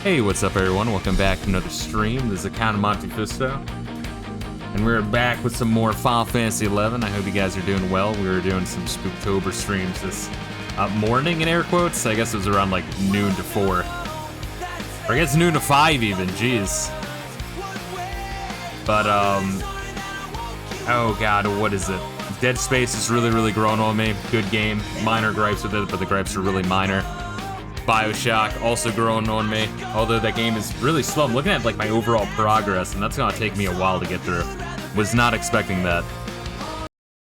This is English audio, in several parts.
Hey, what's up everyone? Welcome back to another stream. This is account of Monte Fisto. And we're back with some more Final Fantasy XI. I hope you guys are doing well. We were doing some Spooktober streams this morning, in air quotes. I guess it was around like noon to 4. Or I guess noon to 5 even, jeez. But, oh god, what is it? Dead Space is really growing on me. Good game. Minor gripes with it, but the gripes are really minor. BioShock also growing on me, although that game is really slow. I'm looking at like my overall progress, and that's gonna take me a while to get through. Was not expecting that.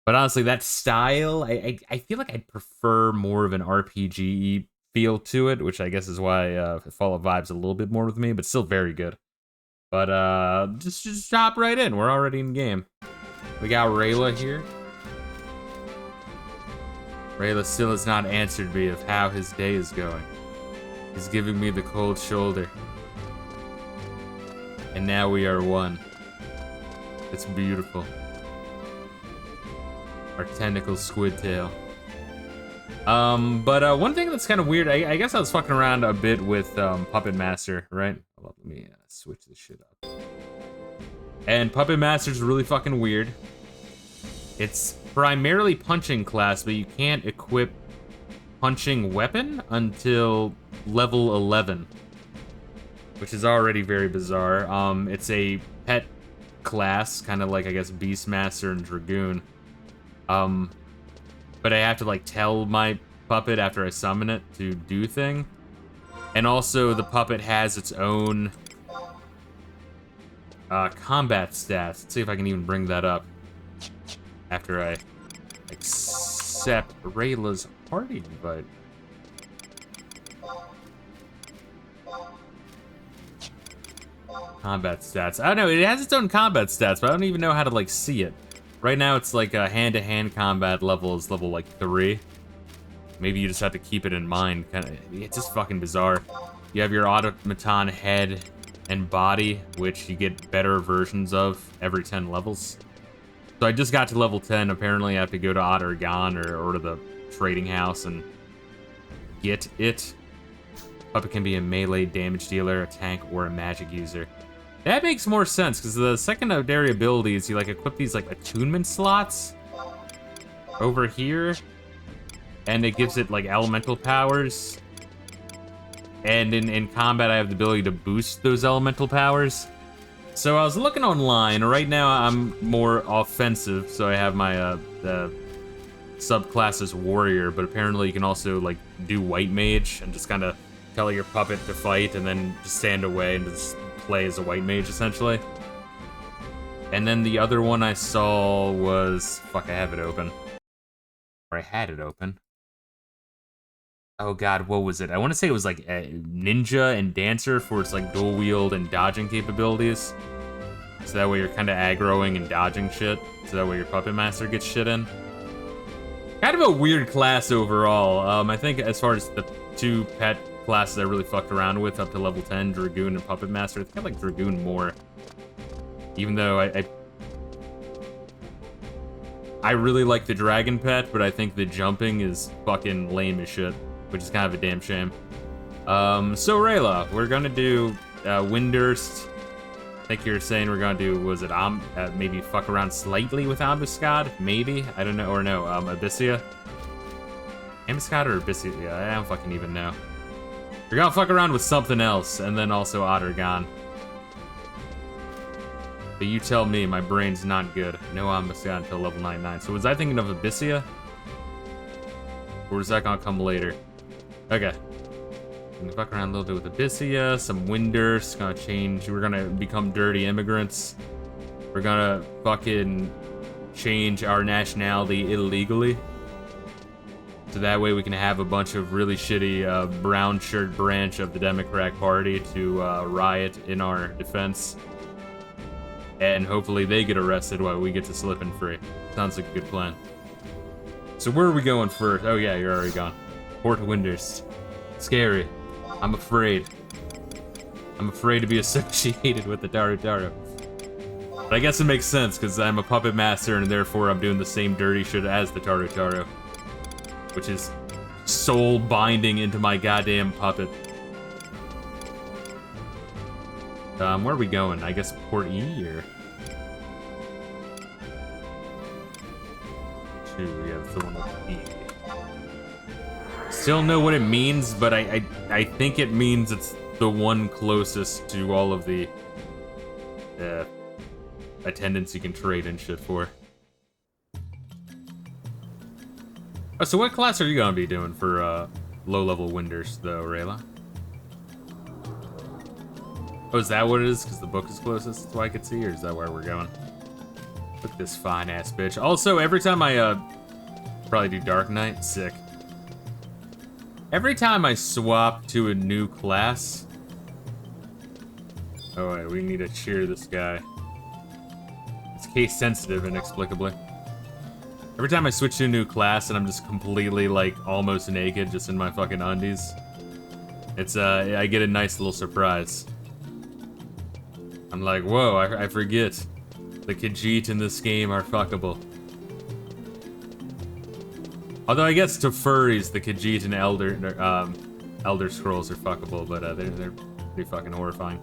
But honestly, that style, I feel like I'd prefer more of an RPG feel to it, which I guess is why Fallout vibes a little bit more with me, but still very good. But just hop right in. We're already in game. We got Reila here. Reila still has not answered me of how his day is going. He's giving me the cold shoulder. And now we are one. It's beautiful. Our tentacle squid tail. But one thing that's kind of weird, I guess I was fucking around a bit with Puppet Master, right? Hold up, let me switch this shit up. And Puppet Master's really fucking weird. It's primarily punching class, but you can't equip punching weapon until level 11, which is already very bizarre. It's a pet class, kind of like, I guess, Beastmaster and Dragoon. But I have to, like, tell my puppet after I summon it to do thing. And also, the puppet has its own combat stats. Let's see if I can even bring that up after I accept Reila's party invite. Combat stats. I don't know, it has its own combat stats, but I don't even know how to, like, see it. Right now, it's like a hand-to-hand combat level is level, like, 3. Maybe you just have to keep it in mind. It's just fucking bizarre. You have your automaton head and body, which you get better versions of every 10 levels. So I just got to level 10. Apparently, I have to go to Ottergon or to the trading house and get it. Puppet can be a melee damage dealer, a tank, or a magic user. That makes more sense, because the secondary abilities, you, like, equip these, like, attunement slots over here, and it gives it, like, elemental powers. And in combat, I have the ability to boost those elemental powers. So I was looking online. Right now, I'm more offensive, so I have my subclass as warrior, but apparently you can also, like, do white mage and just kind of tell your puppet to fight and then just stand away and just play as a white mage, essentially. And then the other one I saw was... Fuck, I have it open. Or I had it open. Oh god, what was it? I want to say it was like Ninja and Dancer for its like dual wield and dodging capabilities. So that way you're kind of aggroing and dodging shit. So that way your Puppet Master gets shit in. Kind of a weird class overall. I think as far as the two pet classes I really fucked around with up to level 10, Dragoon and Puppet Master, I think I like Dragoon more. Even though I really like the Dragon Pet, but I think the jumping is fucking lame as shit, which is kind of a damn shame. So Reila, we're gonna do Windurst. I think you're saying we're gonna do, was it maybe fuck around slightly with Ambuscade? Maybe? I don't know, or no, Abyssia? Ambuscade or Abyssia? Yeah, I don't fucking even know. We're gonna fuck around with something else, and then also Ottergon. But you tell me, my brain's not good. No Ambuscade until level 99. So was I thinking of Abyssia? Or is that gonna come later? Okay. We can fuck around a little bit with Abyssia, some Windurst, gonna change. We're gonna become dirty immigrants. We're gonna fucking change our nationality illegally. So that way we can have a bunch of really shitty brown shirt branch of the Democrat Party to riot in our defense. And hopefully they get arrested while we get to slipping free. Sounds like a good plan. So where are we going first? Oh yeah, you're already gone. Port Windurst. Scary. I'm afraid. I'm afraid to be associated with the Tarotaro. But I guess it makes sense, because I'm a Puppet Master, and therefore I'm doing the same dirty shit as the Tarotaro. Which is soul binding into my goddamn puppet. Where are we going? I guess Port E, or... 2, yeah, that's the one with E. Still know what it means, but I think it means it's the one closest to all of the attendants you can trade and shit for. Oh, so what class are you gonna be doing for low-level Winders, though, Reila? Oh, is that what it is? Because the book is closest? That's why I could see, or is that where we're going? Look at this fine-ass bitch. Also, every time I probably do Dark Knight, sick. Every time I swap to a new class... Oh, wait, we need to cheer this guy. It's case-sensitive, inexplicably. Every time I switch to a new class and I'm just completely, like, almost naked, just in my fucking undies, it's, I get a nice little surprise. I'm like, whoa, I forget. The Khajiit in this game are fuckable. Although I guess to furries, the Khajiit and Elder Scrolls are fuckable, but they're pretty fucking horrifying.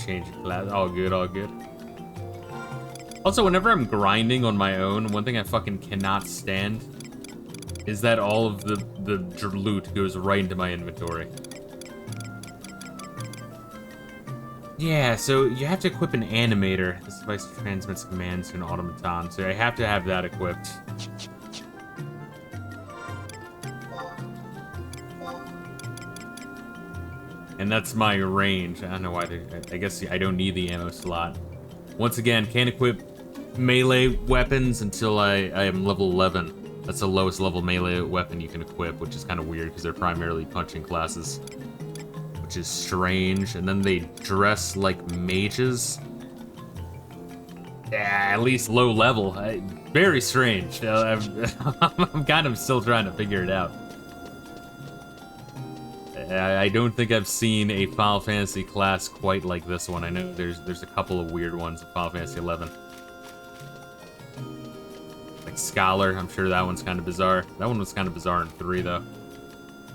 Change of class, all good, all good. Also, whenever I'm grinding on my own, one thing I fucking cannot stand is that all of the loot goes right into my inventory. Yeah, so you have to equip an animator. This device transmits commands to an automaton, so I have to have that equipped. And that's my range. I don't know why I guess I don't need the ammo slot. Once again, can't equip melee weapons until I am level 11. That's the lowest level melee weapon you can equip, which is kind of weird because they're primarily punching classes. Which is strange, and then they dress like mages. Yeah, at least low level. Very strange. I'm kind of still trying to figure it out. I don't think I've seen a Final Fantasy class quite like this one. I know there's a couple of weird ones in Final Fantasy 11. Like Scholar, I'm sure that one's kind of bizarre. That one was kind of bizarre in 3, though,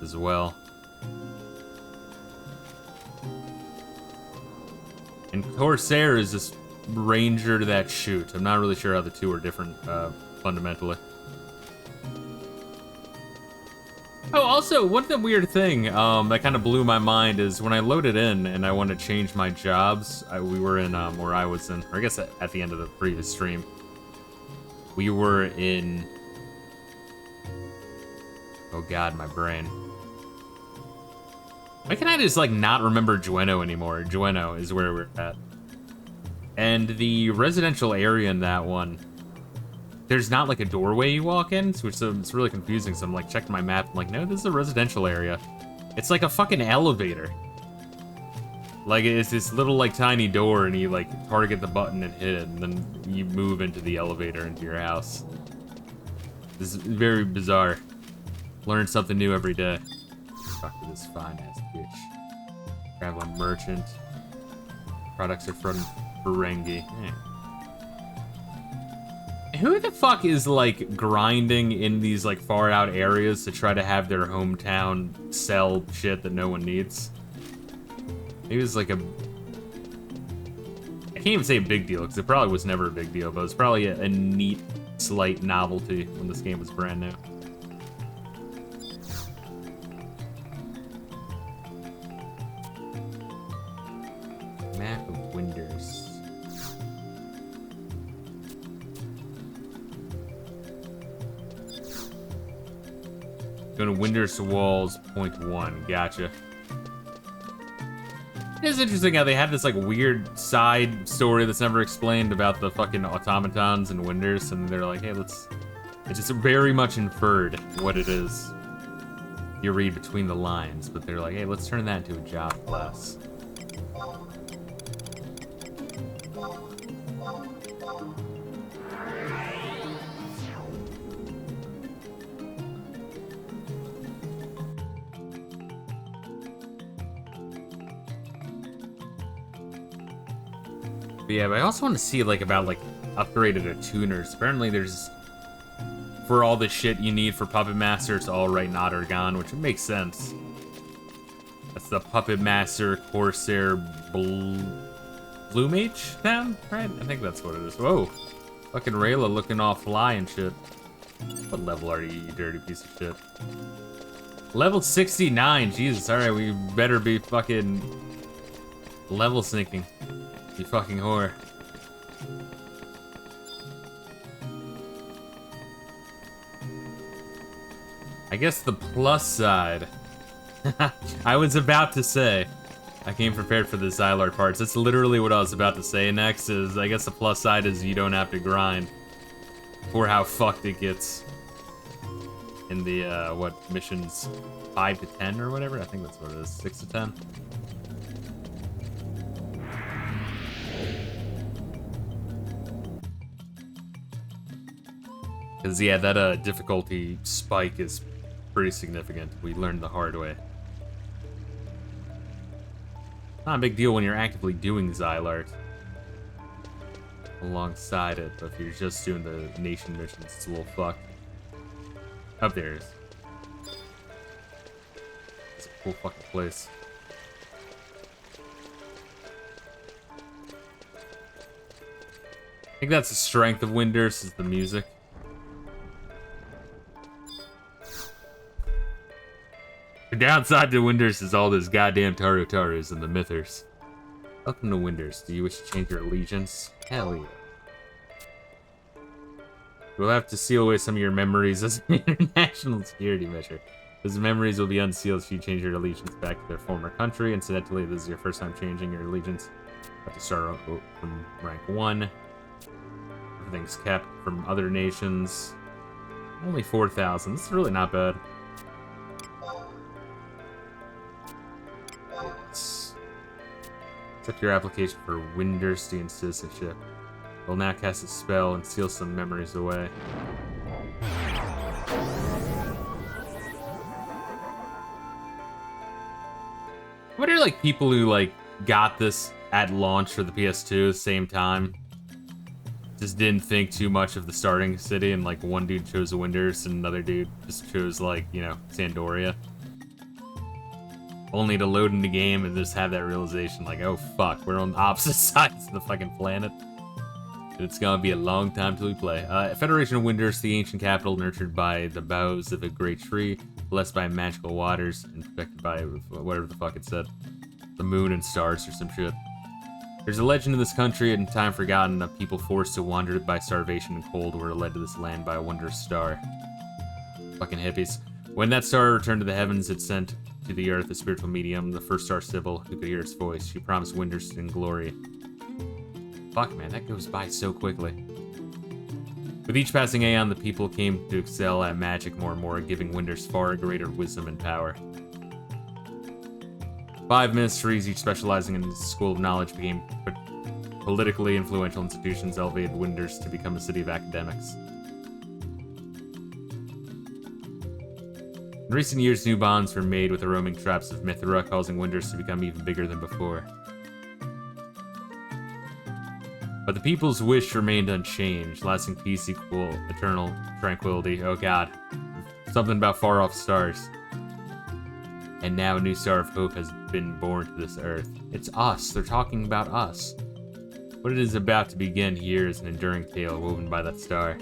as well. And Corsair is this ranger that shoot. I'm not really sure how the two are different, fundamentally. Oh, also, one weird thing that kind of blew my mind is when I loaded in and I wanted to change my jobs, we were in, where I was in, or I guess at the end of the previous stream, we were in... Oh god, my brain. Why can I just, like, not remember Jueno anymore? Jueno is where we're at. And the residential area in that one, there's not, like, a doorway you walk in, which it's really confusing. So I'm, like, checking my map. I'm like, no, this is a residential area. It's like a fucking elevator. Like, it's this little, like, tiny door, and you, like, target the button and hit it, and then you move into the elevator into your house. This is very bizarre. Learn something new every day. Fuck with this fine-ass bitch. Traveler merchant. Products are from Ferengi. Who the fuck is, like, grinding in these, like, far-out areas to try to have their hometown sell shit that no one needs? Maybe it's like a... I can't even say a big deal, because it probably was never a big deal, but it was probably a neat, slight novelty when this game was brand new. Map of Winders. Go to Winders Walls, .1. Gotcha. It's interesting how they had this, like, weird side story that's never explained about the fucking automatons and Winders, and they're like, hey, let's... It's just very much inferred what it is. You read between the lines, but they're like, hey, let's turn that into a job class. But yeah, but I also want to see, like, about, like, upgraded tuners. Apparently there's, for all the shit you need for Puppet Master, it's all right in Ottergon, which makes sense. That's the Puppet Master Corsair Blue Mage town, right? I think that's what it is. Whoa. Fucking Reila looking all fly and shit. What level are you dirty piece of shit? Level 69, Jesus. Alright, we better be fucking level sneaking. You fucking whore. I guess the plus side. I was about to say. I came prepared for the Xylar parts. That's literally what I was about to say next is, I guess the plus side is you don't have to grind for how fucked it gets in the, what, missions 5 to 10 or whatever? I think that's what it is, 6 to 10. Because, yeah, that, difficulty spike is pretty significant. We learned the hard way. Not a big deal when you're actively doing Xylar alongside it, but if you're just doing the nation missions, it's a little fucked. Up there it is. It's a cool fucking place. I think that's the strength of Windurst, is the music. The downside to Windurst is all those goddamn Taru-Tarus and the Mythers. Welcome to Windurst. Do you wish to change your allegiance? Hell yeah. We'll have to seal away some of your memories as an international security measure. Those memories will be unsealed if you change your allegiance back to their former country. Incidentally, this is your first time changing your allegiance. You have to start from rank 1. Everything's kept from other nations. Only 4,000. This is really not bad. Accept your application for Windurstian citizenship. We'll now cast a spell and seal some memories away. What are like people who like got this at launch for the PS2 at the same time? Just didn't think too much of the starting city, and like one dude chose a Windurst and another dude just chose like, you know, Sandoria. Only to load in the game and just have that realization like, oh fuck, we're on the opposite sides of the fucking planet. And it's gonna be a long time till we play. Federation of Windurst, the ancient capital nurtured by the boughs of a great tree, blessed by magical waters, and protected by whatever the fuck it said. The moon and stars or some shit. There's a legend in this country, and time forgotten, of people forced to wander by starvation and cold were led to this land by a wondrous star. Fucking hippies. When that star returned to the heavens, it sent to the earth a spiritual medium, the first star Sybil, who could hear its voice. She promised Windurst in glory. Fuck, man, that goes by so quickly. With each passing aeon, the people came to excel at magic more and more, giving Windurst far greater wisdom and power. 5 ministries, each specializing in the school of knowledge, became politically influential institutions, elevated Windurst to become a city of academics. In recent years, new bonds were made with the roaming tribes of Mithra, causing Windurst to become even bigger than before. But the people's wish remained unchanged. Lasting peace equal eternal tranquility. Oh god. Something about far-off stars. And now a new star of hope has been born to this earth. It's us. They're talking about us. What it is about to begin here is an enduring tale woven by that star.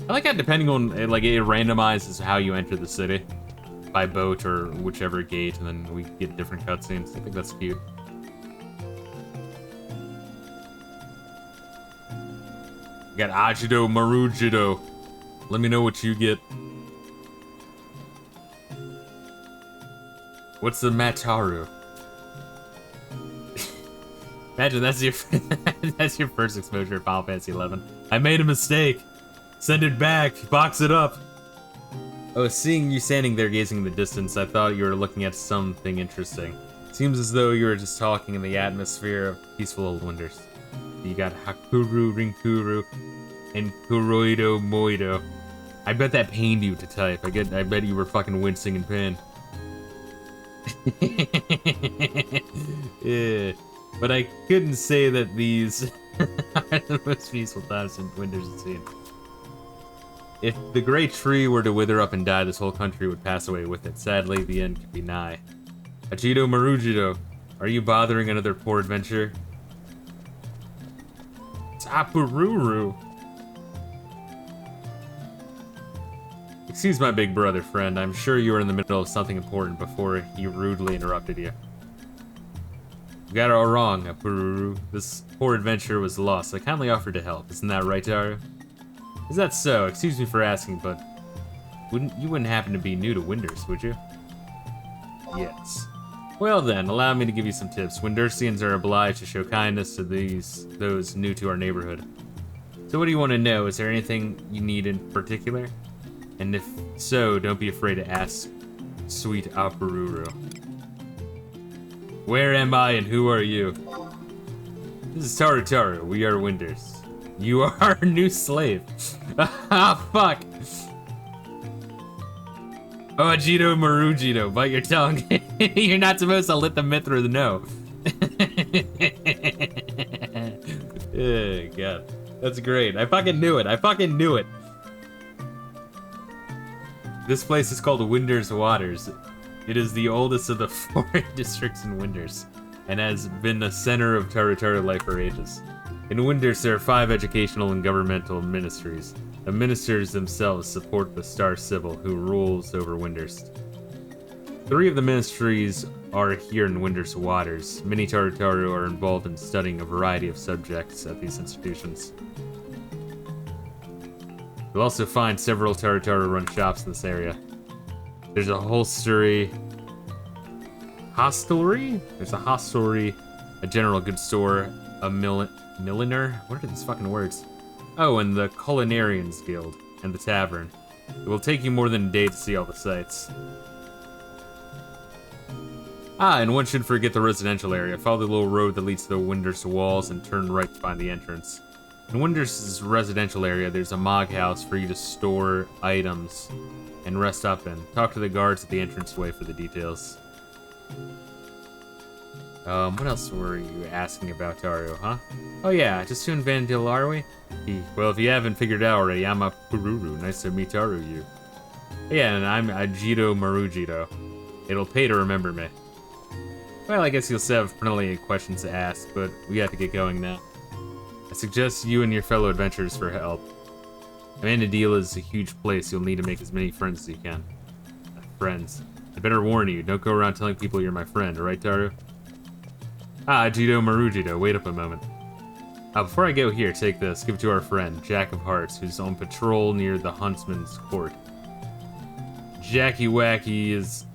I like how depending on, like, it randomizes how you enter the city. By boat or whichever gate, and then we get different cutscenes. I think that's cute. We got Ajido Marujido. Let me know what you get. What's the Mataru? Imagine that's your that's your first exposure to Final Fantasy 11. I made a mistake. Send it back. Box it up. Oh, seeing you standing there gazing in the distance, I thought you were looking at something interesting. Seems as though you were just talking in the atmosphere of peaceful old Windurst. You got Hakuru, Rinkuru, and Kuroido Moido. I bet that pained you to type. I bet you were fucking wincing in pain. Yeah. But I couldn't say that these are the most peaceful times in Windurst has seen. If the great tree were to wither up and die, this whole country would pass away with it. Sadly, the end could be nigh. Ajido Marujido, are you bothering another poor adventure? Tapururu. Excuse my big brother, friend. I'm sure you were in the middle of something important before he rudely interrupted you. You got it all wrong, Apururu. This poor adventurer was lost. I kindly offered to help. Isn't that right, Taru? Is that so? Excuse me for asking, but you wouldn't happen to be new to Winders, would you? Yes. Well then, allow me to give you some tips. Windersians are obliged to show kindness to those new to our neighborhood. So what do you want to know? Is there anything you need in particular? And if so, don't be afraid to ask sweet Apururu. Where am I and who are you? This is Taru Taru. We are Winders. You are our new slave. Ah, fuck. Oh, Ajito Marujito, bite your tongue. You're not supposed to let the Mithra know. Oh, God. That's great. I fucking knew it. I fucking knew it. This place is called Winders Waters. It is the oldest of the 4 districts in Winders, and has been the center of Taru Taru life for ages. In Winders, there are 5 educational and governmental ministries. The ministers themselves support the Star Sibyl, who rules over Winders. 3 of the ministries are here in Winders Waters. Many Taru Taru are involved in studying a variety of subjects at these institutions. You'll also find several Taru Taru run shops in this area. There's a hostelry. There's a hostelry, a general goods store, a milliner? What are these fucking words? Oh, and the Culinarians Guild, and the tavern. It will take you more than a day to see all the sights. Ah, and one should forget the residential area. Follow the little road that leads to the Winders walls and turn right to find the entrance. In Winders' residential area, there's a mog house for you to store items and rest up in. Talk to the guards at the entranceway for the details. What else were you asking about, Taru, huh? Oh yeah, just soon Vandil, are we? Well, if you haven't figured it out already, I'm a Pururu. Nice to meet Taru, you. Yeah, and I'm Ajito Marujito. It'll pay to remember me. Well, I guess you'll still have plenty of questions to ask, but we have to get going now. I suggest you and your fellow adventurers for help. Amandadila is a huge place. You'll need to make as many friends as you can. Friends. I better warn you, don't go around telling people you're my friend, alright, Taru? Ah, Ajito Marujito, wait up a moment. Before I go here, take this. Give it to our friend, Jack of Hearts, who's on patrol near the Huntsman's Court. Jacky Wacky is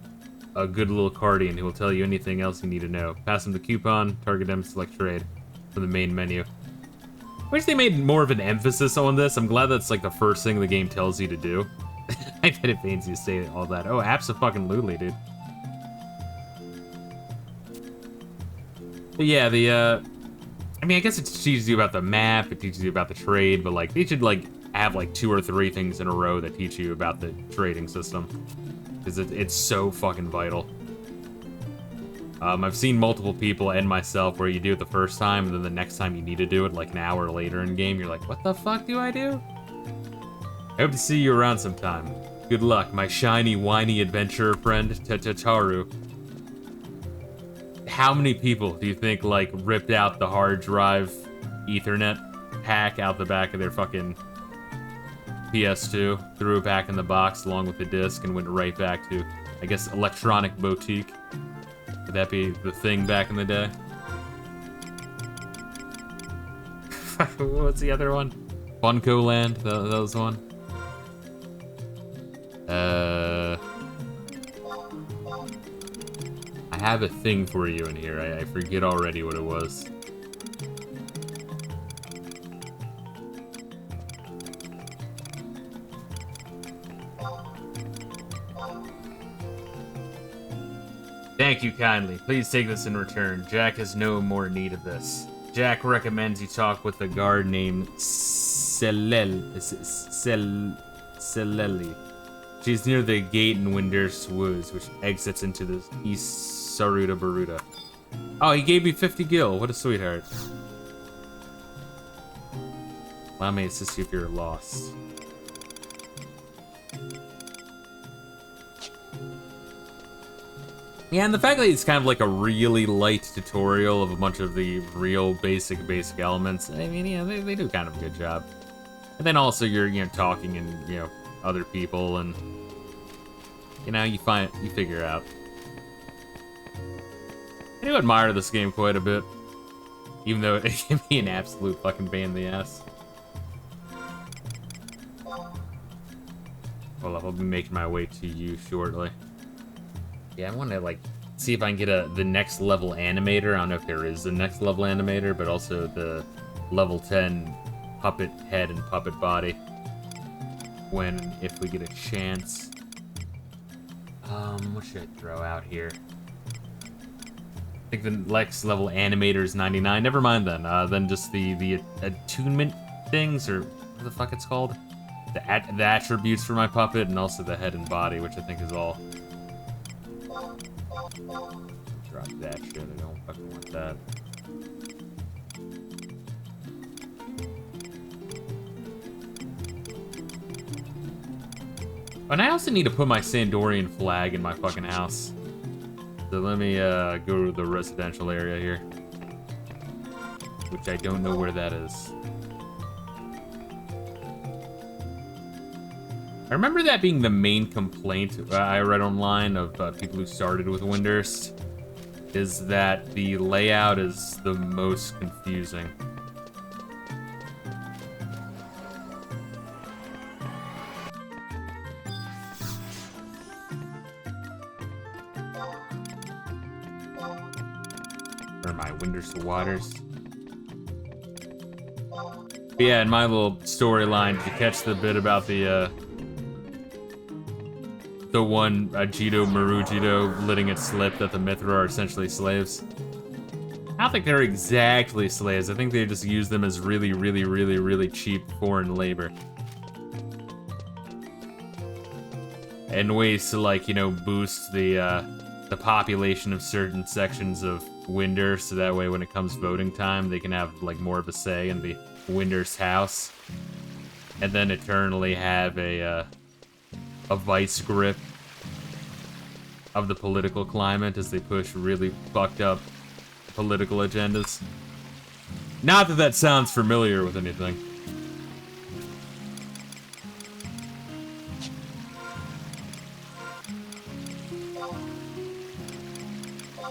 a good little cardian who will tell you anything else you need to know. Pass him the coupon, target him, select trade from the main menu. I wish they made more of an emphasis on this. I'm glad that's like the first thing the game tells you to do. I bet it pains you to say all that. Oh, abso-fucking-lutely, dude. But yeah, I mean, I guess it teaches you about the map, it teaches you about the trade, but like, they should like have like 2 or 3 things in a row that teach you about the trading system. Because it's so fucking vital. I've seen multiple people and myself where you do it the first time, and then the next time you need to do it, like an hour later in game, you're like, what the fuck do I do? I hope to see you around sometime. Good luck, my shiny, whiny adventurer friend, Taru. How many people do you think, like, ripped out the hard drive Ethernet pack out the back of their fucking PS2, threw it back in the box along with the disc, and went right back to, I guess, Electronic Boutique? Would that be the thing back in the day? What's the other one? Funko Land? That was the one? I have a thing for you in here. I forget already what it was. Thank you kindly. Please take this in return. Jack has no more need of this. Jack recommends you talk with a guard named Seleli. She's near the gate in Winders Woods, which exits into the East Saruta Baruta. Oh, he gave me 50 gil. What a sweetheart. Allow me to assist you if you're lost. Yeah, and the fact that it's kind of like a really light tutorial of a bunch of the real basic elements, I mean, yeah, they do kind of a good job. And then also you're, talking and, other people and, you figure out. I do admire this game quite a bit, even though it can be an absolute fucking pain in the ass. Hold up, I'll be making my way to you shortly. Yeah, I want to, see if I can get the next level animator. I don't know if there is a next level animator, but also the level 10 puppet head and puppet body. If we get a chance. What should I throw out here? I think the next level animator is 99. Never mind then. Then just the attunement things, or what the fuck it's called? The attributes for my puppet, and also the head and body, which I think is all. Drop that shit. I don't fucking want that. And I also need to put my Sandorian flag in my fucking house. So let me go to the residential area here. Which I don't know where that is. I remember that being the main complaint I read online of people who started with Windurst, is that the layout is the most confusing. Or my Windurst waters. But yeah, in my little storyline, did you catch the bit about the one Jito Marujito letting it slip that the Mithra are essentially slaves? I don't think they're exactly slaves. I think they just use them as really, really, really, really cheap foreign labor. And ways to, boost the population of certain sections of Windurst, so that way when it comes voting time, they can have, more of a say in the Windurst house. And then eternally have a vice grip of the political climate as they push really fucked up political agendas. Not that that sounds familiar with anything.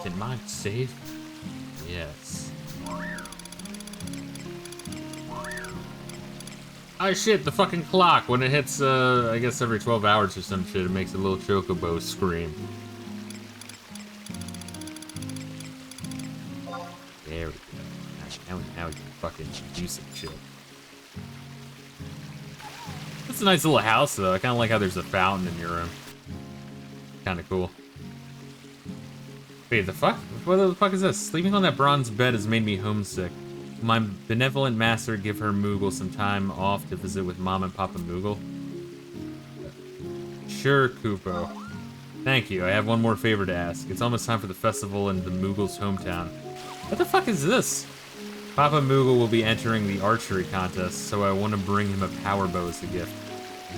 Can mine save? Yes. Oh shit, the fucking clock. When it hits, I guess every 12 hours or some shit, it makes a little chocobo scream. There we go. Now we can fucking do some shit. That's a nice little house, though. I kind of like how there's a fountain in your room. Kind of cool. Wait, the fuck? What the fuck is this? Sleeping on that bronze bed has made me homesick. My benevolent master give her Moogle some time off to visit with Mom and Papa Moogle? Sure, Kupo. Thank you. I have one more favor to ask. It's almost time for the festival in the Moogle's hometown. What the fuck is this? Papa Moogle will be entering the archery contest, so I want to bring him a power bow as a gift.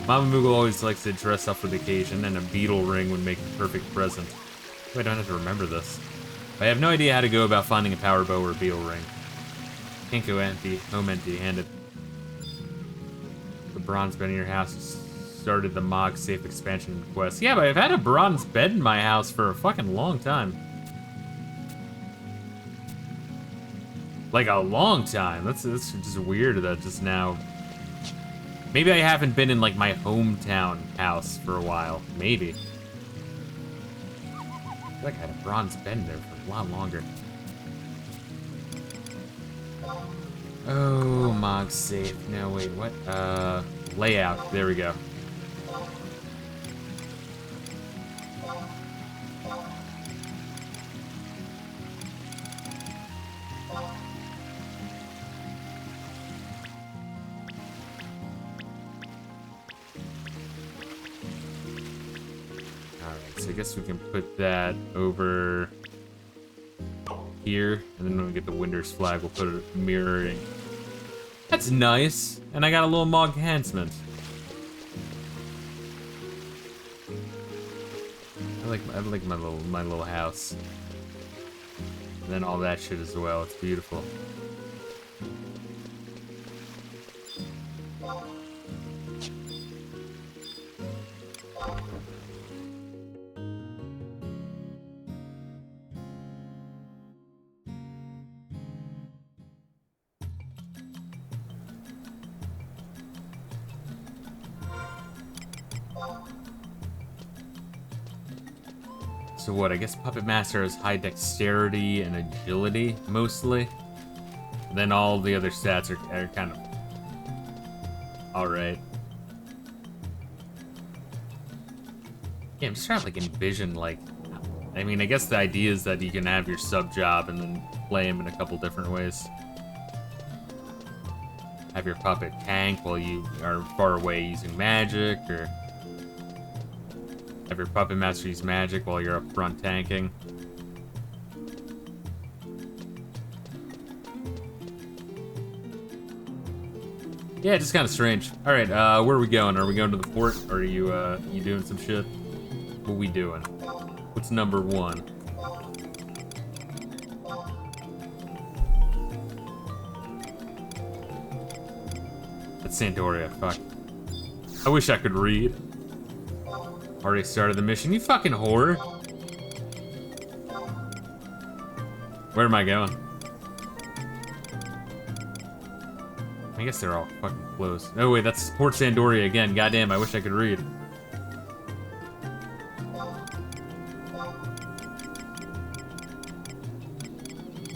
Mama Moogle always likes to dress up for the occasion, and a beetle ring would make the perfect present. I don't have to remember this. I have no idea how to go about finding a power bow or a beetle ring. Can't go home empty-handed. The bronze bed in your house started the Mog safe expansion quest. Yeah, but I've had a bronze bed in my house for a fucking long time. Like a long time. That's just weird that just now. Maybe I haven't been in my hometown house for a while. Maybe. I feel like I had a bronze bed in there for a lot longer. Oh, Mog safe. No, wait, what? Layout. There we go. Alright, so I guess we can put that over here, and then when we get the Windurst flag, we'll put it mirroring. That's nice, and I got a little Mog enhancement. I like my little house. And then all that shit as well. It's beautiful. So what, I guess Puppet Master has high dexterity and agility, mostly. Then all the other stats are kind of alright. Yeah, I'm just trying to, like, envision, like... I mean, I guess the idea is that you can have your sub-job and then play him in a couple different ways. Have your puppet tank while you are far away using magic, or... have your Puppet Master use magic while you're up front tanking. Yeah, just kind of strange. All right, where are we going? Are we going to the fort, or are you doing some shit? What we doing? What's number one? That's Sandoria. Fuck. I wish I could read. Already started the mission. You fucking whore. Where am I going? I guess they're all fucking close. Oh wait, that's Port Sandoria again. Goddamn, I wish I could read.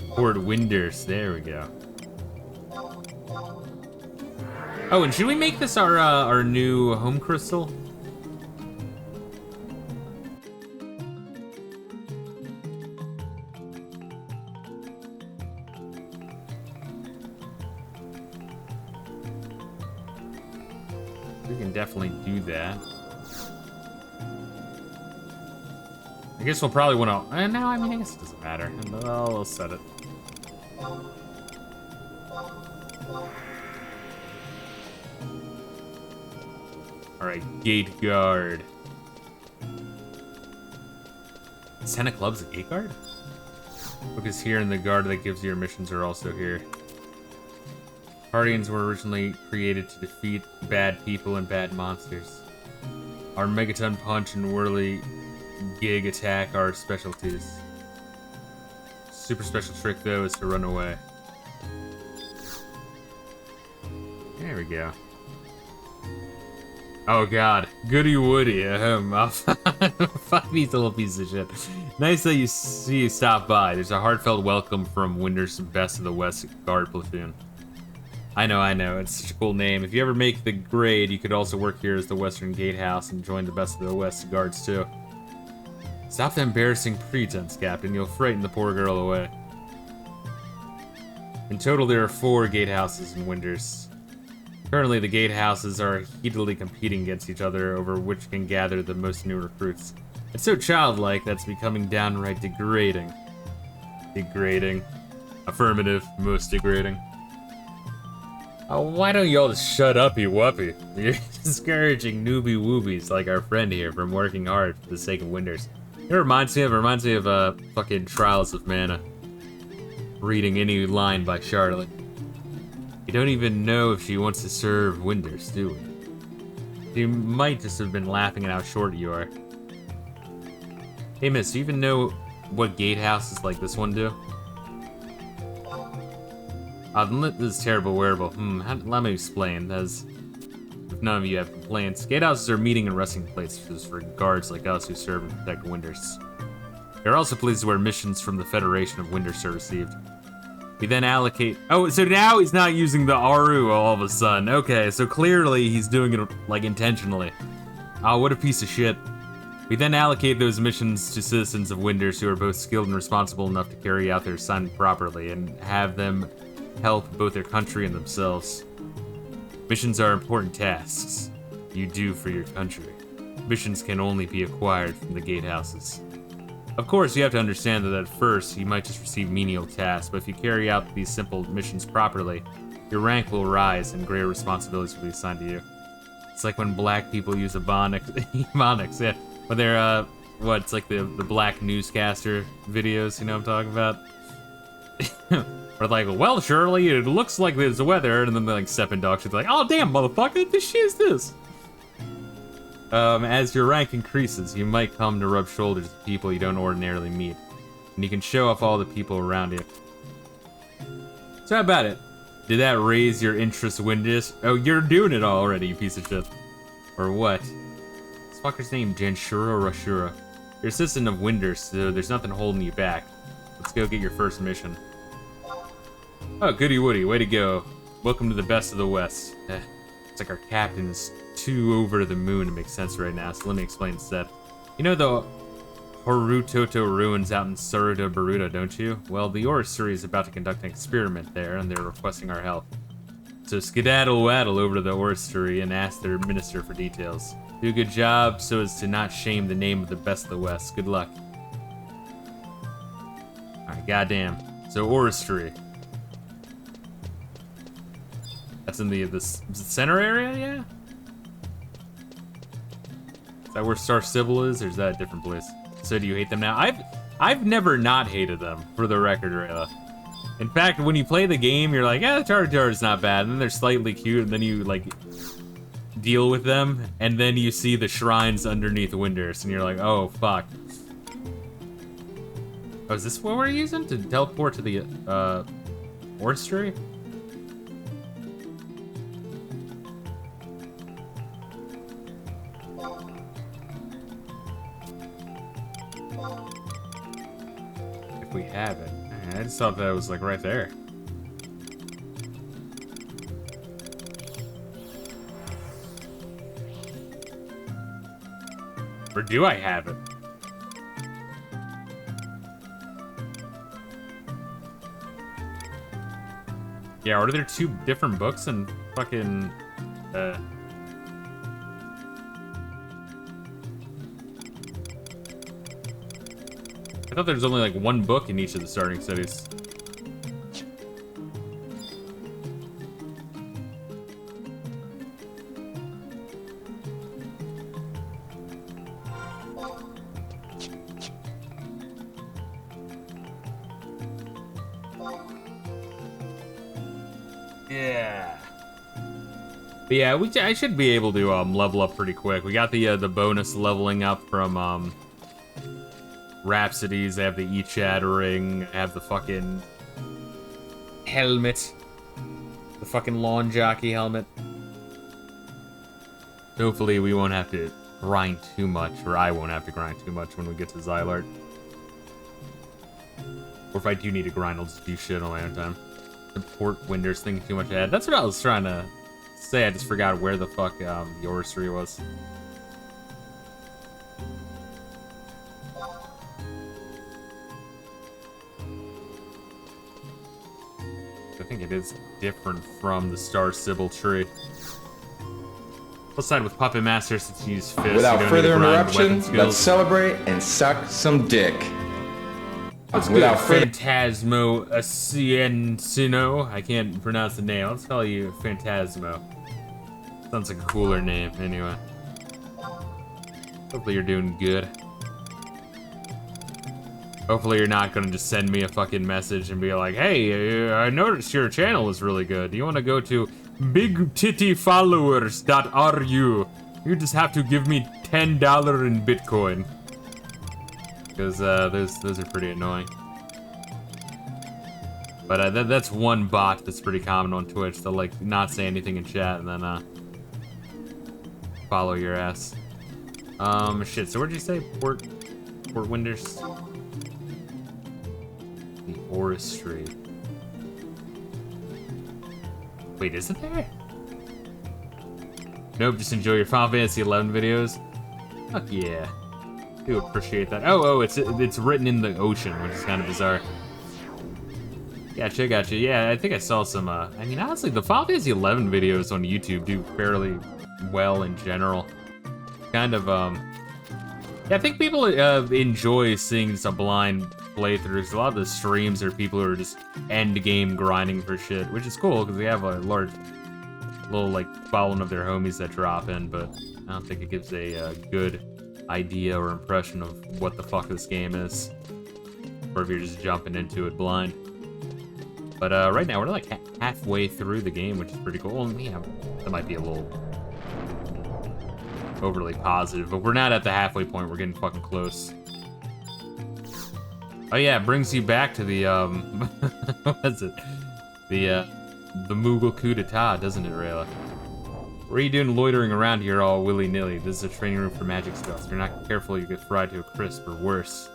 Port Winders. There we go. Oh, and should we make this our new home crystal? We can definitely do that. I guess we'll probably want to... no, I mean, I guess it doesn't matter. I'll set it. Alright, gate guard. Is 10 of clubs a gate guard? Because here in the guard that gives you your missions are also here. Guardians were originally created to defeat bad people and bad monsters. Our Megaton Punch and Whirly Gig attack are specialties. Super special trick, though, is to run away. There we go. Oh god, goody woody. Fuck these little piece of shit. Nice that you stop by. There's a heartfelt welcome from Winter's Best of the West Guard Platoon. I know, it's such a cool name. If you ever make the grade, you could also work here as the Western Gatehouse and join the Best of the West Guards too. Stop the embarrassing pretense, Captain. You'll frighten the poor girl away. In total, there are 4 gatehouses in Winters. Currently, the gatehouses are heatedly competing against each other over which can gather the most new recruits. It's so childlike that's becoming downright degrading. Degrading. Affirmative, most degrading. Oh, why don't you all just shut up, you whoopee? You're discouraging newbie woobies like our friend here from working hard for the sake of Winters. It reminds me of fucking Trials of Mana. Reading any line by Charlotte. You don't even know if she wants to serve Winters, do we? You might just have been laughing at how short you are. Hey miss, do you even know what gatehouses like this one do? This is terrible wearable. Let me explain. As if none of you have complaints, gatehouses are meeting and resting places for guards like us who serve and protect Winters. They're also places where missions from the Federation of Winters are received. We then allocate... Oh, so now he's not using the Aru all of a sudden. Okay, so clearly he's doing it, like, intentionally. Oh, what a piece of shit. We then allocate those missions to citizens of Winters who are both skilled and responsible enough to carry out their assignment properly and have them help both their country and themselves. Missions are important tasks you do for your country. Missions can only be acquired from the gatehouses. Of course, you have to understand that at first, you might just receive menial tasks, but if you carry out these simple missions properly, your rank will rise and greater responsibilities will be assigned to you. It's like when black people use Ebonics, yeah, when they're what, it's like the black newscaster videos, you know what I'm talking about? Or like, well, Shirley, it looks like there's weather, and then they like step in dog shit, like, oh damn, motherfucker, this shit is this. As your rank increases, you might come to rub shoulders with people you don't ordinarily meet, and you can show off all the people around you. So how about it? Did that raise your interest, Windus? Oh, you're doing it already, you piece of shit. Or what? This fucker's name, Genshura Rashura. You're assistant of Winders, so there's nothing holding you back. Let's go get your first mission. Oh, goody woody, way to go. Welcome to the best of the West. It's like our captain is too over the moon to make sense right now, so let me explain instead. You know the Harutoto ruins out in Saruda Baruda, don't you? Well, the Orrery is about to conduct an experiment there, and they're requesting our help. So skedaddle-waddle over to the Orrery and ask their minister for details. Do a good job so as to not shame the name of the best of the West. Good luck. Alright, goddamn. So Orrery. That's in the center area, yeah? Is that where Star Sybil is, or is that a different place? So do you hate them now? I've never not hated them, for the record, Reila. In fact, when you play the game, you're like, yeah, Jar Jar is not bad, and then they're slightly cute, and then you, like, deal with them, and then you see the shrines underneath Winders, and you're like, oh, fuck. Oh, is this what we're using to teleport to the, Orrery? We have it. I just thought that was like right there. Or do I have it? Yeah, are there two different books and fucking I thought there was only like one book in each of the starting cities. Yeah. But yeah, I should be able to level up pretty quick. We got the bonus leveling up from Rhapsodies. They have the E-Chat ring, have the fucking helmet, the fucking lawn jockey helmet. Hopefully we won't have to grind too much, or I won't have to grind too much when we get to Xylart. Or if I do need to grind, I'll just do shit on my own time. Support Winders thinking too much ahead. That's what I was trying to say. I just forgot where the fuck the Orrery was. I think it is different from the Star Sybil tree. Let's side with Puppet Master since you use Fist. Without further interruption, let's celebrate and suck some dick. Let's go Phantasmo Asciensino. I can't pronounce the name. Let's call you Phantasmo. Sounds like a cooler name, anyway. Hopefully you're doing good. Hopefully you're not gonna just send me a fucking message and be like, hey, I noticed your channel is really good. Do you want to go to bigtittyfollowers.ru? You just have to give me $10 in Bitcoin. Because those are pretty annoying. But that's one bot that's pretty common on Twitch. They'll like not say anything in chat and then follow your ass. Shit. So where'd you say Port Winders? The Orrery. Wait, is it there? Nope. Just enjoy your Final Fantasy 11 videos. Fuck yeah. Do appreciate that. Oh, it's written in the ocean, which is kind of bizarre. Gotcha. Yeah, I think I saw some, I mean, honestly, the Final Fantasy 11 videos on YouTube do fairly well in general. Kind of, yeah, I think people enjoy seeing some blind playthroughs. A lot of the streams are people who are just end-game grinding for shit, which is cool, because we have a large, little, like, following of their homies that drop in, but I don't think it gives a good idea or impression of what the fuck this game is. Or if you're just jumping into it blind. But right now, we're like halfway through the game, which is pretty cool. Well, yeah, that might be a little overly positive, but we're not at the halfway point. We're getting fucking close. Oh yeah, it brings you back to the, what is it? The Mughal coup d'etat, doesn't it, Reila? What are you doing loitering around here all willy-nilly? This is a training room for magic spells. If you're not careful, you get fried to a crisp or worse.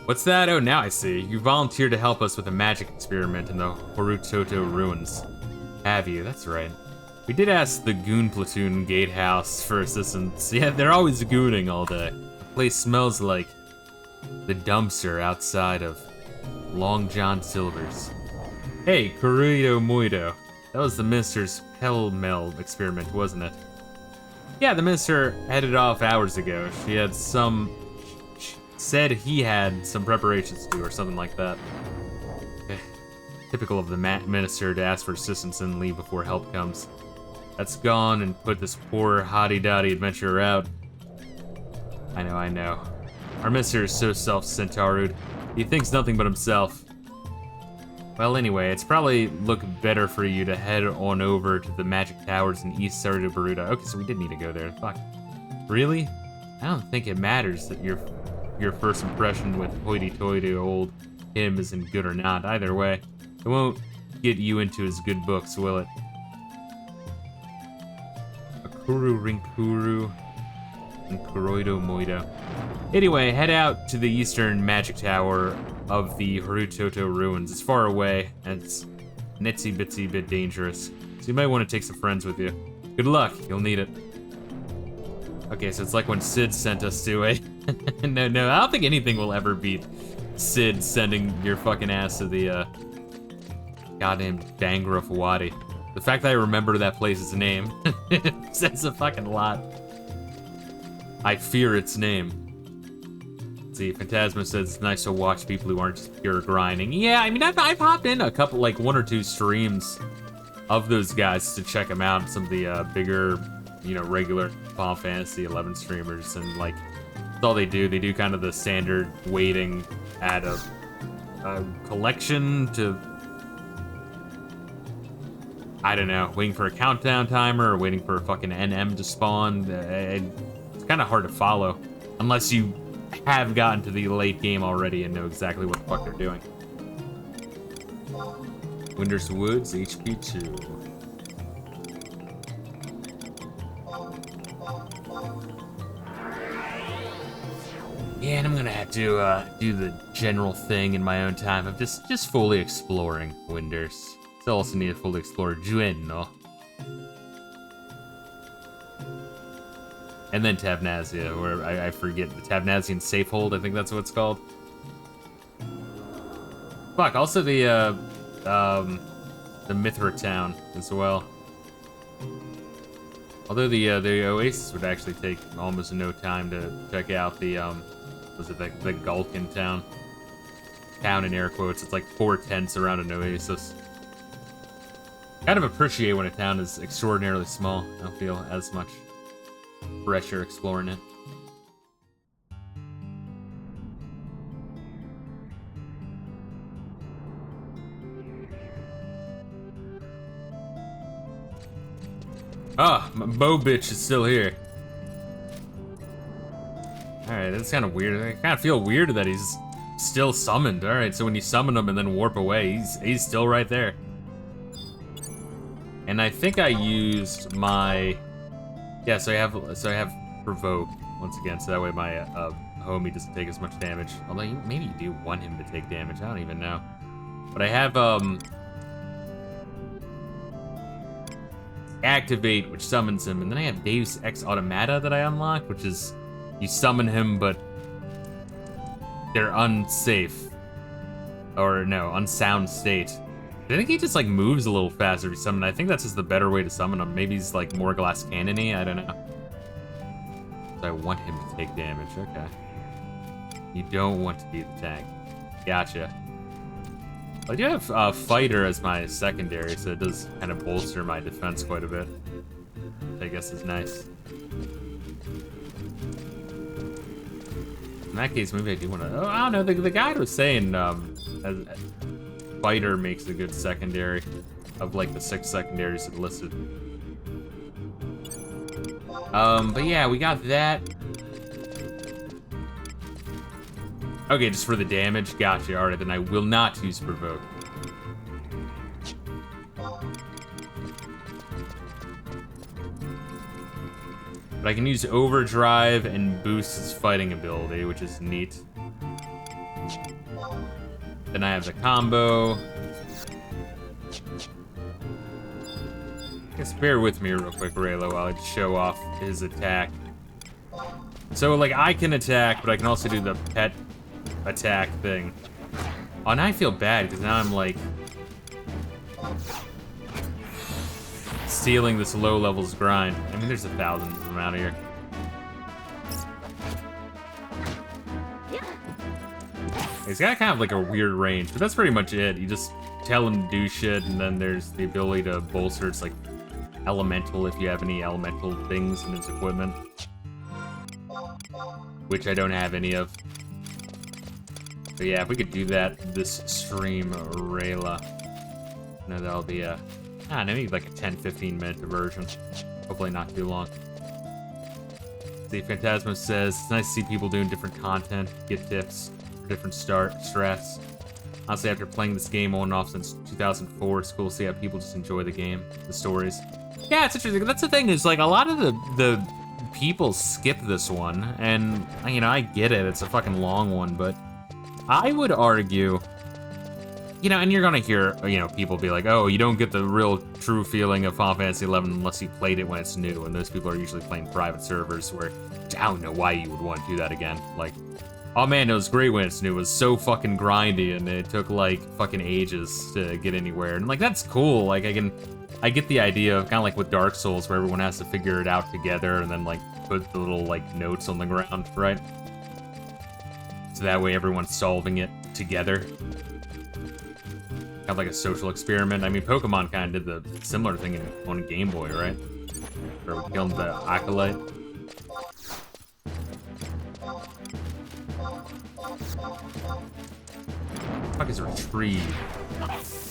What's that? Oh, now I see. You volunteered to help us with a magic experiment in the Horutoto ruins. Have you? That's right. We did ask the goon platoon gatehouse for assistance. Yeah, they're always gooning all day. The place smells like the dumpster outside of Long John Silver's. Hey, Kuruyo Moido. That was the minister's pell-mell experiment, wasn't it? Yeah, the minister headed off hours ago. She said he had some preparations to do or something like that. Typical of the minister to ask for assistance and leave before help comes. That's gone and put this poor hotty-dotty adventurer out. I know. Our minister is so self-centaured. He thinks nothing but himself. Well, anyway, it's probably look better for you to head on over to the magic towers in East Sardo-Baruta. Okay, so we did need to go there. Fuck. Really? I don't think it matters that your first impression with hoity-toity old him isn't good or not. Either way, it won't get you into his good books, will it? Akuru Rinkuru and Kuroido Moido. Anyway, head out to the eastern magic tower of the Horutoto ruins. It's far away, and it's an itsy-bitsy bit dangerous. So you might want to take some friends with you. Good luck, you'll need it. Okay, so it's like when Sid sent us to a... No, I don't think anything will ever beat Sid sending your fucking ass to the, goddamn Dangra Wadi. The fact that I remember that place's name says a fucking lot. I fear its name. Let's see, Phantasma says it's nice to watch people who aren't just pure grinding. Yeah, I mean, I've hopped in a couple, like 1 or 2 streams of those guys to check them out. Some of the bigger, you know, regular Final Fantasy 11 streamers, and like, that's all they do. They do kind of the standard waiting at a collection to, I don't know, waiting for a countdown timer or waiting for a fucking NM to spawn. It's kind of hard to follow unless you have gotten to the late game already and know exactly what the fuck they're doing. Winter's Woods, HP 2. Yeah, and I'm gonna have to do the general thing in my own time of just fully exploring Winters. Still also need to fully explore Jueno. And then Tabnazia, where I forget the Tabnazian safe hold, I think that's what it's called. Fuck, also the Mithra town as well. Although the Oasis would actually take almost no time to check out the, was it the Gulkin town? Town in air quotes, it's like 4 tents around an oasis. Kind of appreciate when a town is extraordinarily small. I don't feel as much pressure exploring it. Ah, my bow bitch is still here. Alright, that's kind of weird. I kind of feel weird that he's still summoned. Alright, so when you summon him and then warp away, he's still right there. And I think I used my... Yeah, so I have provoke once again, so that way my homie doesn't take as much damage. Although maybe you do want him to take damage, I don't even know. But I have activate, which summons him, and then I have Deus Ex Automata that I unlocked, which is you summon him, but they're unsafe, or no, unsound state. I think he just like moves a little faster to summon. I think that's just the better way to summon him. Maybe he's like more glass cannon-y, I don't know. So I want him to take damage, okay. You don't want to be the tank. Gotcha. I do have Fighter as my secondary, so it does kind of bolster my defense quite a bit. Which I guess is nice. In that case, maybe I do want to... Oh, I don't know. The guy was saying fighter makes a good secondary of, like, the 6 secondaries it listed. But yeah, we got that. Okay, just for the damage. Gotcha. Alright, then I will not use Provoke. But I can use Overdrive and boost his fighting ability, which is neat. Then I have the combo. I guess bear with me real quick, Reila, while I just show off his attack. So, like, I can attack, but I can also do the pet attack thing. Oh, now I feel bad, because now I'm, like, stealing this low levels grind. I mean, there's 1,000 of them out of here. He's got kind of like a weird range, but that's pretty much it. You just tell him to do shit, and then there's the ability to bolster. It's like elemental if you have any elemental things in his equipment, which I don't have any of. So yeah, if we could do that this stream, Reila, no, that'll be a, maybe like a 10-15 minute diversion. Hopefully not too long. The Phantasmo says, it's nice to see people doing different content, get tips for different strats. Honestly, after playing this game on and off since 2004, it's cool to see how people just enjoy the game, the stories. Yeah, it's interesting. That's the thing, is like a lot of the people skip this one, and you know, I get it, it's a fucking long one, but I would argue, you know, and you're gonna hear, you know, people be like, oh, you don't get the real true feeling of Final Fantasy XI unless you played it when it's new, and those people are usually playing private servers where I don't know why you would want to do that again. Like, oh man, it was great when it's new. It was so fucking grindy, and it took like fucking ages to get anywhere. And like, that's cool. Like, I get the idea of kind of like with Dark Souls, where everyone has to figure it out together and then like put the little like notes on the ground, right? So that way everyone's solving it together. Kind of like a social experiment. I mean, Pokemon kind of did the similar thing on Game Boy, right? Where we killed the Acolyte. Fuck is retrieve?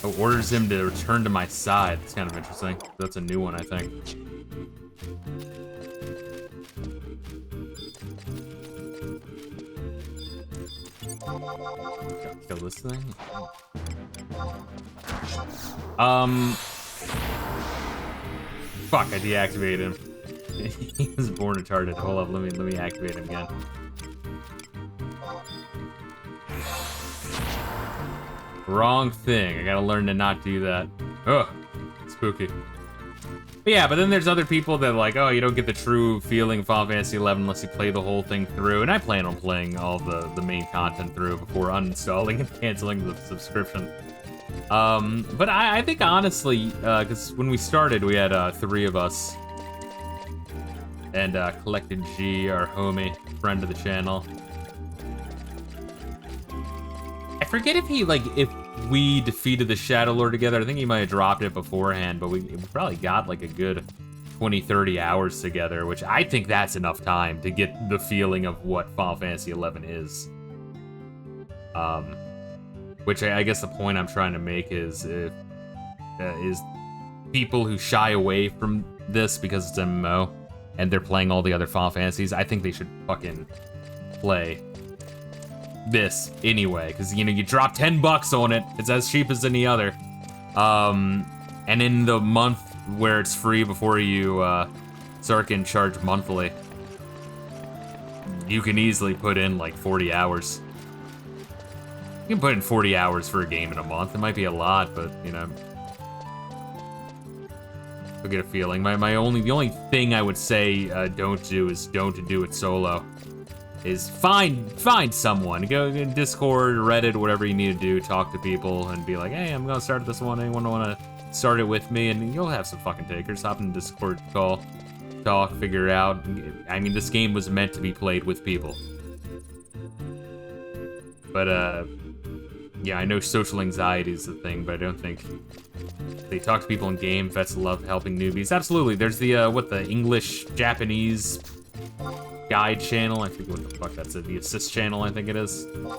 Oh, orders him to return to my side. That's kind of interesting. That's a new one, I think. Gotta kill this thing. Fuck, I deactivated him. He was born retarded. Hold up, let me activate him again. Wrong thing. I gotta learn to not do that. Ugh, spooky. But yeah, but then there's other people that are like, oh, you don't get the true feeling of Final Fantasy XI unless you play the whole thing through. And I plan on playing all the main content through before uninstalling and canceling the subscription. But I think honestly, because when we started, we had 3 of us. And CollectedG, our homie, friend of the channel. I forget if we defeated the Shadow Lord together. I think he might have dropped it beforehand, but we probably got like a good 20-30 hours together, which I think that's enough time to get the feeling of what Final Fantasy XI is. Which I guess the point I'm trying to make is people who shy away from this because it's MMO and they're playing all the other Final Fantasies, I think they should fucking play this anyway, because you know, you drop $10 on it, it's as cheap as any other, and in the month where it's free before you start getting charged monthly, you can easily put in like 40 hours. You can put in 40 hours for a game in a month. It might be a lot, but you know, you'll get a feeling. The only thing I would say don't do it solo. Is find someone. Go in Discord, Reddit, whatever you need to do, talk to people, and be like, hey, I'm gonna start this one. Anyone wanna start it with me? And you'll have some fucking takers. Hop in Discord call, talk, figure it out. I mean, this game was meant to be played with people. But yeah, I know social anxiety is the thing, but I don't think they talk to people in game. Vets love helping newbies. Absolutely. There's the the English, Japanese guide channel. I forget what the fuck that's. The assist channel, I think it is. I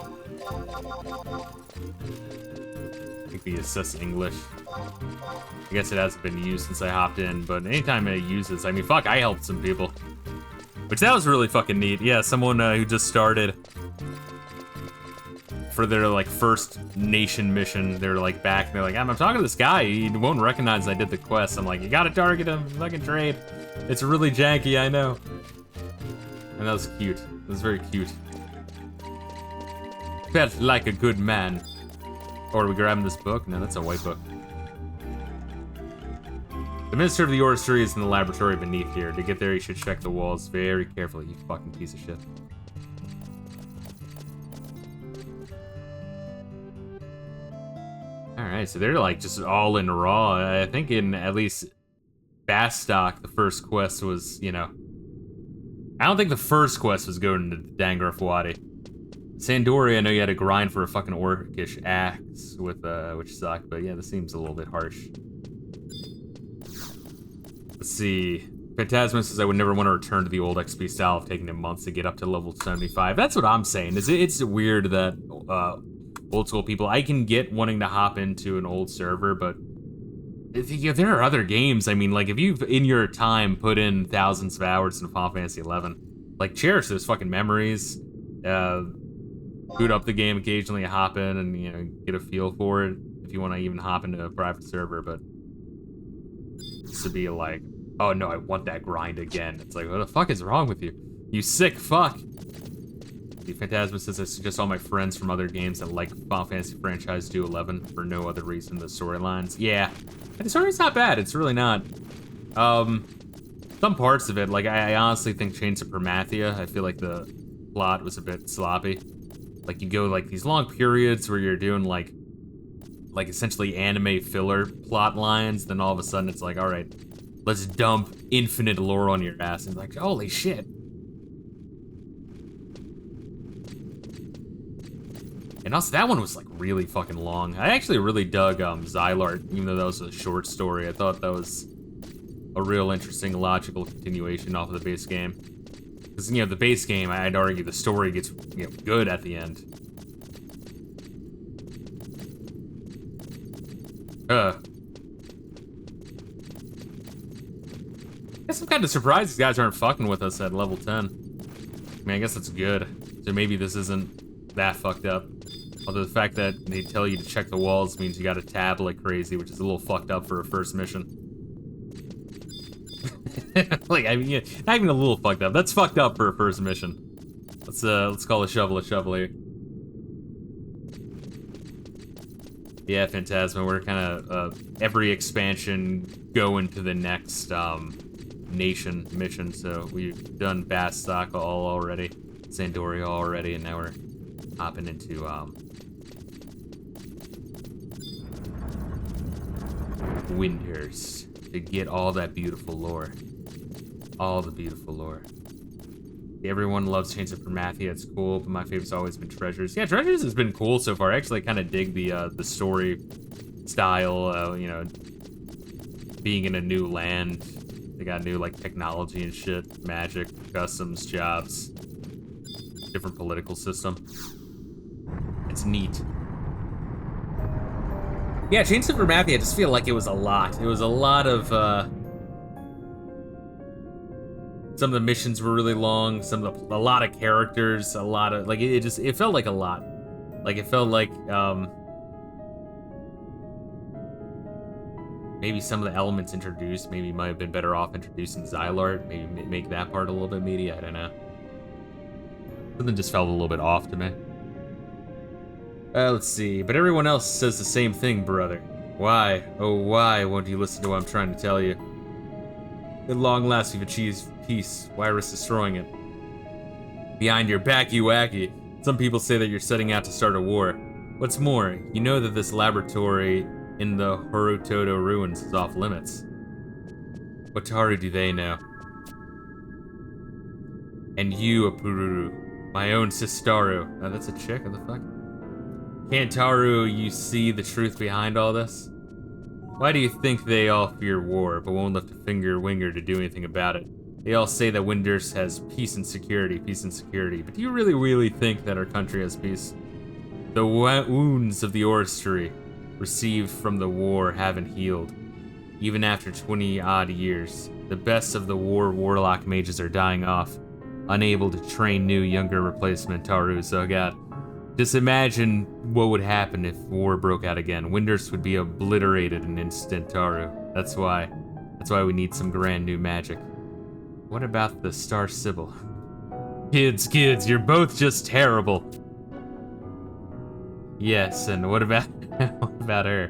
think the assist English. I guess it hasn't been used since I hopped in, but anytime I use this, I mean, fuck, I helped some people. Which that was really fucking neat. Yeah, someone who just started for their, like, first nation mission, they're, like, back, and they're like, I'm talking to this guy, he won't recognize I did the quest. I'm like, you gotta target him, fucking trade. It's really janky, I know. And that was cute. It was very cute. Felt like a good man. Or are we grabbing this book? No, that's a white book. The Minister of the Orrery is in the laboratory beneath here. To get there, you should check the walls very carefully, you fucking piece of shit. Alright, so they're like just all in raw. I think in at least Bastok, the first quest was, you know... I don't think the first quest was going to Dangraf Wadi. Sandoria, I know you had to grind for a fucking orcish axe with, which sucked, but yeah, this seems a little bit harsh. Let's see. Phantasma says I would never want to return to the old XP style of taking him months to get up to level 75. That's what I'm saying. It's weird that old school people, I can get wanting to hop into an old server, but if there are other games. I mean, like, if you've in your time put in thousands of hours in Final Fantasy 11, like, cherish those fucking memories. Boot up the game occasionally, hop in and, you know, get a feel for it if you want to even hop into a private server, but to be like, oh no, I want that grind again. It's like, what the fuck is wrong with you? You sick fuck. The Phantasma says I suggest all my friends from other games that like Final Fantasy franchise do 11 for no other reason than the storylines. Yeah, the story's not bad. It's really not. Some parts of it, like, I honestly think Chains of Permathia, I feel like the plot was a bit sloppy. Like, you go, like, these long periods where you're doing, like essentially anime filler plot lines, then all of a sudden it's like, alright, let's dump infinite lore on your ass. And like, holy shit. And also, that one was, like, really fucking long. I actually really dug Xylart, even though that was a short story. I thought that was a real interesting, logical continuation off of the base game. Because, you know, the base game, I'd argue the story gets, you know, good at the end. I guess I'm kind of surprised these guys aren't fucking with us at level 10. I mean, I guess that's good. So maybe this isn't that fucked up. Although the fact that they tell you to check the walls means you gotta tab like crazy, which is a little fucked up for a first mission. Like, I mean, yeah, not even a little fucked up. That's fucked up for a first mission. Let's call a shovel here. Yeah, Phantasma, we're kind of, every expansion going to the next, nation mission, so we've done Bastok all already, Sandoria already, and now we're hopping into, Windhurst to get all that beautiful lore. All the beautiful lore. Everyone loves Chains of Permathia, it's cool, but my favorite's always been Treasures. Yeah, Treasures has been cool so far. I actually kind of dig the story style, you know, being in a new land. They got new, like, technology and shit, magic, customs, jobs, different political system. It's neat. Yeah, Chains of Permathia, I just feel like it was a lot. It was a lot of, some of the missions were really long, a lot of characters, a lot of, like, it felt like a lot. Like, it felt like, maybe some of the elements introduced maybe might have been better off introducing Xylart, maybe make that part a little bit meaty, I don't know. Something just felt a little bit off to me. Let's see, but everyone else says the same thing, brother. Why, oh why won't you listen to what I'm trying to tell you? At long last we've achieved peace, why risk destroying it? Behind your back, you wacky. Some people say that you're setting out to start a war. What's more, you know that this laboratory in the Horutoto ruins is off limits. What Taru do they know? And you, Apururu, my own Sistaru. Oh, that's a chick, what the fuck? Can't Taru, you see the truth behind all this? Why do you think they all fear war, but won't lift a finger or winger to do anything about it? They all say that Windurst has peace and security, but do you really think that our country has peace? The wounds of the orrery received from the war haven't healed. Even after 20-odd years, the best of the warlock mages are dying off, unable to train new, younger replacement Taru. So God, just imagine what would happen if war broke out again. Windurst would be obliterated in an instant, Taru. That's why we need some grand new magic. What about the Star Sibyl? Kids, you're both just terrible. Yes, and what about what about her?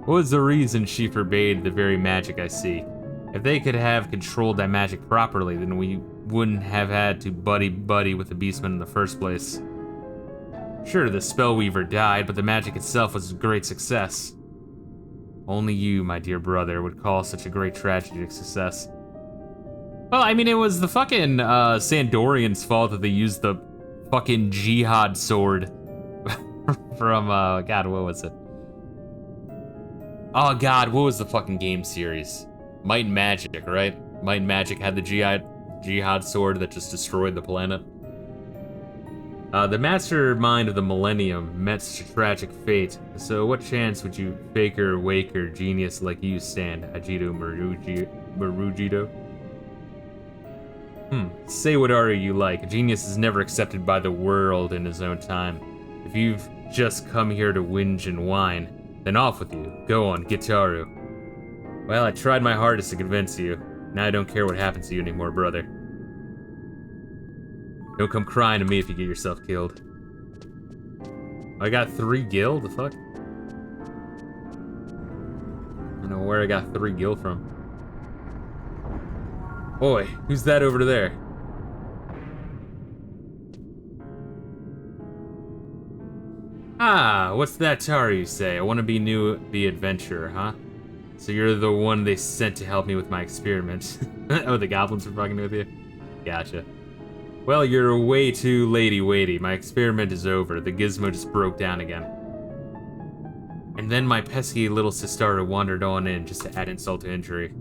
What was the reason she forbade the very magic I see? If they could have controlled that magic properly, then we wouldn't have had to buddy with the Beastman in the first place. Sure, the Spellweaver died, but the magic itself was a great success. Only you, my dear brother, would call such a great tragedy a success. Well, I mean, it was the fucking Sandorians' fault that they used the fucking Jihad sword from, God, what was it? Oh, God, what was the fucking game series? Might and Magic, right? Might and Magic had the Jihad sword that just destroyed the planet. The mastermind of the Millennium met such a tragic fate, so what chance would you faker, waker, genius like you stand, Ajito Marujito? Say whatever you like. A genius is never accepted by the world in his own time. If you've just come here to whinge and whine, then off with you. Go on, Gitaru. Well, I tried my hardest to convince you. Now I don't care what happens to you anymore, brother. Don't come crying to me if you get yourself killed. I got 3 gil? The fuck? I don't know where I got 3 gil from. Boy, who's that over there? Ah, what's that Taru you say? I want to be the adventurer, huh? So you're the one they sent to help me with my experiment. Oh, the goblins are fucking with you? Gotcha. Well, you're way too latey-waity. My experiment is over. The gizmo just broke down again. And then my pesky little Sistara wandered on in just to add insult to injury.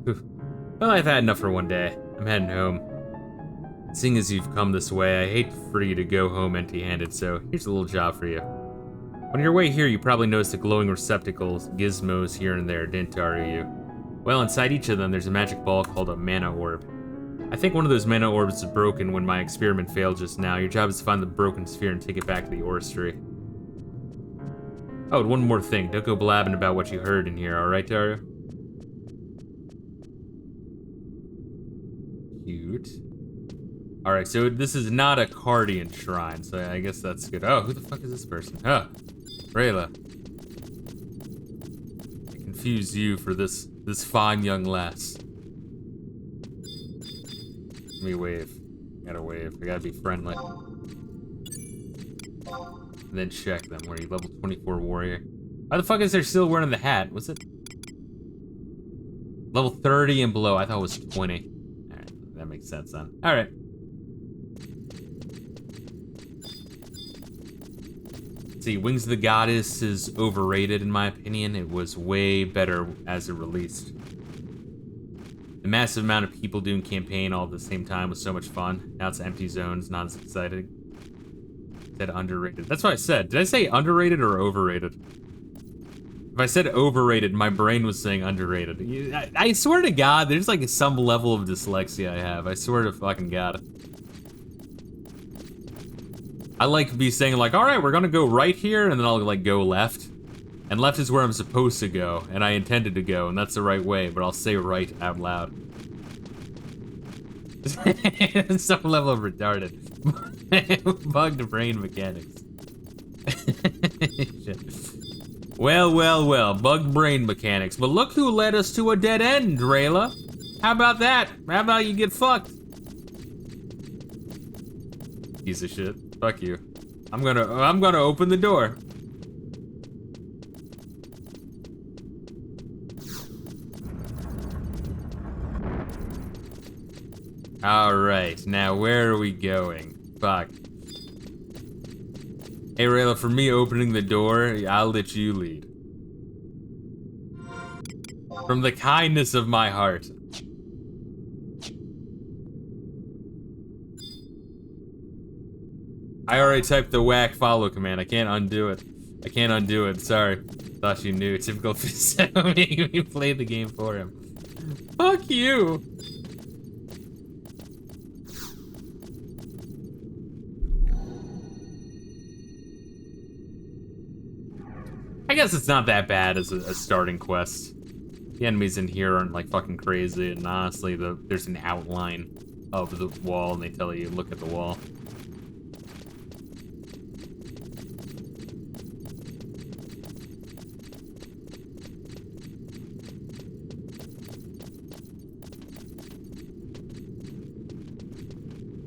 Well, I've had enough for one day. I'm heading home. Seeing as you've come this way, I hate for you to go home empty-handed, so here's a little job for you. On your way here, you probably noticed the glowing receptacles, gizmos here and there, didn't you? Well, inside each of them, there's a magic ball called a mana orb. I think one of those mana orbs is broken when my experiment failed just now. Your job is to find the broken sphere and take it back to the orrery. Oh, and one more thing. Don't go blabbing about what you heard in here, alright, Taru? Cute. Alright, so this is not a Cardian shrine, so I guess that's good. Oh, who the fuck is this person? Huh. Reila. I confused you for this fine young lass. Let me wave. Gotta wave. I gotta be friendly. And then check them. Where are you? Level 24 warrior. Why the fuck is there still wearing the hat? Was it? Level 30 and below. I thought it was 20. Alright, that makes sense then. Alright. See, Wings of the Goddess is overrated in my opinion. It was way better as it released. The massive amount of people doing campaign all at the same time was so much fun. Now it's empty zones, not as exciting. Said underrated. That's what I said. Did I say underrated or overrated? If I said overrated, my brain was saying underrated. I swear to God, there's like some level of dyslexia I have. I swear to fucking God. I like be saying like, all right, we're gonna go right here, and then I'll like go left. And left is where I'm supposed to go, and I intended to go, and that's the right way, but I'll say right out loud. Some level of retarded. Bugged brain mechanics. Well, bugged brain mechanics. But look who led us to a dead end, Reila. How about that? How about you get fucked? Piece of shit. Fuck you. I'm gonna open the door. Alright, now where are we going? Fuck. Hey Reila, for me opening the door, I'll let you lead. From the kindness of my heart. I already typed the whack follow command. I can't undo it. I can't undo it. Sorry. Thought you knew. Typical Fisto making me play the game for him. Fuck you. I guess it's not that bad as a starting quest. The enemies in here aren't like fucking crazy, and honestly, there's an outline of the wall, and they tell you look at the wall.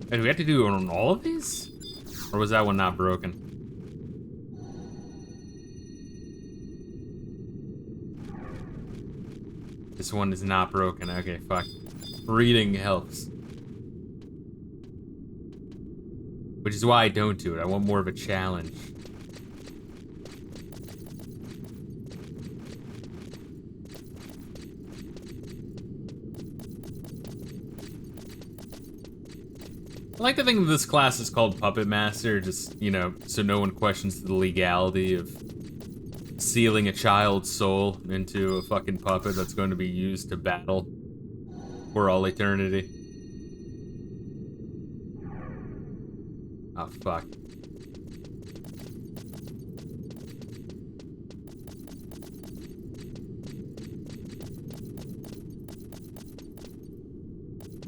Hey, do we have to do it on all of these? Or was that one not broken? This one is not broken. Okay, fuck. Reading helps. Which is why I don't do it. I want more of a challenge. I like to think of this class is called Puppet Master, just, you know, so no one questions the legality of sealing a child's soul into a fucking puppet that's going to be used to battle for all eternity. Oh, fuck.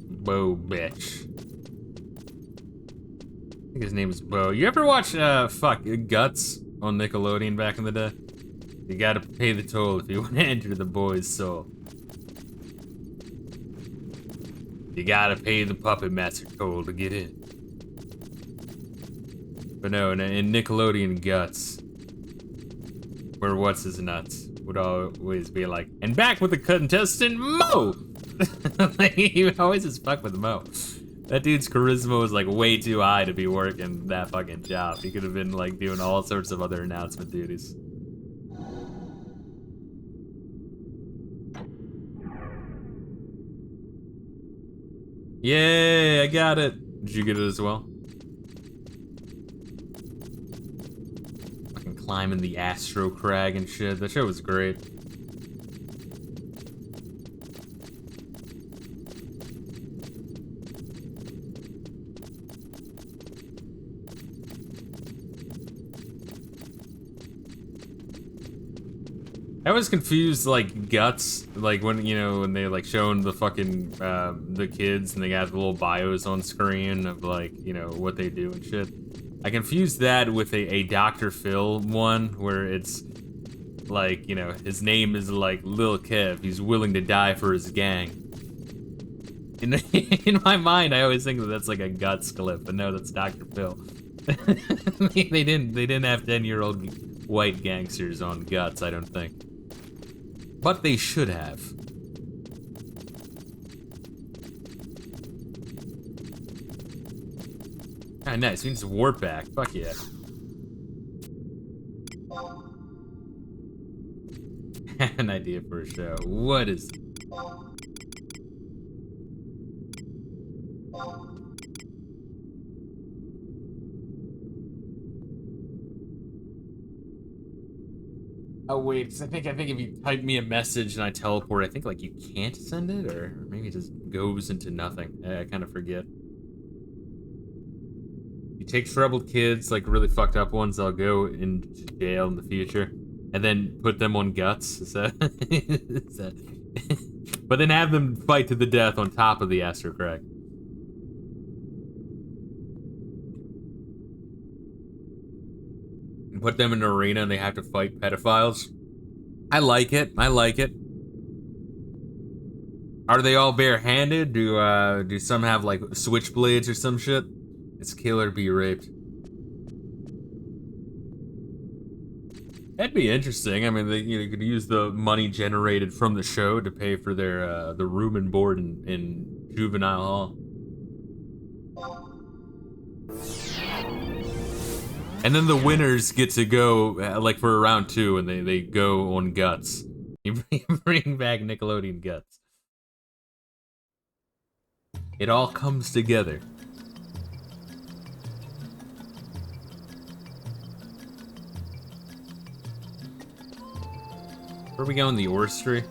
Bo, bitch. I think his name is Bo. You ever watch, Guts on Nickelodeon back in the day? You gotta pay the toll if you want to enter the boy's soul. You gotta pay the Puppet Master toll to get in. But no, in Nickelodeon Guts, where what's his nuts would always be like, and back with the contestant Mo! Like, he would always just fuck with Mo. That dude's charisma was like way too high to be working that fucking job. He could have been like doing all sorts of other announcement duties. Yay, I got it. Did you get it as well? Fucking climbing the Astro Crag and shit. That shit was great. I was confused, like, Guts, like, when, you know, when they, like, showing the fucking, the kids and they got the little bios on screen of, like, you know, what they do and shit. I confused that with a Dr. Phil one, where it's, like, you know, his name is, like, Lil Kev. He's willing to die for his gang. In my mind, I always think that that's, like, a Guts clip, but no, that's Dr. Phil. They didn't have 10-year-old white gangsters on Guts, I don't think. But they should have. Ah, nice. We need to warp back. Fuck yeah. An idea for a show. What is... Oh wait, 'cause I think if you type me a message and I teleport, I think like you can't send it, or maybe it just goes into nothing. I kind of forget. You take troubled kids, like really fucked up ones, they'll go into jail in the future, and then put them on Guts. Is that? Is that... But then have them fight to the death on top of the Astro Crag. Put them in an arena and they have to fight pedophiles. I like it. I like it. Are they all barehanded? Do some have like switchblades or some shit? It's kill or be raped. That'd be interesting. I mean, they, you know, could use the money generated from the show to pay for their the room and board in juvenile hall. And then the winners get to go, like, for round 2, and they go on Guts. You bring back Nickelodeon Guts. It all comes together. Where are we going? The Orstry?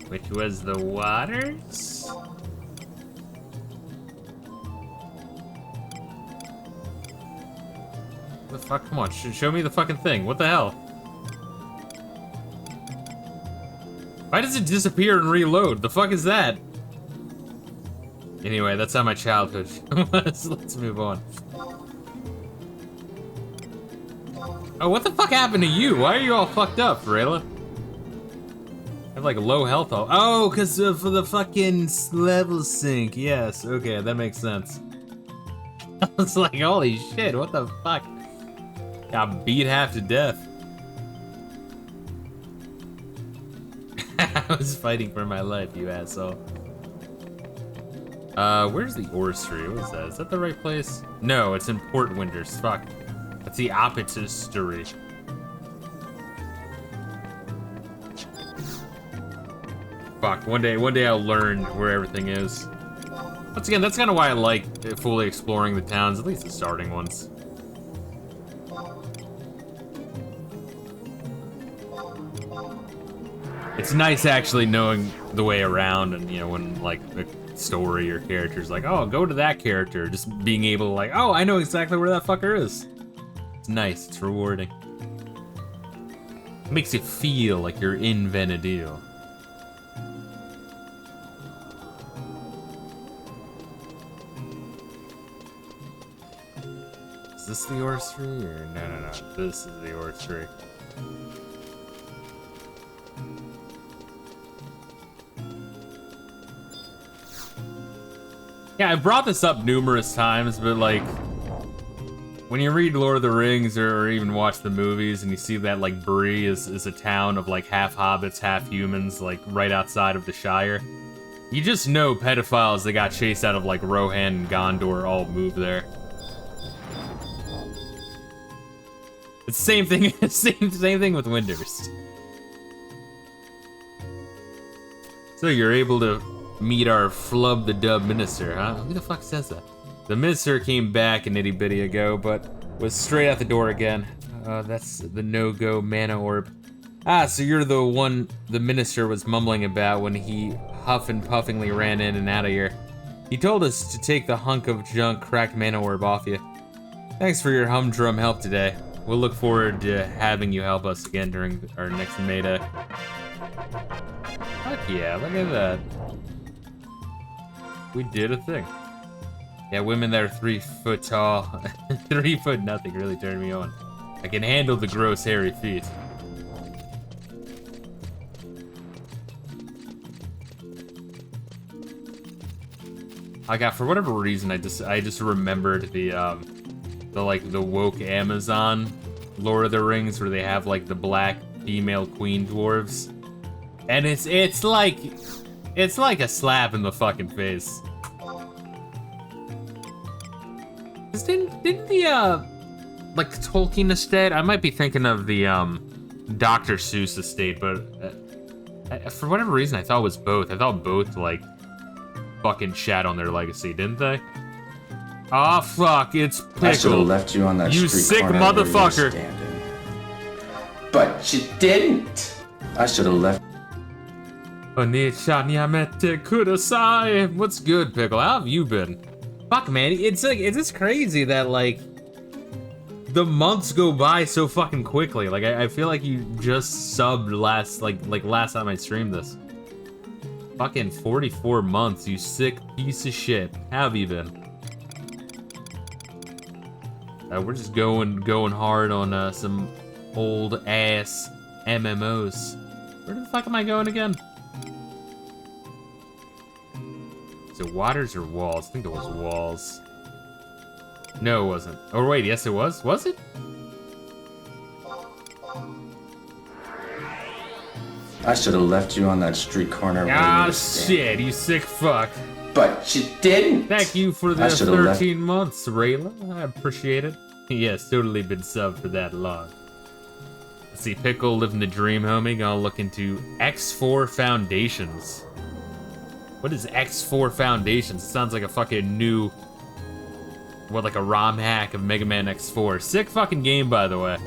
Which was the waters? The fuck? Come on, show me the fucking thing. What the hell? Why does it disappear and reload? The fuck is that? Anyway, that's how my childhood was. Let's move on. Oh, what the fuck happened to you? Why are you all fucked up, Reila? I have like low health. Oh, because of the fucking level sync. Yes, okay, that makes sense. I was like, holy shit, what the fuck? Got beat half to death. I was fighting for my life, you asshole. Where's the Orstry? What is that? Is that the right place? No, it's in Port Winters. Fuck. That's the opposite story. Fuck. One day I'll learn where everything is. Once again, that's kind of why I like fully exploring the towns, at least the starting ones. It's nice actually knowing the way around, and you know, when like a story or character's like, oh, go to that character, just being able to like, oh, I know exactly where that fucker is. It's nice, it's rewarding. It makes you feel like you're in Venedil. Is this the Orstry or no, this is the Orstry. Yeah, I brought this up numerous times, but like, when you read Lord of the Rings or even watch the movies and you see that like Bree is a town of like half hobbits, half humans, like right outside of the Shire, you just know pedophiles that got chased out of like Rohan and Gondor all moved there. It's the same thing, same thing with Winters. So you're able to meet our flub the dub minister, huh? Who the fuck says that? The minister came back an itty bitty ago, but was straight out the door again. That's the no-go mana orb. Ah, so you're the one the minister was mumbling about when he huff and puffingly ran in and out of here. He told us to take the hunk of junk cracked mana orb off you. Thanks for your humdrum help today. We'll look forward to having you help us again during our next Mayday. Fuck yeah, look at that. We did a thing. Yeah, women that are 3 foot tall, 3 foot nothing really turned me on. I can handle the gross hairy feet. I got, for whatever reason, I just remembered the woke Amazon Lord of the Rings where they have like the black female queen dwarves, and it's like a slap in the fucking face. Didn't the like Tolkien estate? I might be thinking of the Dr. Seuss estate, but for whatever reason I thought it was both. I thought both like fucking shat on their legacy, didn't they? Oh fuck, it's Pickle. I should have left you on that you street sick corner motherfucker. where you were standing. But you didn't. I should have left. What's good, Pickle? How have you been? Fuck, man, it's just crazy that like the months go by so fucking quickly. Like I feel like you just subbed last time I streamed this. Fucking 44 months, you sick piece of shit. How have you been? We're just going hard on some old ass MMOs. Where the fuck am I going again? Is it waters or walls? I think it was walls. No, it wasn't. Oh wait, yes it was. Was it? I should have left you on that street corner where you Ah were shit, you sick fuck. But you didn't. Thank you for the 13 months, Reila. I appreciate it. Yes, totally been subbed for that long. Let's see, Pickle living the dream, homie. Gonna look into X4 Foundations. What is X4 Foundations? It sounds like a fucking new, what, like a ROM hack of Mega Man X4. Sick fucking game, by the way.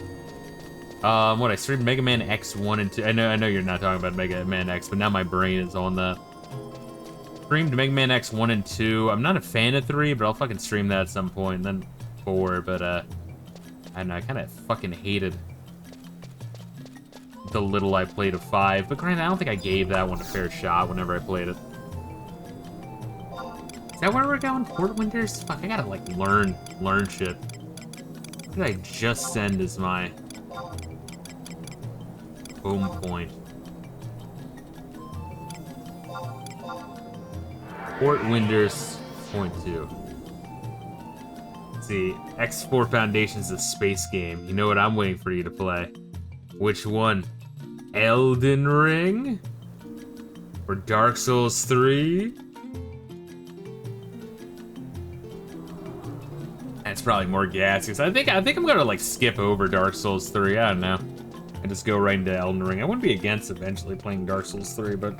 What, I streamed Mega Man X1 and 2. I know you're not talking about Mega Man X, but now my brain is on that. Streamed Mega Man X1 and 2. I'm not a fan of 3, but I'll fucking stream that at some point. And then 4, but, I don't know, I kind of fucking hated the little I played of 5. But granted, I don't think I gave that one a fair shot whenever I played it. Is that where we're going? Port Winters? Fuck, I gotta, like, learn shit. What did I just send as my home point? Port Winters, point 2. Let's see, X4 Foundation's a space game. You know what I'm waiting for you to play? Which one? Elden Ring? Or Dark Souls 3? That's probably more gas, because I think I'm gonna like skip over Dark Souls 3. I don't know. And just go right into Elden Ring. I wouldn't be against eventually playing Dark Souls 3, but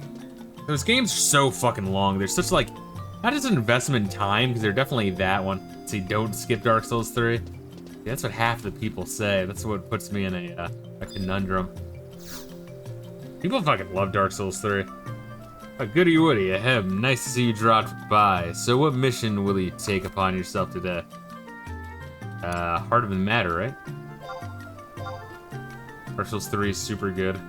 those games are so fucking long. They're such like, not just an investment in time, because they're definitely that one. See, don't skip Dark Souls 3. That's what half the people say. That's what puts me in a conundrum. People fucking love Dark Souls 3. Goody Woody, ahem. Nice to see you dropped by. So what mission will you take upon yourself today? Heart of the Matter, right? Dark Souls 3 is super good.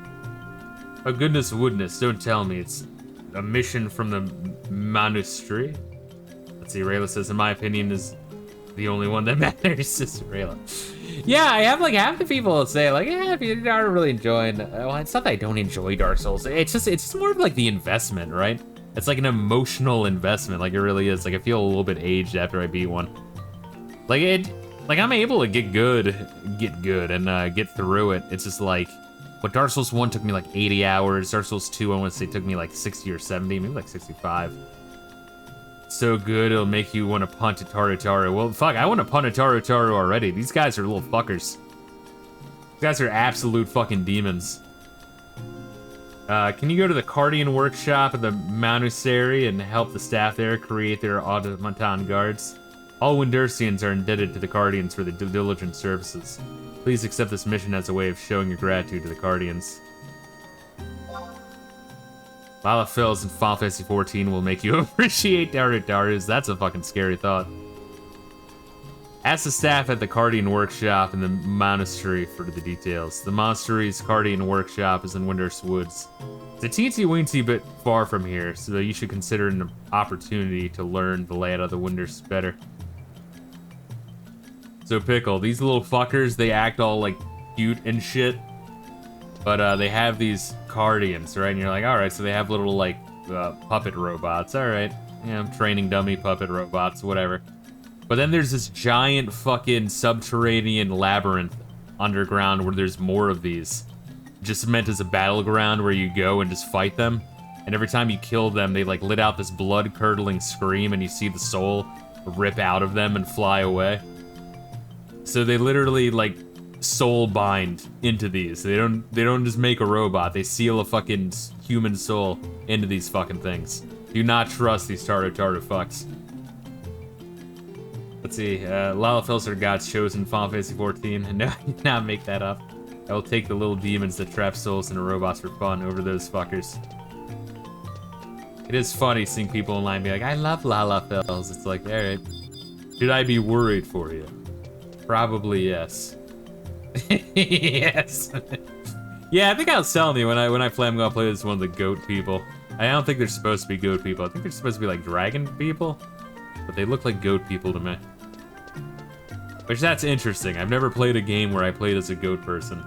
Oh, goodness woodness, don't tell me. It's a mission from the monastery. Let's see, Reila says, in my opinion, is the only one that matters. Is Reila. Yeah, I have like half the people say like, yeah, if you aren't really enjoying, well, it's not that I don't enjoy Dark Souls. It's just more of like the investment, right? It's like an emotional investment, like it really is. Like I feel a little bit aged after I beat one. Like I'm able to get good and get through it. It's just like, what Dark Souls 1 took me like 80 hours. Dark Souls 2, I want to say, took me like 60 or 70, maybe like 65. So good, it'll make you want to punt a Taru. Well, fuck, I want to punt a Taru already. These guys are little fuckers. These guys are absolute fucking demons. Can you go to the Guardian workshop at the monastery and help the staff there create their automaton guards? All Windersians are indebted to the Guardians for the diligent services. Please accept this mission as a way of showing your gratitude to the Guardians. Lalafels in Final Fantasy XIV will make you appreciate Darus. That's a fucking scary thought. Ask the staff at the Guardian workshop in the monastery for the details. The monastery's Guardian workshop is in Windurst Woods. It's a teensy-weensy bit far from here, so you should consider an opportunity to learn the layout of the Windurst better. So Pickle, these little fuckers, they act all like cute and shit, but they have these Guardians, right? And you're like, all right, so they have little like puppet robots, all right, training dummy puppet robots, whatever. But then there's this giant fucking subterranean labyrinth underground where there's more of these, just meant as a battleground where you go and just fight them. And every time you kill them, they like let out this blood-curdling scream, and you see the soul rip out of them and fly away. So they literally like soul bind into these. They don't just make a robot. They seal a fucking human soul into these fucking things. Do not trust these Taru fucks. Let's see. Lalafels are gods chosen in Final Fantasy XIV. No, I did not make that up. I will take the little demons that trap souls into robots for fun over those fuckers. It is funny seeing people online be like, I love Lalafels. It's like, alright. Should I be worried for you? Probably yes. Yes. Yeah, I think I was telling you when I play, I'm gonna play as one of the goat people. I don't think they're supposed to be goat people. I think they're supposed to be like dragon people, but they look like goat people to me. Which that's interesting. I've never played a game where I played as a goat person.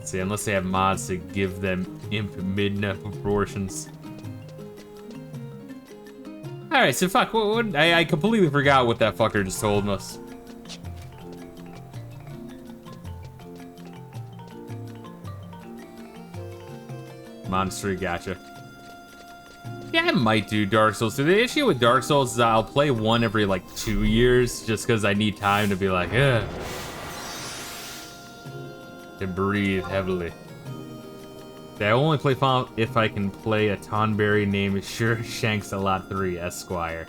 See, unless they have mods to give them imp midna proportions. Alright, so fuck, I completely forgot what that fucker just told us. Monastery, gotcha. Yeah, I might do Dark Souls. So the issue with Dark Souls is I'll play one every like 2 years just because I need time to be like, ugh. could breathe heavily. I only play Final if I can play a Tonberry named Sure Shanks a Lot 3 Esquire.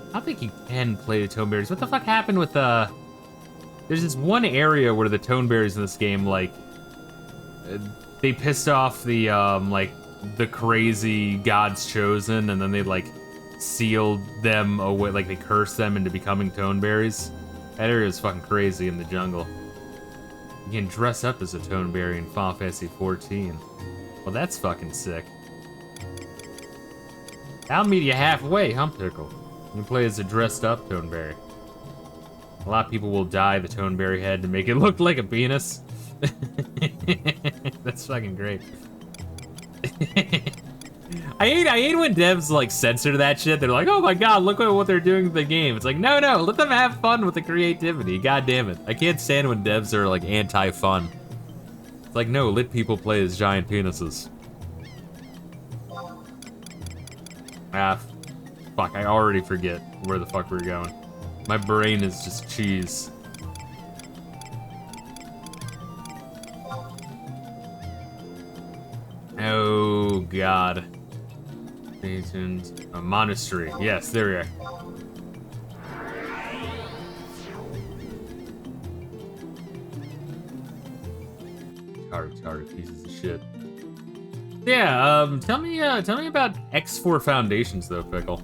I don't think you can play the Toneberries. What the fuck happened with, there's this one area where the Toneberries in this game, like, they pissed off the, like, the crazy God's Chosen, and then they, like, sealed them away, like, they cursed them into becoming Toneberries. That area is fucking crazy in the jungle. You can dress up as a Toneberry in Final Fantasy XIV. Well, that's fucking sick. I'll meet you halfway, Humpickle. You can play as a dressed up Toneberry. A lot of people will dye the Toneberry head to make it look like a penis. That's fucking great. I hate when devs like censor that shit. They're like, oh my god, look at what they're doing to the game. It's like, no, let them have fun with the creativity. God damn it. I can't stand when devs are like anti-fun. It's like, no, let people play as giant penises. Ah, fuck, I already forget where the fuck we're going. My brain is just cheese. Oh, God. A monastery. Yes, there we are. Retarded pieces of shit. Yeah, tell me about X4 Foundations though, Pickle.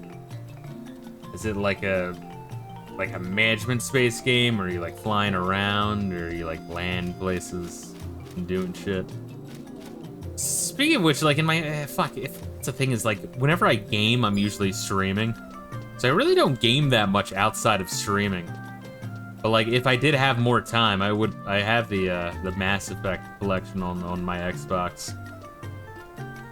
Is it like a management space game, or are you like flying around, or are you like land places and doing shit? Speaking of which, like in my if the thing is like whenever I game, I'm usually streaming, so I really don't game that much outside of streaming. But like, if I did have more time, I have the Mass Effect collection on my Xbox.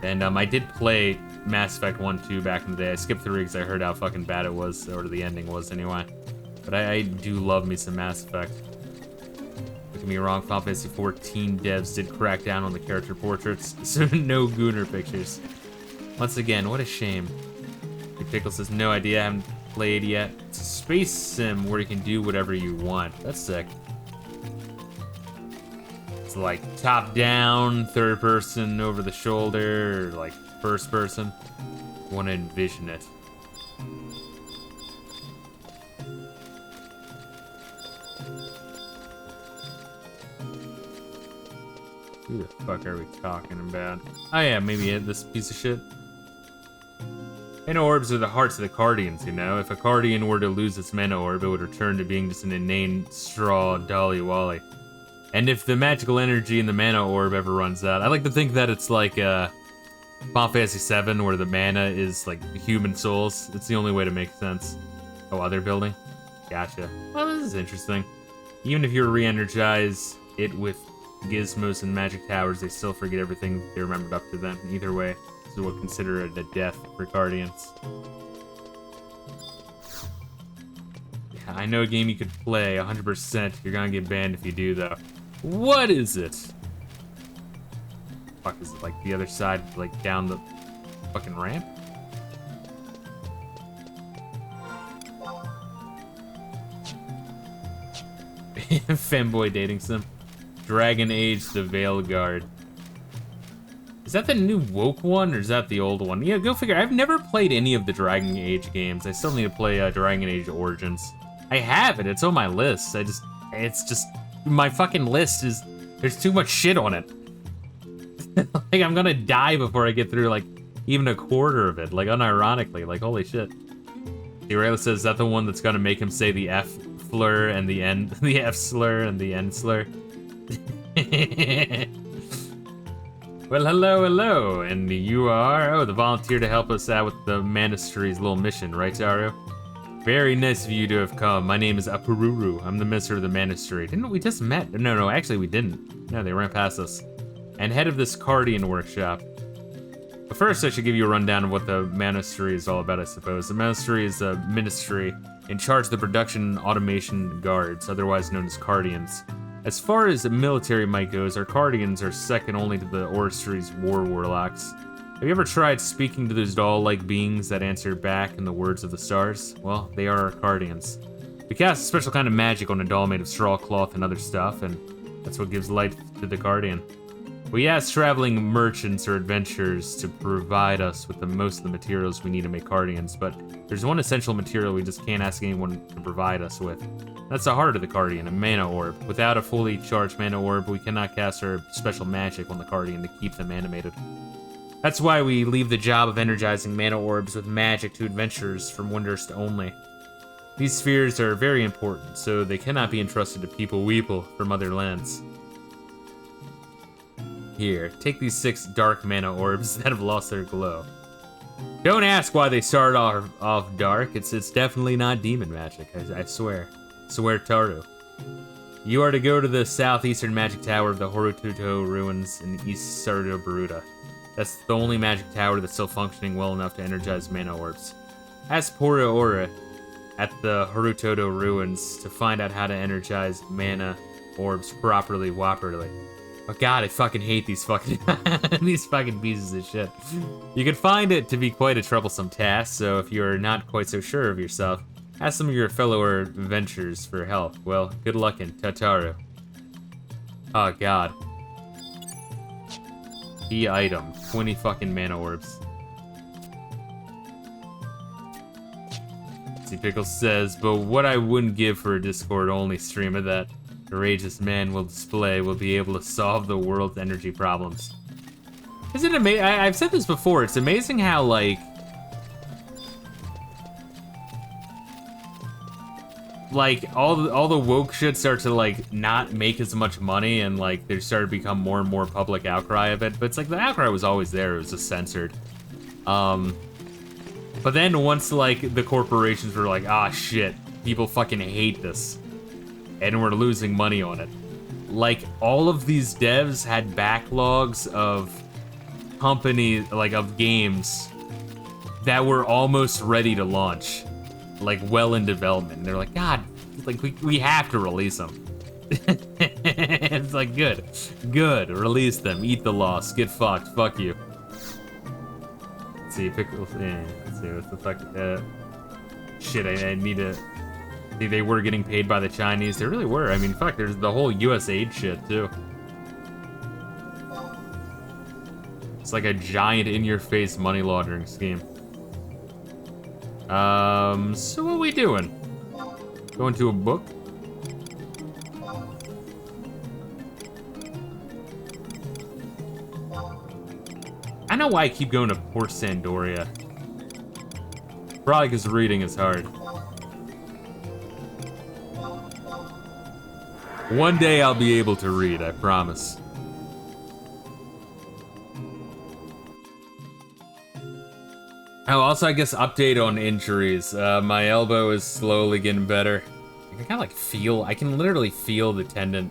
And I did play Mass Effect 1, 2 back in the day. I skipped 3 because I heard how fucking bad it was, or the ending was anyway. But I do love me some Mass Effect. Don't get me wrong, Final Fantasy 14 devs did crack down on the character portraits, so no Gooner pictures. Once again, what a shame. Pickle says, no idea, I haven't played yet. It's a space sim where you can do whatever you want. That's sick. It's like top down, third person, over the shoulder, or like first person. I want to envision it. Who the fuck are we talking about? Oh yeah, maybe this piece of shit. Mana orbs are the hearts of the Cardians, you know? If a Cardian were to lose its mana orb, it would return to being just an inane straw dolly wally. And if the magical energy in the mana orb ever runs out, I like to think that it's like Final Fantasy VII, where the mana is like human souls. It's the only way to make sense. Oh, other building? Gotcha. Well, this is interesting. Even if you re-energize it with gizmos and magic towers, they still forget everything they remembered up to then. Either way, so we'll consider it a death for Guardians. Yeah, I know a game you could play 100%. You're gonna get banned if you do, though. What is it? Fuck, is it like the other side, like down the fucking ramp? Femboy dating sim. Dragon Age the Veilguard. Is that the new woke one, or is that the old one? Yeah, go figure. I've never played any of the Dragon Age games. I still need to play Dragon Age Origins. I have it. It's on my list. It's just, my fucking list is, there's too much shit on it. Like, I'm gonna die before I get through, like, even a quarter of it. Like, unironically. Like, holy shit. Reila says, is that the one that's gonna make him say the F slur and the N, the F slur and the N slur? Well, hello, and you are, oh, the volunteer to help us out with the Monastery's little mission, right, Taro? Very nice of you to have come. My name is Apururu. I'm the minister of the Monastery. Didn't we just met? No, actually we didn't. No, they ran past us. And head of this Cardian workshop. But first, I should give you a rundown of what the Monastery is all about, I suppose. The Monastery is a ministry in charge of the production automation guards, otherwise known as Cardians. As far as military might goes, our Cardians are second only to the Oristry's war warlocks. Have you ever tried speaking to those doll-like beings that answer back in the words of the stars? Well, they are our Cardians. We cast a special kind of magic on a doll made of straw, cloth, and other stuff, and That's what gives life to the Guardian. We ask traveling merchants or adventurers to provide us with most of the materials we need to make Guardians, but there's one essential material we just can't ask anyone to provide us with. That's the heart of the Guardian, a mana orb. Without a fully charged mana orb, we cannot cast our special magic on the Guardian to keep them animated. That's why we leave the job of energizing mana orbs with magic to adventurers from Windurst only. These spheres are very important, so they cannot be entrusted to people from other lands. Here, take these 6 dark mana orbs that have lost their glow. Don't ask why they start off dark. It's definitely not demon magic. I swear. Swear Taru. You are to go to the southeastern magic tower of the Horutoto ruins in East Sardo Baruta. That's the only magic tower that's still functioning well enough to energize mana orbs. Ask Pora Ora at the Horutoto ruins to find out how to energize mana orbs properly. Oh god, I fucking hate these fucking these fucking pieces of shit. You can find it to be quite a troublesome task, so if you're not quite so sure of yourself, ask some of your fellow adventurers for help. Well, good luck in Tataru. Oh god. Key item, 20 fucking mana orbs. See, Pickles says, but what I wouldn't give for a Discord-only stream of that courageous man will display will be able to solve the world's energy problems. Isn't it amazing? I've said this before. It's amazing how, like all the woke shit start to like not make as much money, and like there started to become more and more public outcry of it. But it's like the outcry was always there. It was just censored. But then once like the corporations were like, ah shit, people fucking hate this, and we're losing money on it. Like, all of these devs had backlogs of companies, like, of games that were almost ready to launch. Like, well in development. And they're like, God, like, we have to release them. It's like, good, release them, eat the loss, get fucked, fuck you. Let's see, Pickles, let's see, what the fuck, shit, I need to... See, they were getting paid by the Chinese. They really were. I mean, fuck, there's the whole US aid shit, too. It's like a giant in-your-face money laundering scheme. So what are we doing? Going to a book? I know why I keep going to Port Sandoria. Probably because reading is hard. One day I'll be able to read, I promise. Oh, also, I guess update on injuries. My elbow is slowly getting better. I can literally feel the tendon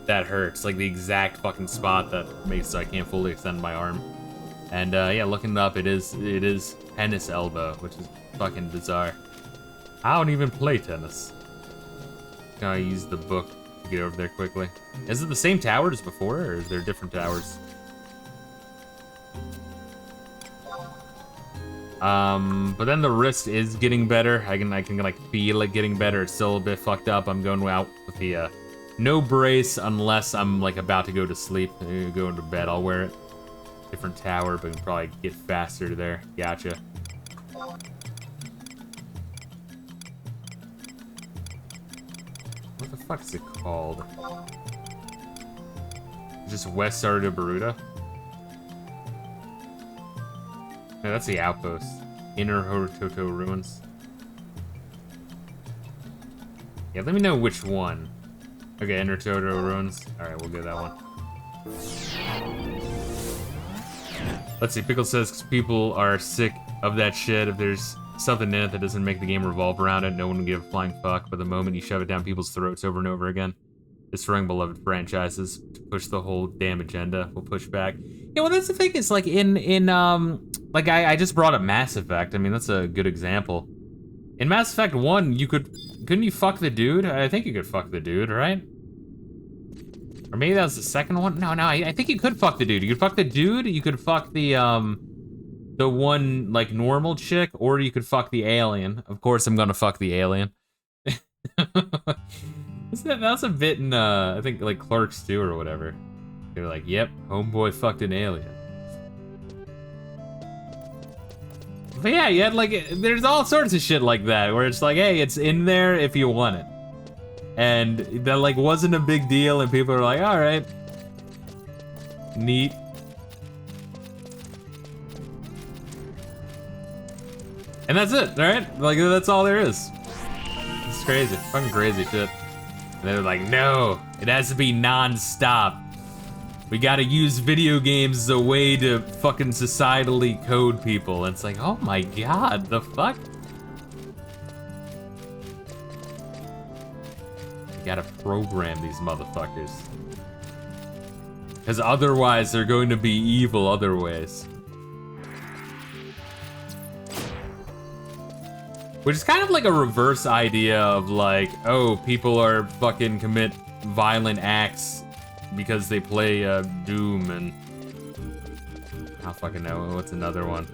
that hurts, like the exact fucking spot that makes so I can't fully extend my arm. And yeah, looking it up, it is tennis elbow, which is fucking bizarre. I don't even play tennis. Gotta use the book to get over there quickly. Is it the same tower as before, or is there different towers? But then the wrist is getting better. I can like feel it getting better. It's still a bit fucked up. I'm going out with the no brace unless I'm like about to go to sleep. Go into bed, I'll wear it. Different tower, but can probably get faster there. Gotcha. What the fuck is it called? Just West Sardo Baruta? No, that's the outpost. Inner Horutoto Ruins. Yeah, let me know which one. Okay, Inner Horutoto Ruins. Alright, we'll get that one. Let's see, Pickle says people are sick of that shit. If there's something in it that doesn't make the game revolve around it, no one will give a flying fuck. But the moment you shove it down people's throats over and over again, destroying beloved franchises to push the whole damn agenda will push back. Yeah, well, that's the thing. Is like like I just brought up Mass Effect. I mean, that's a good example. In Mass Effect 1, couldn't you fuck the dude? I think you could fuck the dude, right? Or maybe that was the second one? No, I think you could fuck the dude. You could fuck the dude, you could fuck the one, like, normal chick, or you could fuck the alien. Of course I'm gonna fuck the alien. That's a bit in, I think, like, Clerks 2 or whatever. They were like, yep, homeboy fucked an alien. But yeah, you had, like, there's all sorts of shit like that, where it's like, hey, it's in there if you want it. And that, like, wasn't a big deal, and people are like, alright. Neat. And that's it, alright? Like, that's all there is. It's crazy. Fucking crazy shit. And they're like, no, it has to be non-stop. We gotta use video games as a way to fucking societally code people. And it's like, oh my god, the fuck? You gotta program these motherfuckers. Because otherwise they're going to be evil other ways. Which is kind of like a reverse idea of like, oh, people are fucking commit violent acts because they play Doom and... I don't fucking know, what's another one?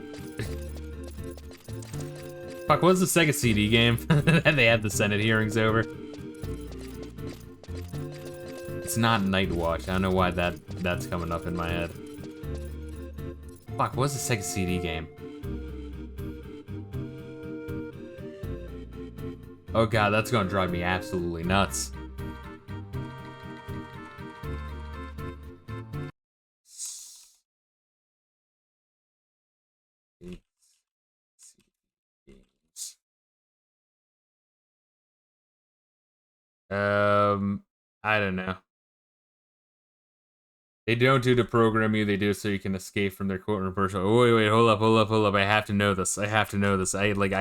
Fuck, what was the Sega CD game that they had the Senate hearings over? It's not Night Watch, I don't know why that's coming up in my head. Fuck, what was the Sega CD game? Oh god, that's gonna drive me absolutely nuts. I don't know. They don't do to program you, they do it so you can escape from their courtroom person. Oh, wait, hold up. I have to know this. I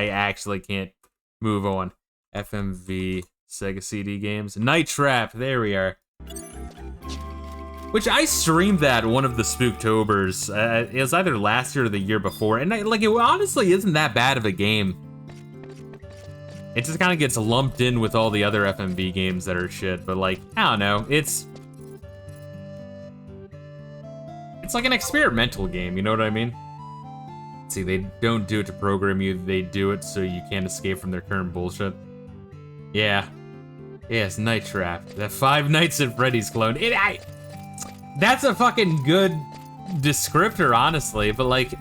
actually can't move on. FMV Sega CD games. Night Trap, there we are. Which I streamed that one of the Spooktobers. It was either last year or the year before, and it honestly isn't that bad of a game. It just kind of gets lumped in with all the other FMV games that are shit, but like, I don't know, it's like an experimental game, you know what I mean? See, they don't do it to program you, they do it so you can't escape from their current bullshit. Yeah. Yes, Night Trap. That Five Nights at Freddy's clone. That's a fucking good descriptor, honestly, but like,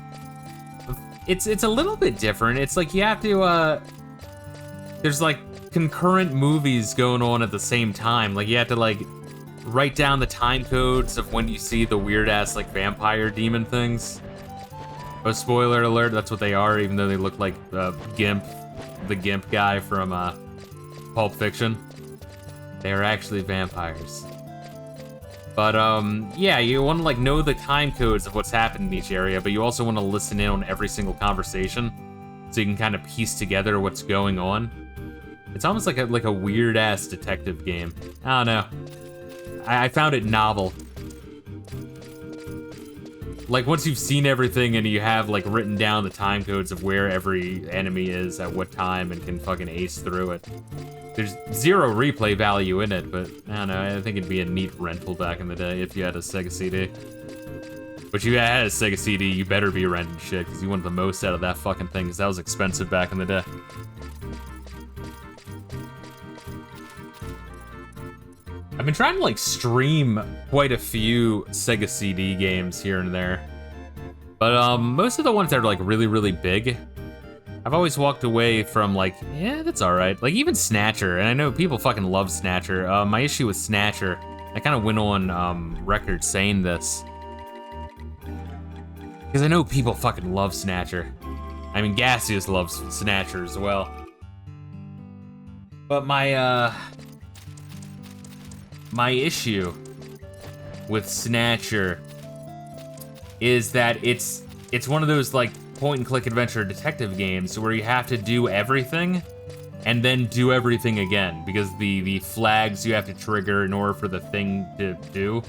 it's a little bit different. It's like you have to, there's like concurrent movies going on at the same time. Like you have to like write down the time codes of when you see the weird ass like vampire demon things. Oh, spoiler alert, that's what they are, even though they look like the Gimp guy from Pulp Fiction. They are actually vampires. But yeah, you want to like know the time codes of what's happened in each area, but you also want to listen in on every single conversation, so you can kind of piece together what's going on. It's almost like a weird ass detective game. I don't know. I found it novel. Like once you've seen everything and you have like written down the time codes of where every enemy is at what time and can fucking ace through it. There's zero replay value in it, but I don't know, I think it'd be a neat rental back in the day if you had a Sega CD. But if you had a Sega CD, you better be renting shit, because you wanted the most out of that fucking thing, because that was expensive back in the day. I've been trying to like stream quite a few Sega CD games here and there. But most of the ones that are like really, really big, I've always walked away from like, yeah, that's alright. Like even Snatcher, and I know people fucking love Snatcher. My issue with Snatcher, I kind of went on record saying this, because I know people fucking love Snatcher. I mean, Gaseous loves Snatcher as well. But my issue with Snatcher is that it's one of those like point-and-click adventure detective games where you have to do everything and then do everything again, because the flags you have to trigger in order for the thing to do.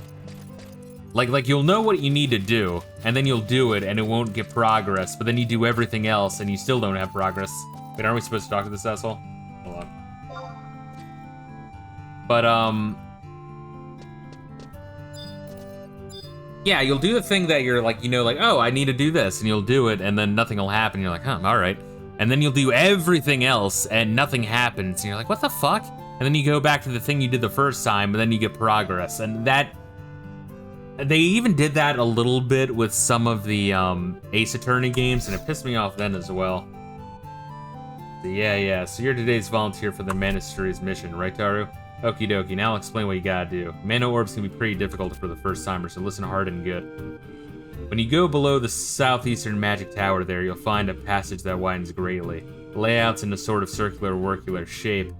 Like you'll know what you need to do, and then you'll do it, and it won't get progress, but then you do everything else, and you still don't have progress. Wait, aren't we supposed to talk to this asshole? Hold on. But, yeah, you'll do the thing that you're like, you know, like, oh, I need to do this, and you'll do it, and then nothing will happen. You're like, huh, all right. And then you'll do everything else, and nothing happens, and you're like, what the fuck? and then you go back to the thing you did the first time, and then you get progress. And that, they even did that a little bit with some of the Ace Attorney games, and it pissed me off then as well. So yeah, so you're today's volunteer for the Monastery's mission, right, Taru? Okie dokie, now I'll explain what you gotta do. Mana orbs can be pretty difficult for the first timer, so listen hard and good. When you go below the southeastern magic tower there, you'll find a passage that widens greatly. The layout's in a sort of circular shape,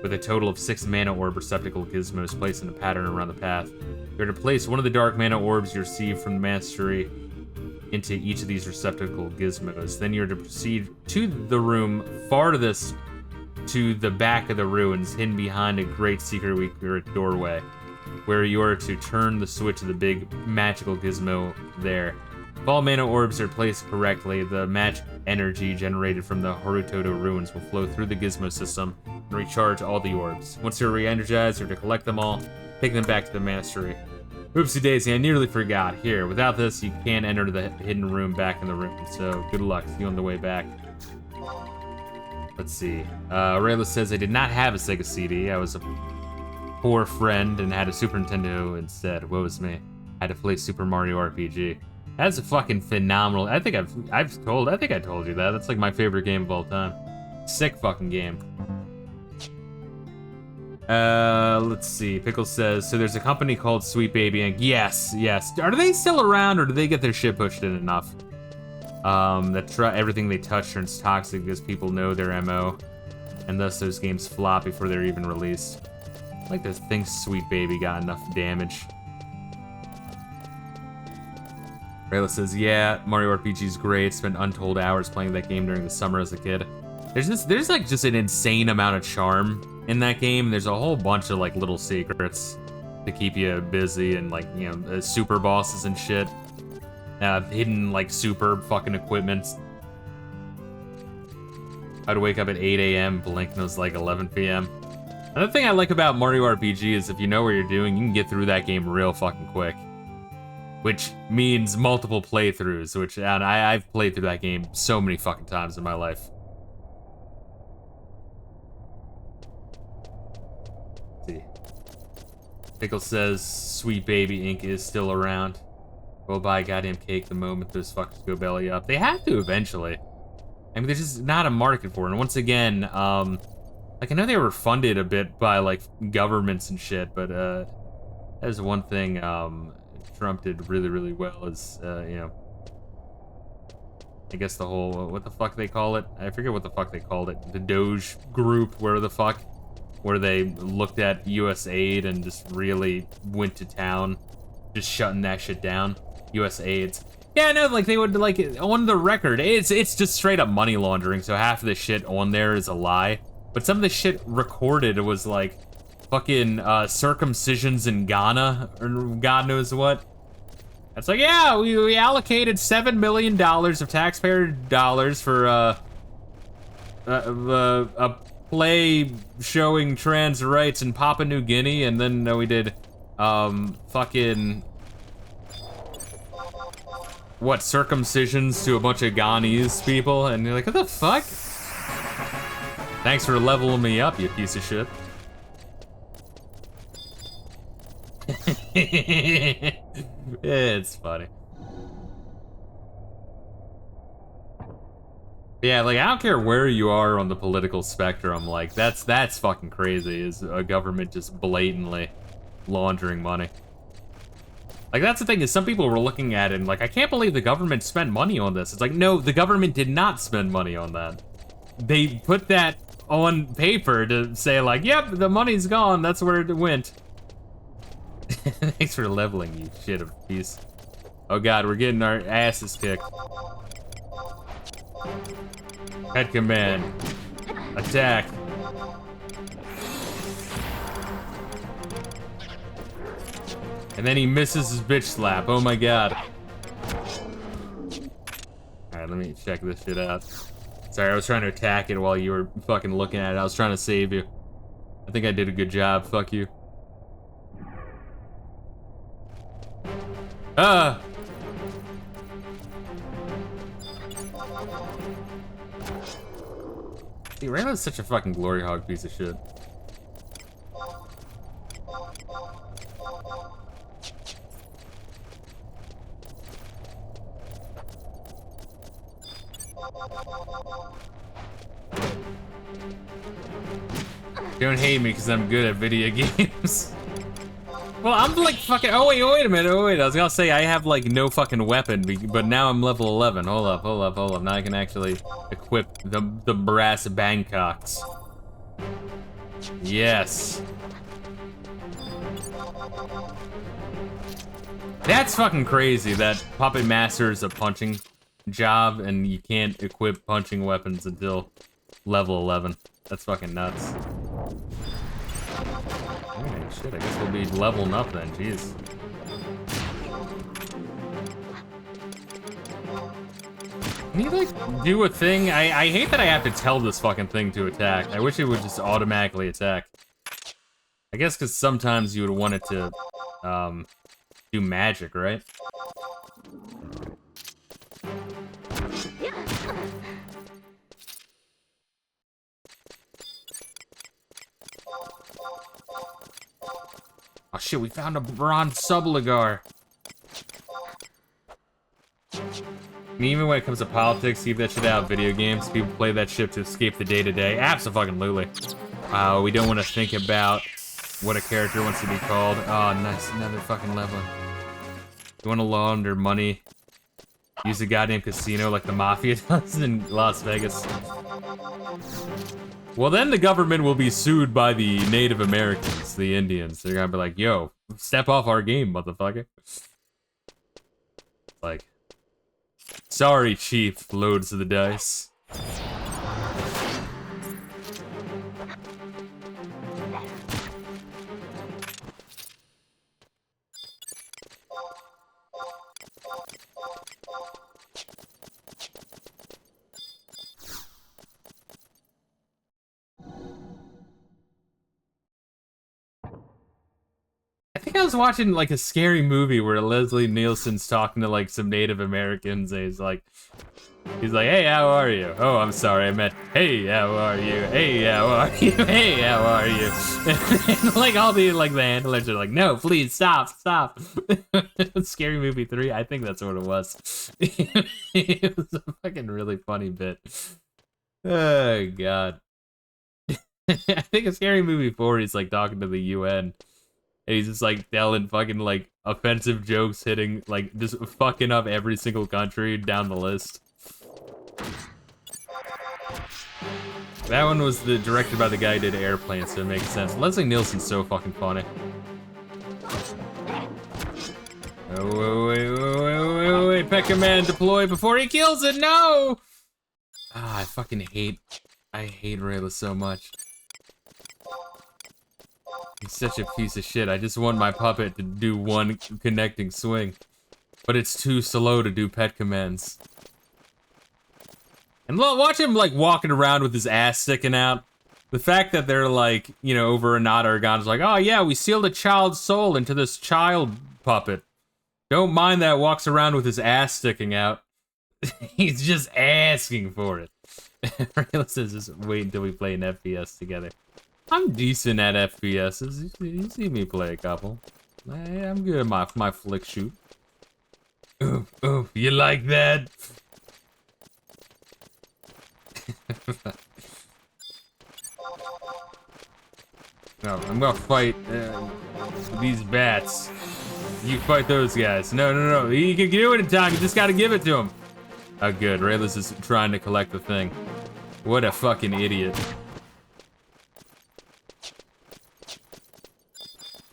with a total of 6 mana orb receptacle gizmos placed in a pattern around the path. You're to place one of the dark mana orbs you receive from the monastery into each of these receptacle gizmos. Then you're to proceed to the room farthest to the back of the ruins, hidden behind a great secret doorway, where you are to turn the switch of the big magical gizmo there. If all mana orbs are placed correctly, the magic energy generated from the Harutoto ruins will flow through the gizmo system and recharge all the orbs. Once you're re-energized, you're to collect them all, take them back to the monastery. Oopsie daisy, I nearly forgot. Here, without this, you can't enter the hidden room back in the room, so good luck. See you on the way back. Let's see. Reila says, I did not have a Sega CD. I was a poor friend and had a Super Nintendo instead. Woe is me. I had to play Super Mario RPG. That's a fucking phenomenal. I think I told you that. That's like my favorite game of all time. Sick fucking game. Let's see. Pickle says, so there's a company called Sweet Baby Inc. Yes. Are they still around, or do they get their shit pushed in enough? That everything they touch turns toxic because people know their MO, and thus those games flop before they're even released. I like to think Sweet Baby got enough damage. Rayla says, yeah, Mario RPG's great. Spent untold hours playing that game during the summer as a kid. There's like just an insane amount of charm in that game. There's a whole bunch of like little secrets to keep you busy, and like, you know, super bosses and shit. Hidden like super fucking equipment. I'd wake up at 8 a.m. blink and it was like 11 p.m. Another thing I like about Mario RPG is if you know what you're doing, you can get through that game real fucking quick. Which means multiple playthroughs, and I've played through that game so many fucking times in my life. Let's see. Pickle says, Sweet Baby Inc. is still around. We'll buy a goddamn cake the moment those fuckers go belly up. They have to eventually. I mean, there's just not a market for it. And once again, like, I know they were funded a bit by, like, governments and shit, but, that is one thing, Trump did really, really well is, you know, I guess the whole, what the fuck they call it? I forget what the fuck they called it. The Doge group, where they looked at US aid and just really went to town, just shutting that shit down. US AIDS. Yeah, no, like they would, like, on the record, it's just straight up money laundering, so half of the shit on there is a lie. But some of the shit recorded was like fucking circumcisions in Ghana, or God knows what. It's like, yeah, we allocated $7 million of taxpayer dollars for a play showing trans rights in Papua New Guinea, and then we did fucking what, circumcisions to a bunch of Ghanese people, and you're like, what the fuck? Thanks for leveling me up, you piece of shit. It's funny. Yeah, like, I don't care where you are on the political spectrum, like, that's fucking crazy, is a government just blatantly laundering money. Like, that's the thing, is some people were looking at it and like, I can't believe the government spent money on this. It's like, no, the government did not spend money on that. They put that on paper to say like, yep, the money's gone, that's where it went. Thanks for leveling, you shit of piece. Oh god, we're getting our asses kicked. Head command. Attack. And then he misses his bitch slap. Oh my god. Alright, let me check this shit out. Sorry, I was trying to attack it while you were fucking looking at it. I was trying to save you. I think I did a good job. Fuck you. Ah! See, Rayla's such a fucking glory hog piece of shit. Don't hate me because I'm good at video games. Well, I'm like fucking. Oh wait a minute. Oh wait, I was gonna say I have like no fucking weapon, but now I'm level 11. Hold up. Now I can actually equip the brass Bangkoks. Yes. That's fucking crazy. That Puppet Master is a punching job, and you can't equip punching weapons until level 11. That's fucking nuts. Alright, shit, I guess we'll be leveling up then, jeez. Can you, like, do a thing? I hate that I have to tell this fucking thing to attack. I wish it would just automatically attack. I guess because sometimes you would want it to, do magic, right? Oh shit, we found a bronze subligar. And even when it comes to politics, keep that shit out of video games. People play that shit to escape the day-to-day. Absolutely. We don't want to think about what a character wants to be called. Oh, nice, another fucking level. You want to launder money? Use a goddamn casino like the Mafia does in Las Vegas. Well, then the government will be sued by the Native Americans, the Indians. They're gonna be like, yo, step off our game, motherfucker. Like, sorry, chief, loads of the dice. I think I was watching like a scary movie where Leslie Nielsen's talking to like some Native Americans and he's like, hey, how are you? Oh, I'm sorry, I meant, hey, how are you? Hey, how are you? Hey, how are you? And like all the like the handlers are like, no, please stop. Scary Movie 3, I think that's what it was. It was a fucking really funny bit. Oh god. I think a Scary Movie 4, he's like talking to the UN. And he's just like telling fucking like offensive jokes, hitting like just fucking up every single country down the list. That one was directed by the guy who did Airplane, so it makes sense. Leslie Nielsen's so fucking funny. Oh, wait, Pet Command deploy before he kills it, no! Ah, I fucking hate Reila so much. He's such a piece of shit. I just want my puppet to do one connecting swing. But it's too slow to do pet commands. And watch him, like, walking around with his ass sticking out. The fact that they're, like, you know, over in Otargon's like, oh, yeah, we sealed a child's soul into this child puppet. Don't mind that walks around with his ass sticking out. He's just asking for it. Reila says, just wait until we play an FPS together. I'm decent at FPSs. You see me play a couple. I'm good at my flick shoot. Ooh, you like that? No, I'm gonna fight these bats. You fight those guys. No. You can do it in time. You just gotta give it to him. Oh, good. Rayla's just trying to collect the thing. What a fucking idiot.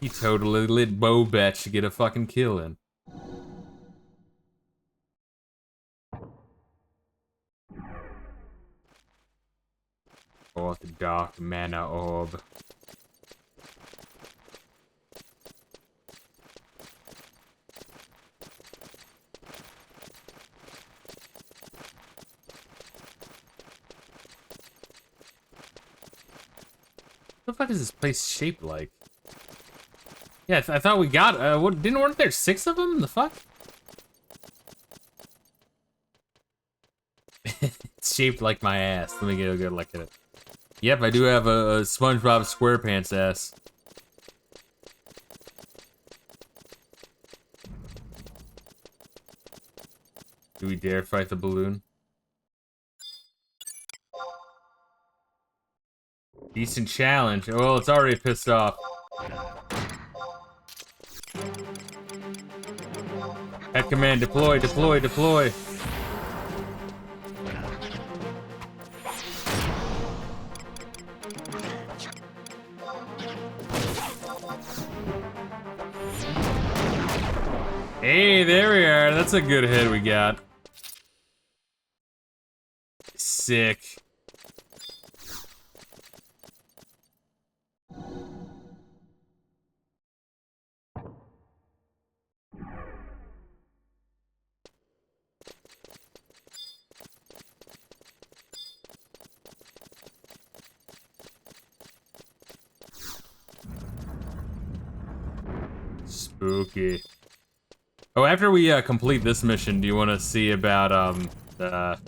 He totally lit bow bets to get a fucking kill in. Oh, the dark mana orb. What the fuck is this place shaped like? Yeah, I thought we got, weren't there 6 of them? The fuck? It's shaped like my ass. Let me get a good look at it. Yep, I do have a SpongeBob SquarePants ass. Do we dare fight the balloon? Decent challenge. Well, it's already pissed off. Head command, deploy, deploy, deploy. Hey, there we are. That's a good hit we got. Sick. Spooky. Oh, after we complete this mission, do you want to see about the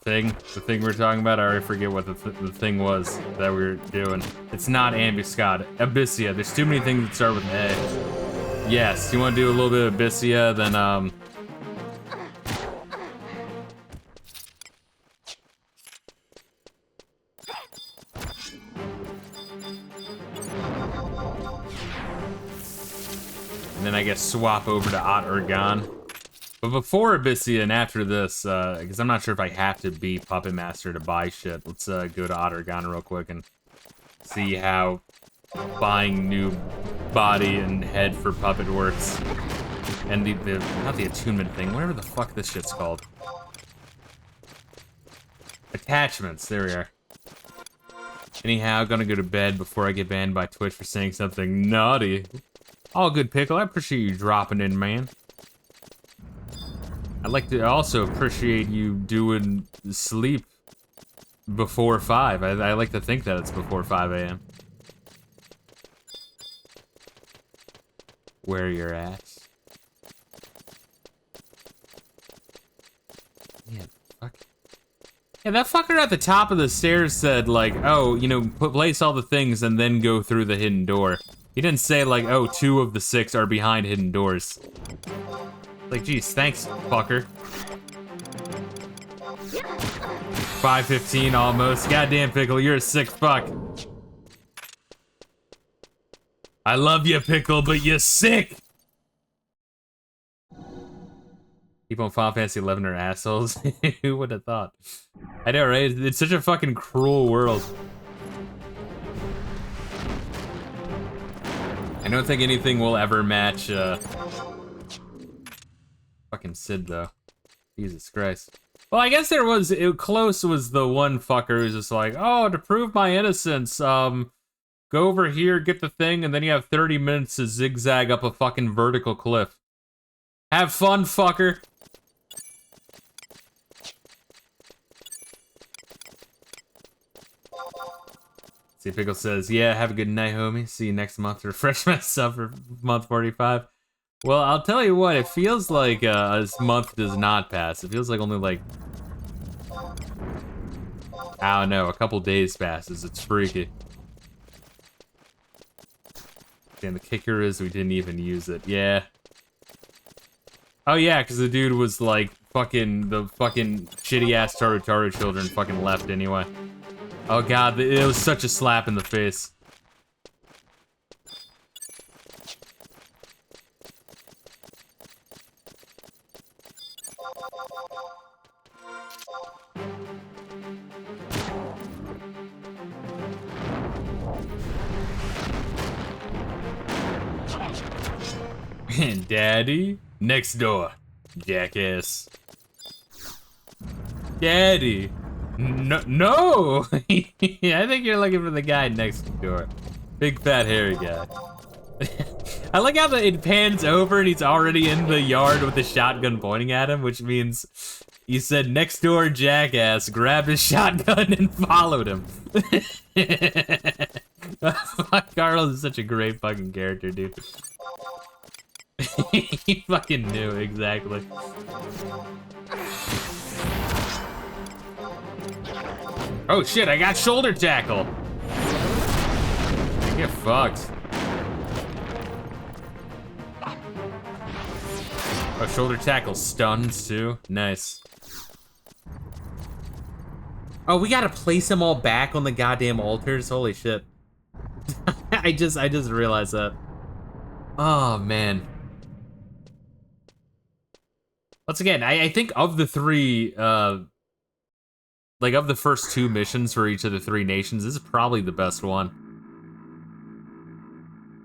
thing we were talking about? I already forget what the thing was that we were doing. It's not ambuscade. Abyssia. There's too many things that start with A. Yes, you want to do a little bit of Abyssia, then I guess swap over to Ot Urgan. But before Abyssia and after this, because I'm not sure if I have to be Puppet Master to buy shit, let's go to Ot Urgan real quick and see how buying new body and head for Puppet works. And not the attunement thing, whatever the fuck this shit's called. Attachments, there we are. Anyhow, gonna go to bed before I get banned by Twitch for saying something naughty. All good, Pickle. I appreciate you dropping in, man. I'd like to also appreciate you doing sleep before 5. I like to think that it's before 5 a.m. Where you're at. Yeah, fuck. Yeah, that fucker at the top of the stairs said, like, oh, you know, place all the things and then go through the hidden door. He didn't say, like, oh, 2 of the 6 are behind hidden doors. Like, geez, thanks, fucker. 5:15 almost. Goddamn, Pickle, you're a sick fuck. I love you, Pickle, but you're sick! People in Final Fantasy 11 are assholes. Who would have thought? I know, right? It's such a fucking cruel world. I don't think anything will ever match, fucking Sid, though. Jesus Christ. Well, I guess Close was the one fucker who's just like, oh, to prove my innocence, go over here, get the thing, and then you have 30 minutes to zigzag up a fucking vertical cliff. Have fun, fucker! See, Pickle says, yeah, have a good night, homie. See you next month to refresh myself for month 45. Well, I'll tell you what, it feels like a month does not pass. It feels like only like, I don't know, a couple days passes. It's freaky. And the kicker is we didn't even use it. Yeah. Oh yeah, because the dude was like, the fucking shitty-ass Taru children fucking left anyway. Oh god, it was such a slap in the face. Daddy? Next door, jackass. Daddy? No! I think you're looking for the guy next door. Big fat hairy guy. I like how it pans over and he's already in the yard with the shotgun pointing at him, which means he said next door jackass, grabbed his shotgun and followed him. Carlos is such a great fucking character, dude. He fucking knew, exactly. Oh shit, I got shoulder tackle! Get fucked. Oh, shoulder tackle stuns too. Nice. Oh, we gotta place them all back on the goddamn altars? Holy shit. I just realized that. Oh, man. Once again, I think of the three, like of the first two missions for each of the three nations, this is probably the best one.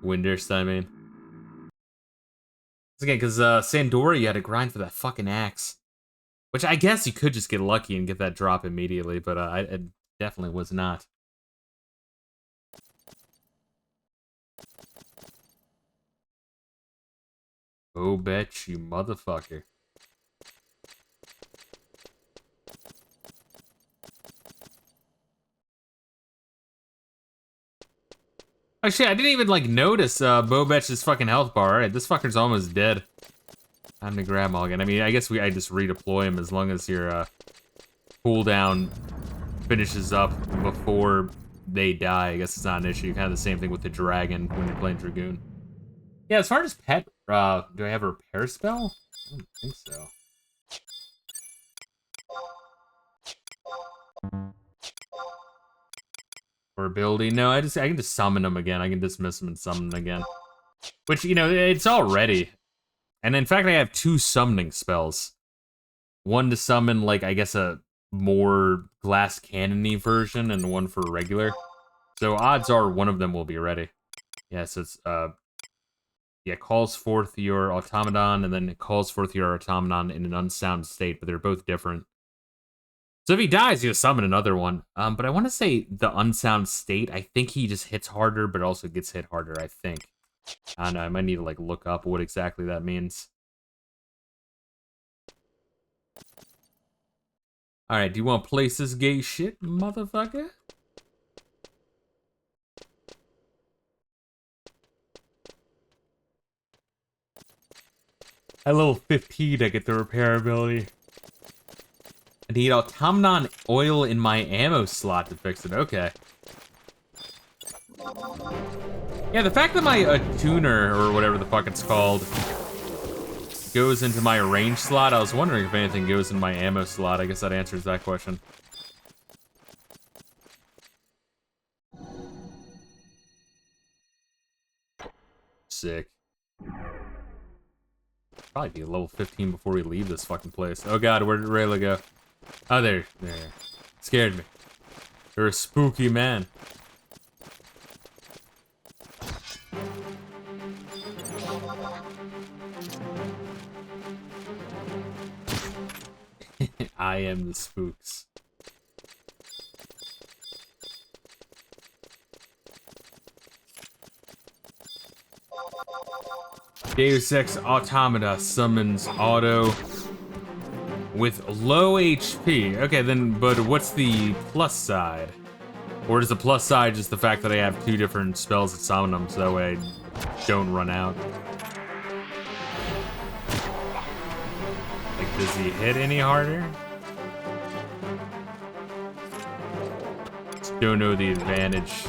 Windurst, I mean. Once again, because Sandora, you had to grind for that fucking axe. Which I guess you could just get lucky and get that drop immediately, but I definitely was not. Oh, bet you motherfucker. Oh shit, I didn't even like notice Bobetch's fucking health bar. Alright, this fucker's almost dead. Time to grab him again. I mean, I guess I just redeploy him as long as your cooldown finishes up before they die. I guess it's not an issue. Kind of the same thing with the dragon when you're playing Dragoon. Yeah, as far as pet, do I have a repair spell? I don't think so. Or ability? No, I can just summon them again. I can dismiss them and summon them again. Which, you know, it's all ready. And in fact, I have 2 summoning spells. One to summon, like, I guess a more glass cannon-y version, and one for regular. So odds are one of them will be ready. Yeah, so it's, yeah, calls forth your automaton, and then it calls forth your automaton in an unsound state, but they're both different. So if he dies, you summon another one. But I want to say the unsound state, I think he just hits harder, but also gets hit harder, I think. I don't know, I might need to, like, look up what exactly that means. Alright, do you want to place this gay shit, motherfucker? At level 15, I get the repair ability. I need automaton oil in my ammo slot to fix it. Okay. Yeah, the fact that my tuner, or whatever the fuck it's called, goes into my range slot, I was wondering if anything goes in my ammo slot. I guess that answers that question. Sick. Probably be level 15 before we leave this fucking place. Oh god, where did Reila go? Oh, there. Scared me. You're a spooky man. I am the spooks. Deus Ex Automata summons auto with low HP. Okay, then, but what's the plus side? Or is the plus side just the fact that I have 2 different spells that summon them, so that way I don't run out? Like, does he hit any harder? Just don't know the advantage.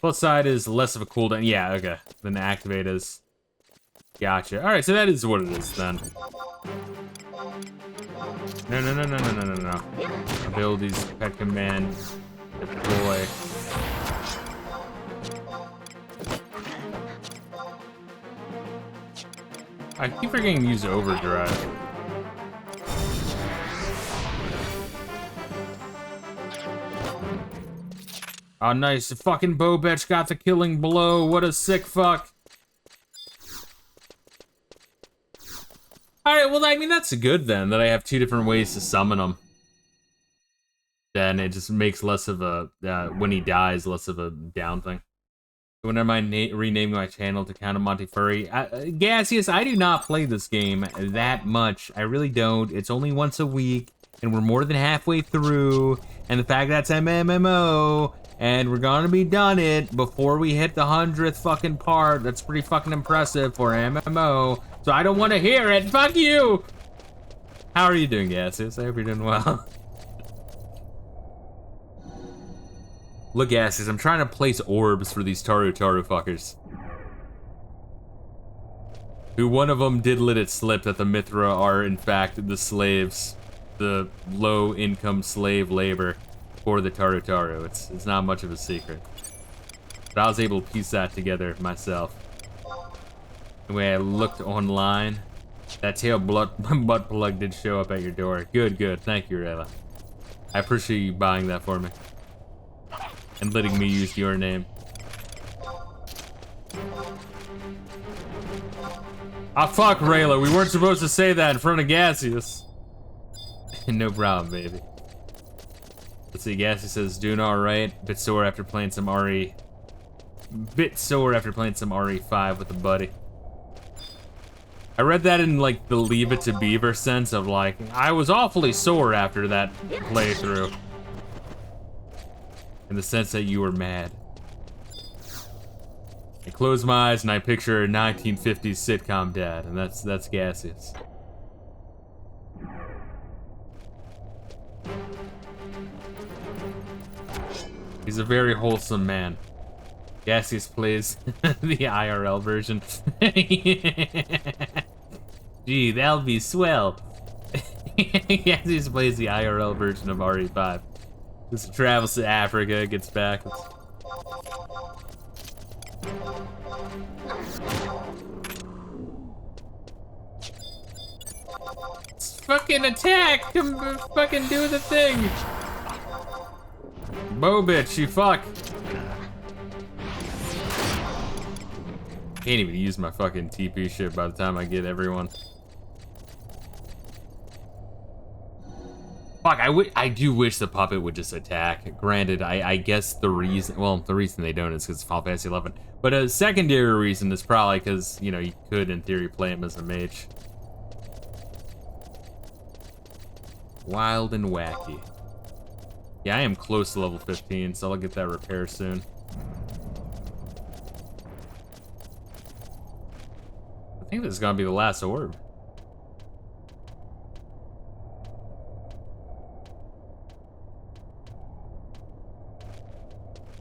Plus side is less of a cooldown. Yeah, okay. Then the activate is. Gotcha. Alright, so that is what it is then. No. Abilities, pet command, deploy. I keep forgetting to use overdrive. Oh, nice. The fucking Bobetch got the killing blow. What a sick fuck. Alright, well, I mean, that's good then, that I have 2 different ways to summon them. Then it just makes less of a, when he dies, less of a down thing. When am I renaming my channel to Count of Monte Furry? Gaseous, I do not play this game that much. I really don't. It's only once a week, and we're more than halfway through. And the fact that's MMO, and we're gonna be done it before we hit the 100th fucking part. That's pretty fucking impressive for MMO. So I don't want to hear it. Fuck you! How are you doing, Gaseous? I hope you're doing well. Look, Gaseous, I'm trying to place orbs for these Taru fuckers. Who one of them did let it slip that the Mithra are in fact the slaves, the low-income slave labor for the Tarutaru. It's not much of a secret. But I was able to piece that together myself. The way I looked online, that tail butt plug did show up at your door. Good, good. Thank you, Reila. I appreciate you buying that for me. And letting me use your name. Ah, fuck, Reila. We weren't supposed to say that in front of Gaseous. No problem, baby. Let's see, Gaseous says, doing alright. Bit sore after playing some RE5 with a buddy. I read that in, like, the Leave It to Beaver sense of, like, I was awfully sore after that playthrough. In the sense that you were mad. I close my eyes and I picture a 1950s sitcom dad, and that's Gaseous. He's a very wholesome man. Gaseous plays the IRL version. Gee, that'll be swell. Gaseous plays the IRL version of RE5. Just travels to Africa, gets back. Fucking attack! Come fucking do the thing! Bo bitch, you fuck! Can't even use my fucking TP shit by the time I get everyone. Fuck, I do wish the puppet would just attack. Granted, I guess the reason they don't is because it's Final Fantasy 11. But a secondary reason is probably because, you know, you could, in theory, play him as a mage. Wild and wacky. Yeah, I am close to level 15, so I'll get that repair soon. I think this is gonna be the last orb.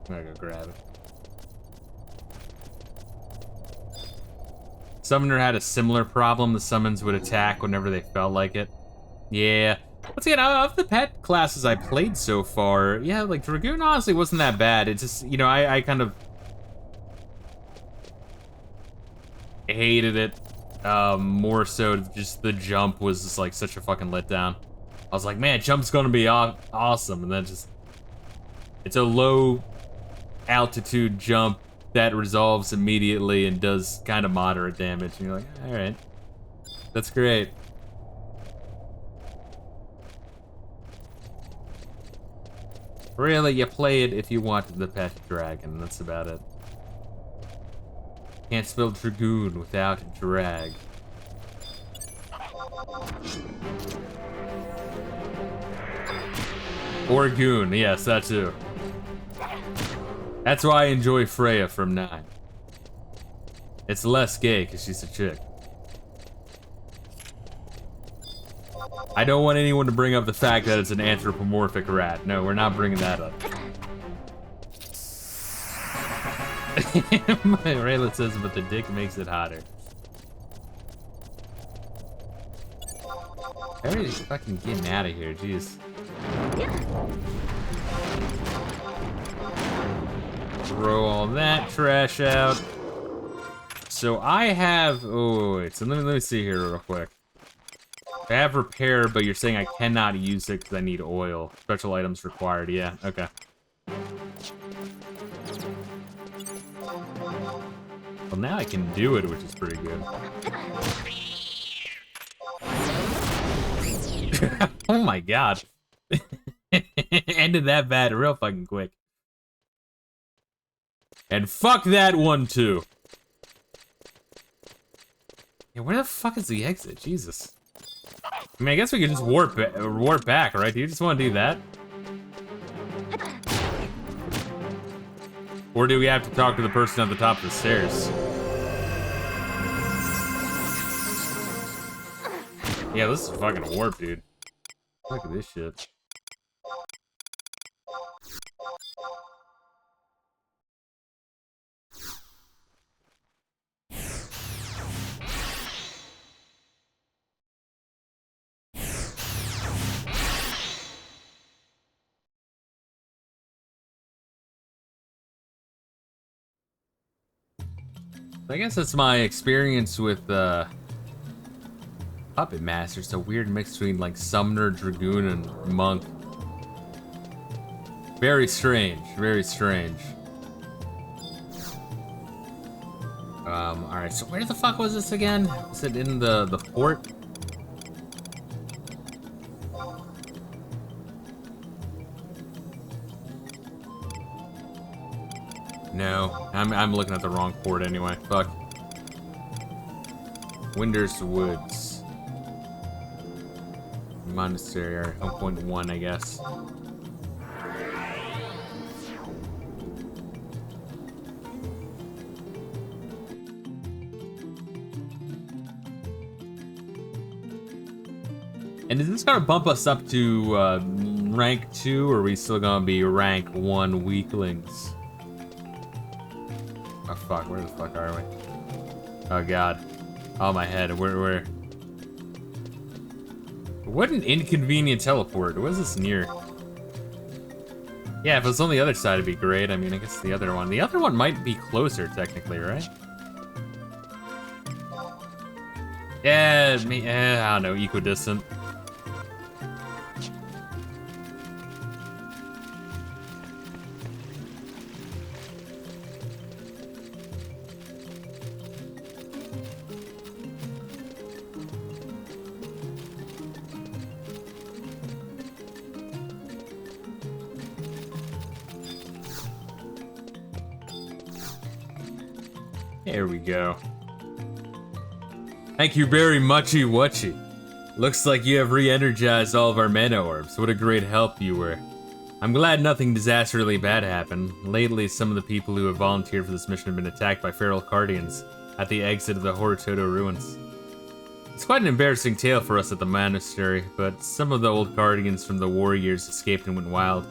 I'm gonna go grab it. Summoner had a similar problem. The summons would attack whenever they felt like it. Yeah. Once again, of the pet classes I played so far, yeah, like Dragoon honestly wasn't that bad. It just, you know, I kind of hated it. More so just the jump was just like such a fucking letdown. I was like, man, jump's gonna be awesome, and then just, it's a low altitude jump that resolves immediately and does kind of moderate damage, and you're like, all right, that's great. Really, you play it if you want the pet dragon, that's about it. Can't spell Dragoon without drag. Or goon, yes, that too. That's why I enjoy Freya from 9. It's less gay because she's a chick. I don't want anyone to bring up the fact that it's an anthropomorphic rat. No, we're not bringing that up. Rayla says, but the dick makes it hotter. Everybody's fucking getting out of here, jeez. Throw all that trash out. So I have, oh wait, so let me see here real quick. I have repair, but you're saying I cannot use it because I need oil. Special items required, yeah, okay. Well, now I can do it, which is pretty good. Oh my god. Ended that bad real fucking quick. And fuck that one too. Yeah, where the fuck is the exit? Jesus. I mean, I guess we could just warp back, right? Do you just want to do that? Or do we have to talk to the person at the top of the stairs? Yeah, this is fucking a warp, dude. Look at this shit. I guess that's my experience with Puppet Master. It's a weird mix between like Summoner, Dragoon, and Monk. Very strange, very strange. Alright, so where the fuck was this again? Is it in the port? No, I'm looking at the wrong port anyway. Fuck. Winders Woods. Monastery, or 0.1, I guess. And is this gonna bump us up to rank 2, or are we still gonna be rank 1 weaklings? Oh fuck, where the fuck are we? Oh god. Oh my head, where? What an inconvenient teleport. What is this near? Yeah, if it's on the other side, it'd be great. I mean, I guess the other one might be closer, technically, right? Yeah, I don't know, equidistant. There we go. Thank you very muchy whatchy. Looks like you have re-energized all of our mana orbs. What a great help you were. I'm glad nothing disastrously bad happened. Lately, some of the people who have volunteered for this mission have been attacked by feral Cardians at the exit of the Horatoto ruins. It's quite an embarrassing tale for us at the monastery, but some of the old Cardians from the war years escaped and went wild.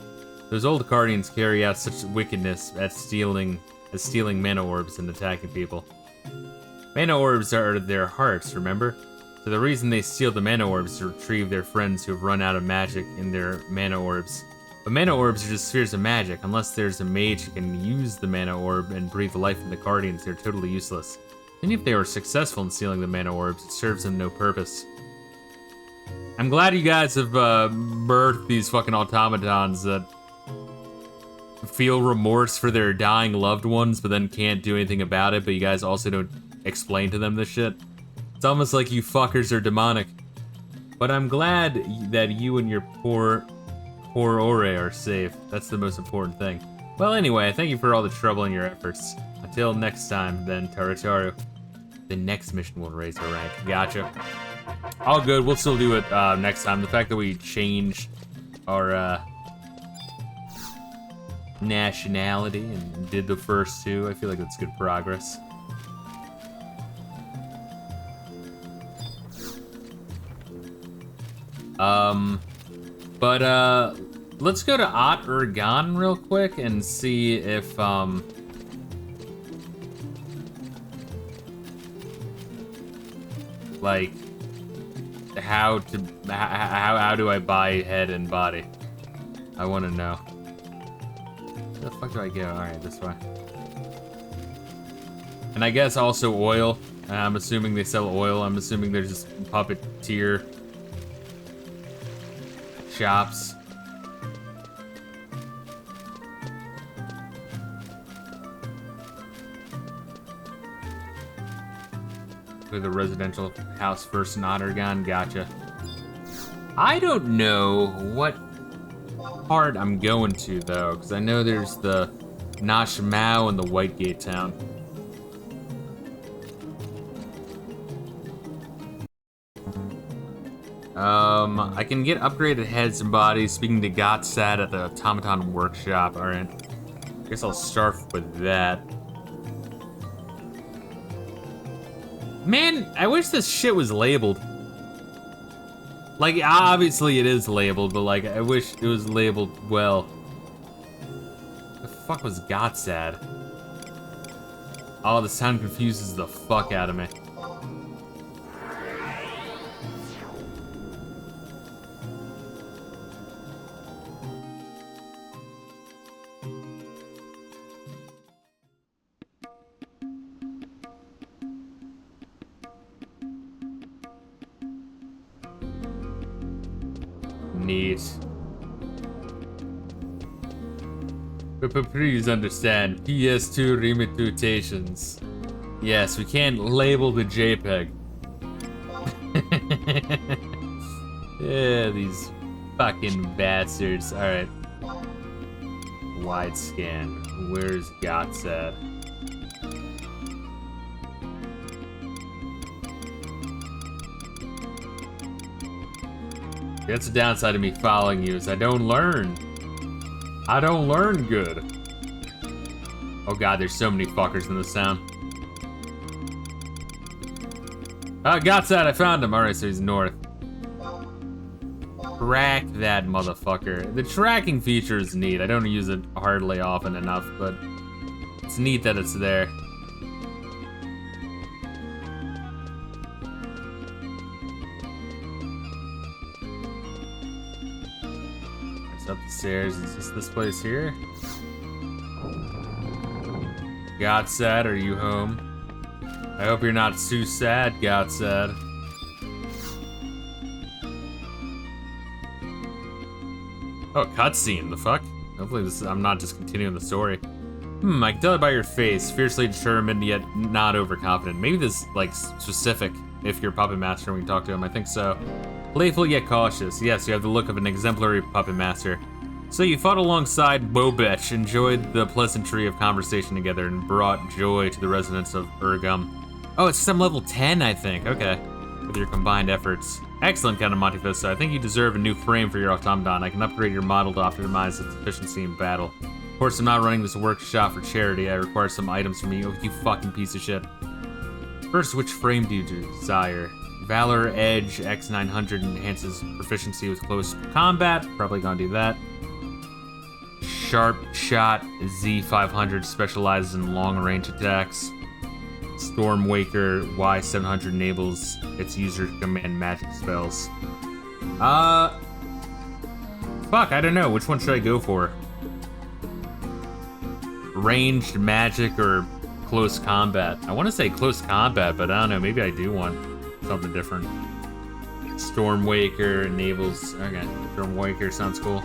Those old Cardians carry out such wickedness as stealing mana orbs and attacking people. Mana orbs are their hearts, remember? So the reason they steal the mana orbs is to retrieve their friends who have run out of magic in their mana orbs. But mana orbs are just spheres of magic. Unless there's a mage who can use the mana orb and breathe life into the Cardians, they're totally useless. And if they were successful in stealing the mana orbs, it serves them no purpose. I'm glad you guys have birthed these fucking automatons that feel remorse for their dying loved ones, but then can't do anything about it, but you guys also don't explain to them this shit. It's almost like you fuckers are demonic. But I'm glad that you and your poor Ore are safe. That's the most important thing. Well, anyway, thank you for all the trouble and your efforts. Until next time, then, Tarataru. The next mission will raise your rank. Gotcha. All good, we'll still do it next time. The fact that we changed our nationality and did the first two, I feel like that's good progress. Let's go to Ot Urgan real quick and see if like how do I buy head and body? I want to know. Where the fuck do I go? Alright, this way. And I guess also oil. I'm assuming they sell oil. I'm assuming there's just puppeteer shops. With a residential house first in Ottergon, gotcha. I don't know what part I'm going to though, because I know there's the Nashmao and the Whitegate town. I can get upgraded heads and bodies speaking to Gotsad at the Automaton Workshop. Alright. Guess I'll start with that. Man, I wish this shit was labeled. Like, obviously it is labeled, but like, I wish it was labeled well. The fuck was Gotsad? Oh, the sound confuses the fuck out of me. Neat. But please understand, PS2 remutations. Yes, we can't label the JPEG. Yeah, these fucking bastards. Alright. Wide scan. Where's Gots at? That's the downside of me following you, is I don't learn. I don't learn good. Oh god, there's so many fuckers in this town. Gots at, I found him. Alright, so he's north. Track that motherfucker. The tracking feature is neat. I don't use it hardly often enough, but it's neat that it's there. It's up the stairs. Is this place here? Godsad, are you home? I hope you're not too sad, Godsad. Oh, cutscene, the fuck? Hopefully this I'm not just continuing the story. I can tell it by your face. Fiercely determined, yet not overconfident. Maybe this, like, specific if you're Puppet Master when you talk to him. I think so. Playful yet cautious. Yes, you have the look of an exemplary Puppet Master. So you fought alongside Bobetch, enjoyed the pleasantry of conversation together, and brought joy to the residents of Urgum. Oh, it's some level 10, I think. Okay. With your combined efforts. Excellent, Count of Monte Fisto. I think you deserve a new frame for your automaton. I can upgrade your model to optimize its efficiency in battle. Of course, I'm not running this workshop for charity. I require some items from you. Oh, you fucking piece of shit. First, which frame do you desire? Valor Edge X900 enhances proficiency with close combat. Probably gonna do that. Sharp Shot Z500 specializes in long-range attacks. Stormwaker Y700 enables its user to command magic spells. Fuck, I don't know. Which one should I go for? Ranged magic or close combat? I want to say close combat, but I don't know. Maybe I do want something different. Stormwaker enables... Okay, Stormwaker sounds cool.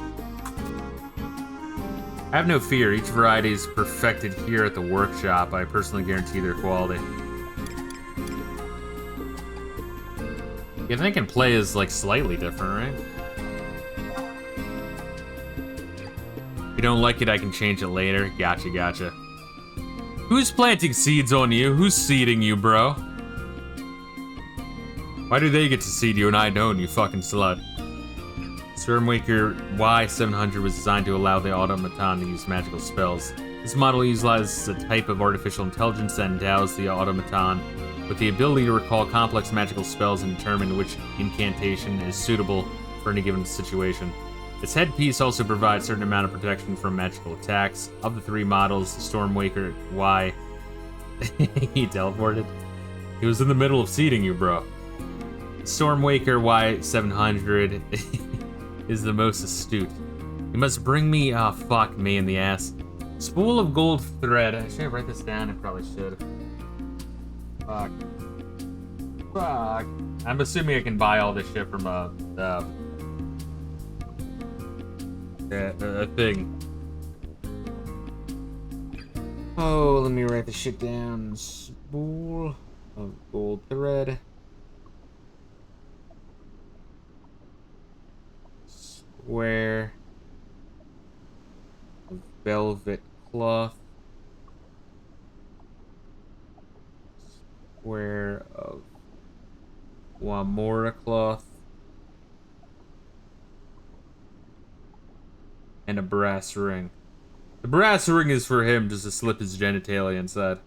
Have no fear, each variety is perfected here at the workshop. I personally guarantee their quality. Yeah, I think and play is like slightly different, right? If you don't like it, I can change it later. Gotcha, gotcha. Who's planting seeds on you? Who's seeding you, bro? Why do they get to seed you and I don't, you fucking slut? Stormwaker Y700 was designed to allow the automaton to use magical spells. This model utilizes a type of artificial intelligence that endows the automaton with the ability to recall complex magical spells and determine which incantation is suitable for any given situation. Its headpiece also provides a certain amount of protection from magical attacks. Of the three models, the Stormwaker Y... He teleported? He was in the middle of seeding you, bro. Stormwaker Y700... is the most astute. You must bring me, fuck me in the ass. Spool of gold thread. Should I write this down? I probably should. Fuck. Fuck. I'm assuming I can buy all this shit from a thing. Oh, let me write this shit down. Spool of gold thread. Square of velvet cloth. Square of Wamora cloth. And a brass ring. The brass ring is for him just to slip his genitalia inside.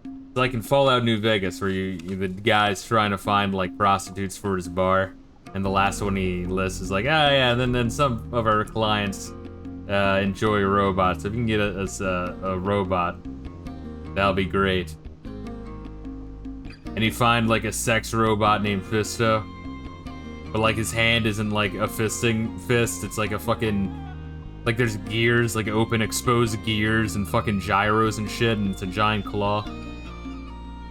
It's like in Fallout New Vegas where the guy's trying to find like prostitutes for his bar. And the last one he lists is like, oh yeah, then some of our clients enjoy robots. If you can get us a robot, that'll be great. And you find like a sex robot named Fisto. But like his hand isn't like a fisting fist, it's like a fucking... Like there's gears, like open exposed gears and fucking gyros and shit, and it's a giant claw.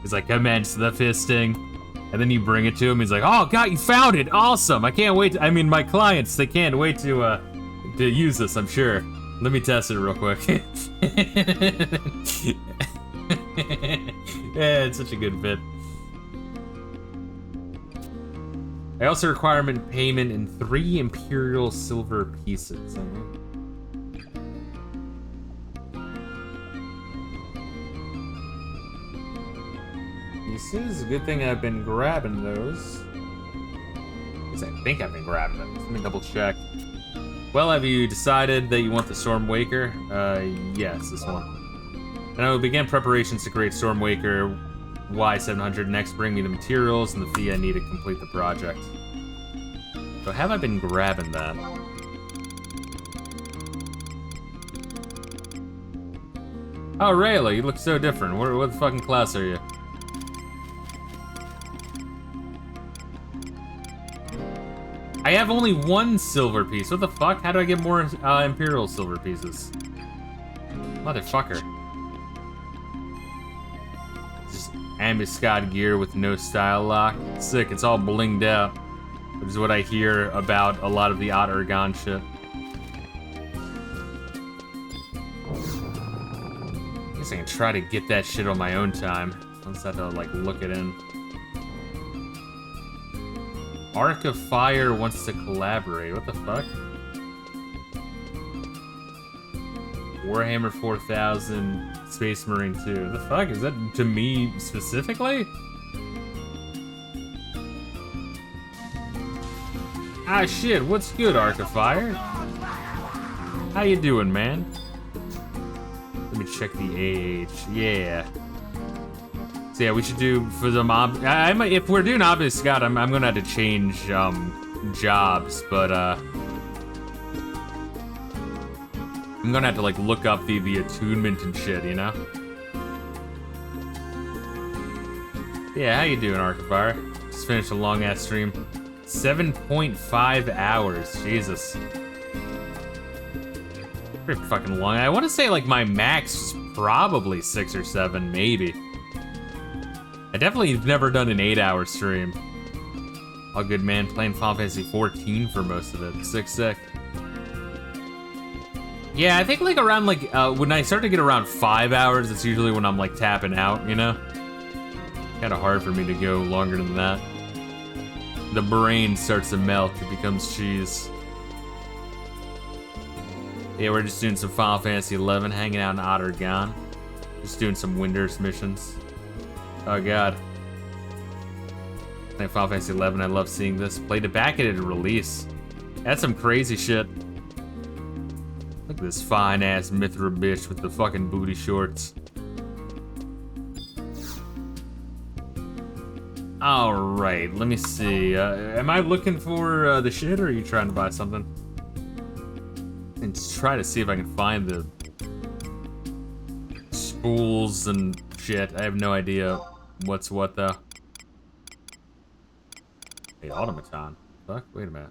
He's like, commence the fisting. And then you bring it to him, he's like, oh god, you found it, awesome, I can't wait I mean, my clients, they can't wait to use this, I'm sure. Let me test it real quick. Yeah, it's such a good bit. I also require payment in 3 Imperial silver pieces. Pieces? Good thing I've been grabbing those. At least I think I've been grabbing them. Let me double check. Well, have you decided that you want the Stormwaker? Yes, this one. And I will begin preparations to create Stormwaker Y700. Next, bring me the materials and the fee I need to complete the project. So have I been grabbing that? Oh, Reila, you look so different. What fucking class are you? I have only 1 silver piece. What the fuck? How do I get more Imperial silver pieces? Motherfucker. Just ambuscade gear with no style lock. Sick, it's all blinged out. Which is what I hear about a lot of the Odd Ergon shit. I guess I can try to get that shit on my own time. I'll just have to, like, look it in. Arc of Fire wants to collaborate. What the fuck? Warhammer 4000 Space Marine 2. What the fuck? Is that to me specifically? Ah shit, what's good, Arc of Fire? How you doing, man? Let me check the AH. Yeah. So yeah, we should do for the mob. I might, if we're doing Obvious Scott, I'm gonna have to change jobs, but I'm gonna have to like look up the attunement and shit, you know? Yeah, how you doing, Archifier? Just finished a long ass stream. 7.5 hours, Jesus. Pretty fucking long. I want to say like my max is probably 6 or 7, maybe. I definitely have never done an 8-hour stream. All good, man. Playing Final Fantasy 14 for most of it. Sick. Yeah, I think like around like, when I start to get around 5 hours, it's usually when I'm like tapping out, you know? Kinda hard for me to go longer than that. The brain starts to melt, it becomes cheese. Yeah, we're just doing some Final Fantasy 11, hanging out in Odd Ergon. Just doing some Winders missions. Oh god. Final Fantasy 11, I love seeing this. Played it back at its release. That's some crazy shit. Look at this fine ass Mithra bitch with the fucking booty shorts. Alright, let me see. Am I looking for the shit, or are you trying to buy something? And just try to see if I can find the spools and shit. I have no idea what's what, though. Hey, automaton. Fuck, wait a minute.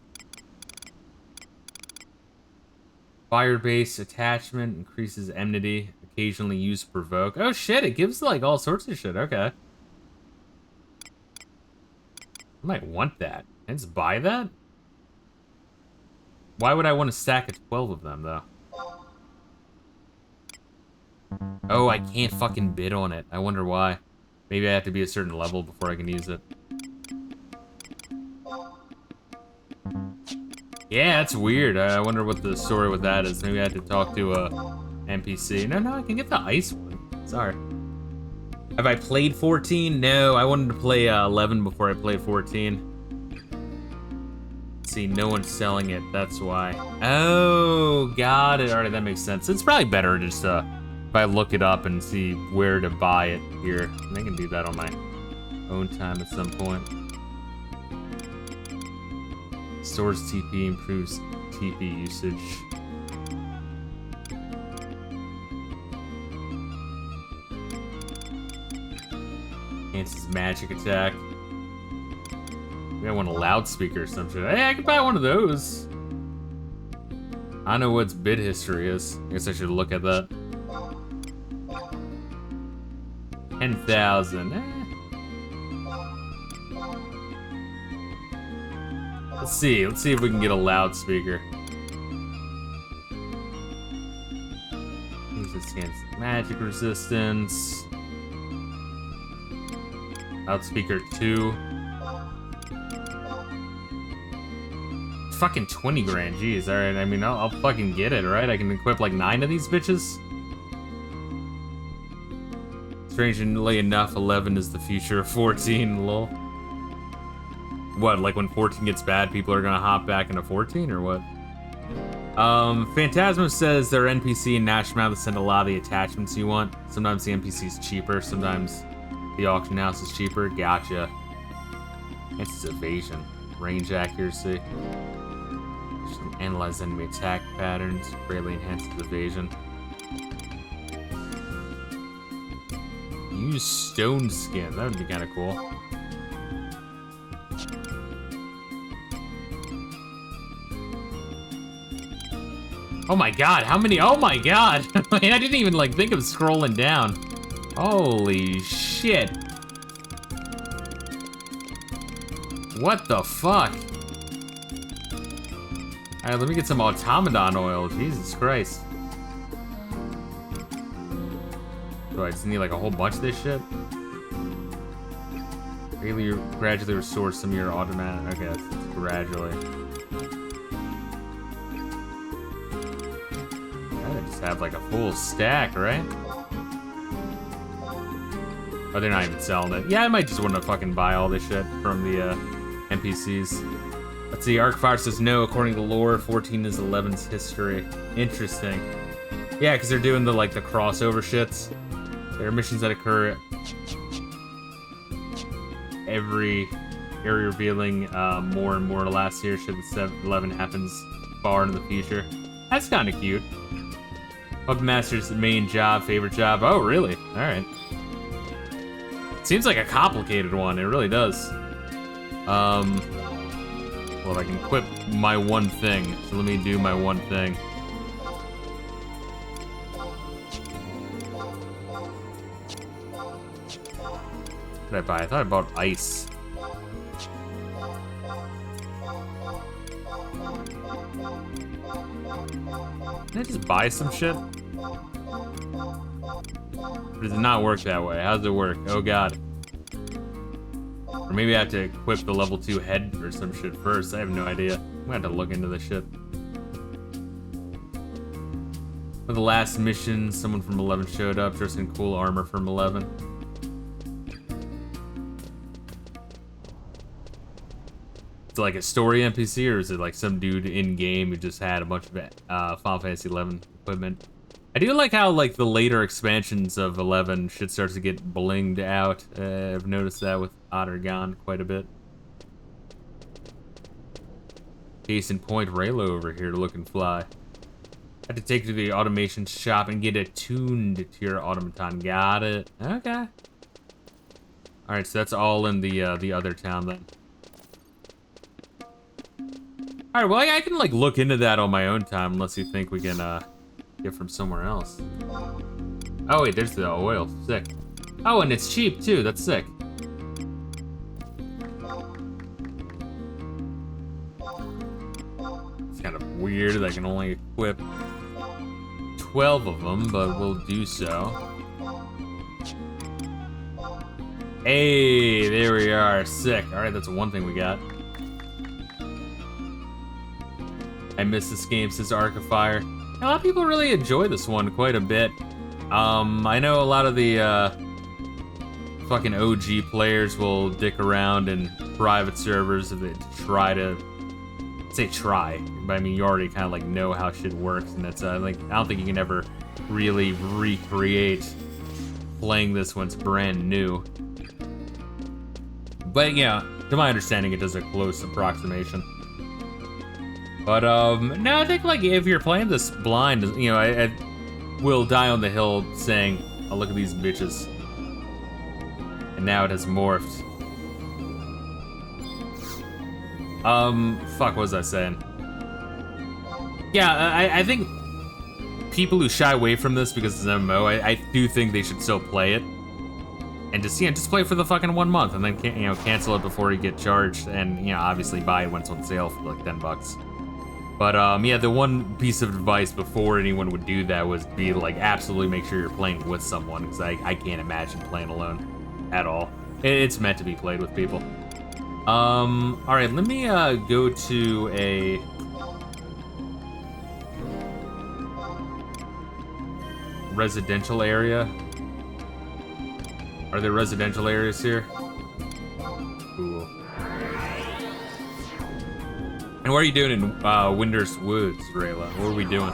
Fire base attachment increases enmity. Occasionally use provoke. Oh shit, it gives like all sorts of shit. Okay. I might want that. Can I just buy that? Why would I want a stack of 12 of them, though? Oh, I can't fucking bid on it. I wonder why. Maybe I have to be a certain level before I can use it. Yeah, that's weird. I wonder what the story with that is. Maybe I have to talk to a NPC. No, I can get the ice one. Sorry. Have I played 14? No, I wanted to play 11 before I played 14. See, no one's selling it, that's why. Oh, got it. Alright, that makes sense. It's probably better just if I look it up and see where to buy it here. I can do that on my own time at some point. Stores TP, improves TP usage. Enhances magic attack. Maybe I want a loudspeaker or some shit. Hey, I could buy one of those. I don't know what its bid history is. I guess I should look at that. 10,000. Let's see if we can get a loudspeaker. Uses against magic resistance. Loudspeaker 2. Fucking 20 grand, jeez. Alright, I mean, I'll fucking get it, right? I can equip like 9 of these bitches. Strangely enough, 11 is the future of 14, lol. What, like when 14 gets bad, people are gonna hop back into 14, or what? Phantasmo says their NPC in Nash Mouth send a lot of the attachments you want. Sometimes the NPC's cheaper, sometimes the auction house is cheaper. Gotcha. It's evasion. Range accuracy. Analyze enemy attack patterns. Greatly enhances evasion. Use stone skin. That would be kind of cool. Oh my god, how many? Oh my god! I didn't even like think of scrolling down. Holy shit. What the fuck? Alright, let me get some automaton oil. Jesus Christ. So I just need like a whole bunch of this shit? Really gradually restore some of your automaton. Okay, it's gradually. I just have like a full stack, right? Oh, they're not even selling it. Yeah, I might just want to fucking buy all this shit from the NPCs. Let's see, Arcfire says no, according to lore, 14 is 11's history. Interesting. Yeah, because they're doing the like the crossover shits. There are missions that occur every area, revealing more and more to last year should the 11 happens far into the future. That's kind of cute. Puppet Master's main job, favorite job. Oh, really? All right. Seems like a complicated one. It really does. Well, I can equip my one thing. So let me do my one thing. What did I buy? I thought I bought ice. Can I just buy some shit? Or does it not work that way? How does it work? Oh god. Or maybe I have to equip the level 2 head or some shit first. I have no idea. I'm gonna have to look into this shit. For the last mission, someone from 11 showed up dressed in cool armor from 11. Is it like a story NPC, or is it like some dude in-game who just had a bunch of Final Fantasy 11 equipment? I do like how like the later expansions of 11 shit starts to get blinged out. I've noticed that with Ottergon quite a bit. Case in point, Reila over here looking fly. I have to take you to the automation shop and get it tuned to your automaton. Got it. Okay. Alright, so that's all in the other town then. Alright, well I can like look into that on my own time unless you think we can get from somewhere else. Oh wait, there's the oil. Sick. Oh, and it's cheap too. That's sick. It's kind of weird that I can only equip 12 of them, but we'll do so. Hey, there we are. Sick. Alright, that's one thing we got. I miss this game, says Arcafire. A lot of people really enjoy this one quite a bit. I know a lot of the fucking OG players will dick around in private servers if they try to say try, but I mean you already kind of like know how shit works, and that's like I don't think you can ever really recreate playing this when it's brand new. But yeah, to my understanding, it does a close approximation. But, no, I think, like, if you're playing this blind, you know, I will die on the hill saying, oh, look at these bitches. And now it has morphed. Fuck, what was I saying? Yeah, I think people who shy away from this because it's an MMO, I do think they should still play it. And just, just play for the fucking 1 month and then, cancel it before you get charged and, obviously buy it when it's on sale for like $10. But, yeah, the one piece of advice before anyone would do that was be like, absolutely make sure you're playing with someone, because I can't imagine playing alone at all. It's meant to be played with people. Alright, let me, go to a... residential area. Are there residential areas here? Cool. And what are you doing in Winder's Woods, Reila? What are we doing?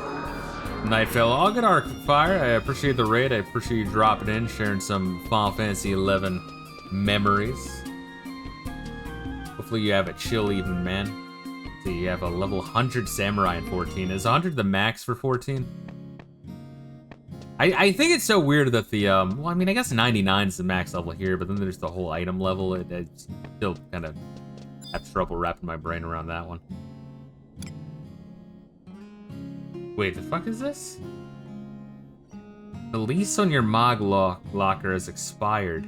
Night Fellow, all good Arc Fire. I appreciate the raid. I appreciate you dropping in, sharing some Final Fantasy XI memories. Hopefully you have a chill evening, man. Let's see, you have a level 100 Samurai in 14. Is 100 the max for 14? I think it's so weird that the, well, I mean, I guess 99 is the max level here, but then there's the whole item level. It's still kind of have trouble wrapping my brain around that one. Wait, the fuck is this? The lease on your Mog locker has expired.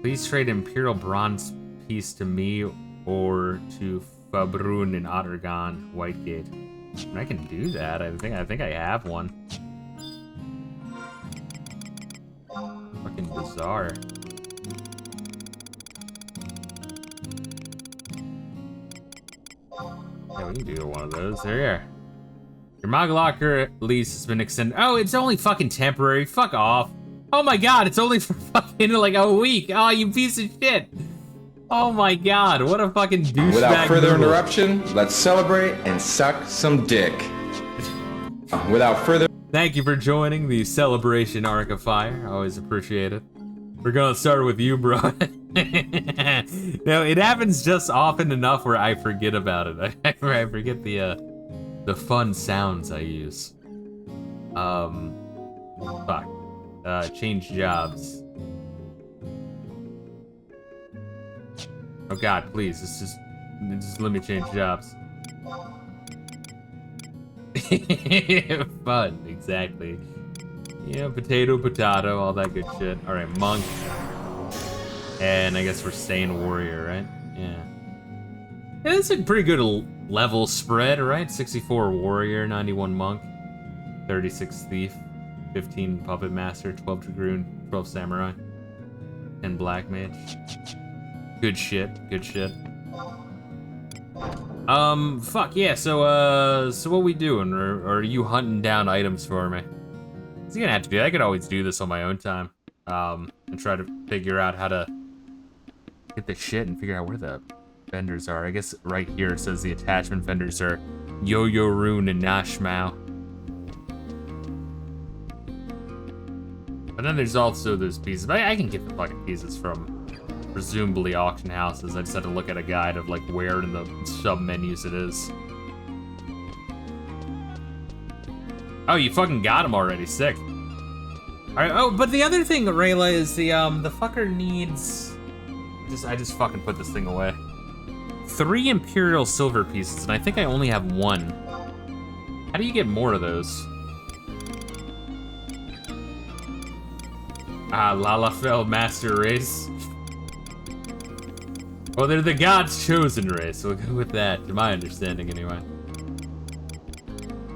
Please trade Imperial Bronze piece to me or to Fabrun in Ottergon, Whitegate. And I can do that. I think I have one. Fucking bizarre. Yeah, we can do one of those. There you are. Your Mog Locker lease has been extended. Oh, it's only fucking temporary. Fuck off. Oh my god, it's only for fucking like a week. Oh, you piece of shit. Oh my god, what a fucking douchebag. Without further noodle. interruption, let's celebrate and suck some dick. Without further... Thank you for joining the celebration Arc of Fire. I always appreciate it. We're gonna start with you, bro. No, it happens just often enough where I forget about it. I forget the fun sounds I use. Fuck. Change jobs. Oh god, please, just let me change jobs. Fun, exactly. Yeah, potato, all that good shit. Alright, monk. And I guess we're staying warrior, right? Yeah. Yeah, that's a pretty good level spread, right? 64 warrior, 91 monk, 36 thief, 15 puppet master, 12 dragoon, 12 samurai, and black mage. Good shit, good shit. Fuck, yeah, so what we doing? Or are you hunting down items for me? It's gonna have to do. I could always do this on my own time. And try to figure out how to get the shit and figure out where the vendors are. I guess right here it says the attachment vendors are Yo-Yo Rune and Nashmao. But then there's also those pieces. But I can get the fucking pieces from presumably auction houses. I just had to look at a guide of like where in the sub-menus it is. Oh, you fucking got him already. Sick. Alright, oh, but the other thing, Reila, is the fucker needs... I just fucking put this thing away. 3 Imperial silver pieces, and I think I only have 1. How do you get more of those? Ah, Lalafell Master Race. Well, they're the God's chosen race, so we'll go with that, to my understanding anyway.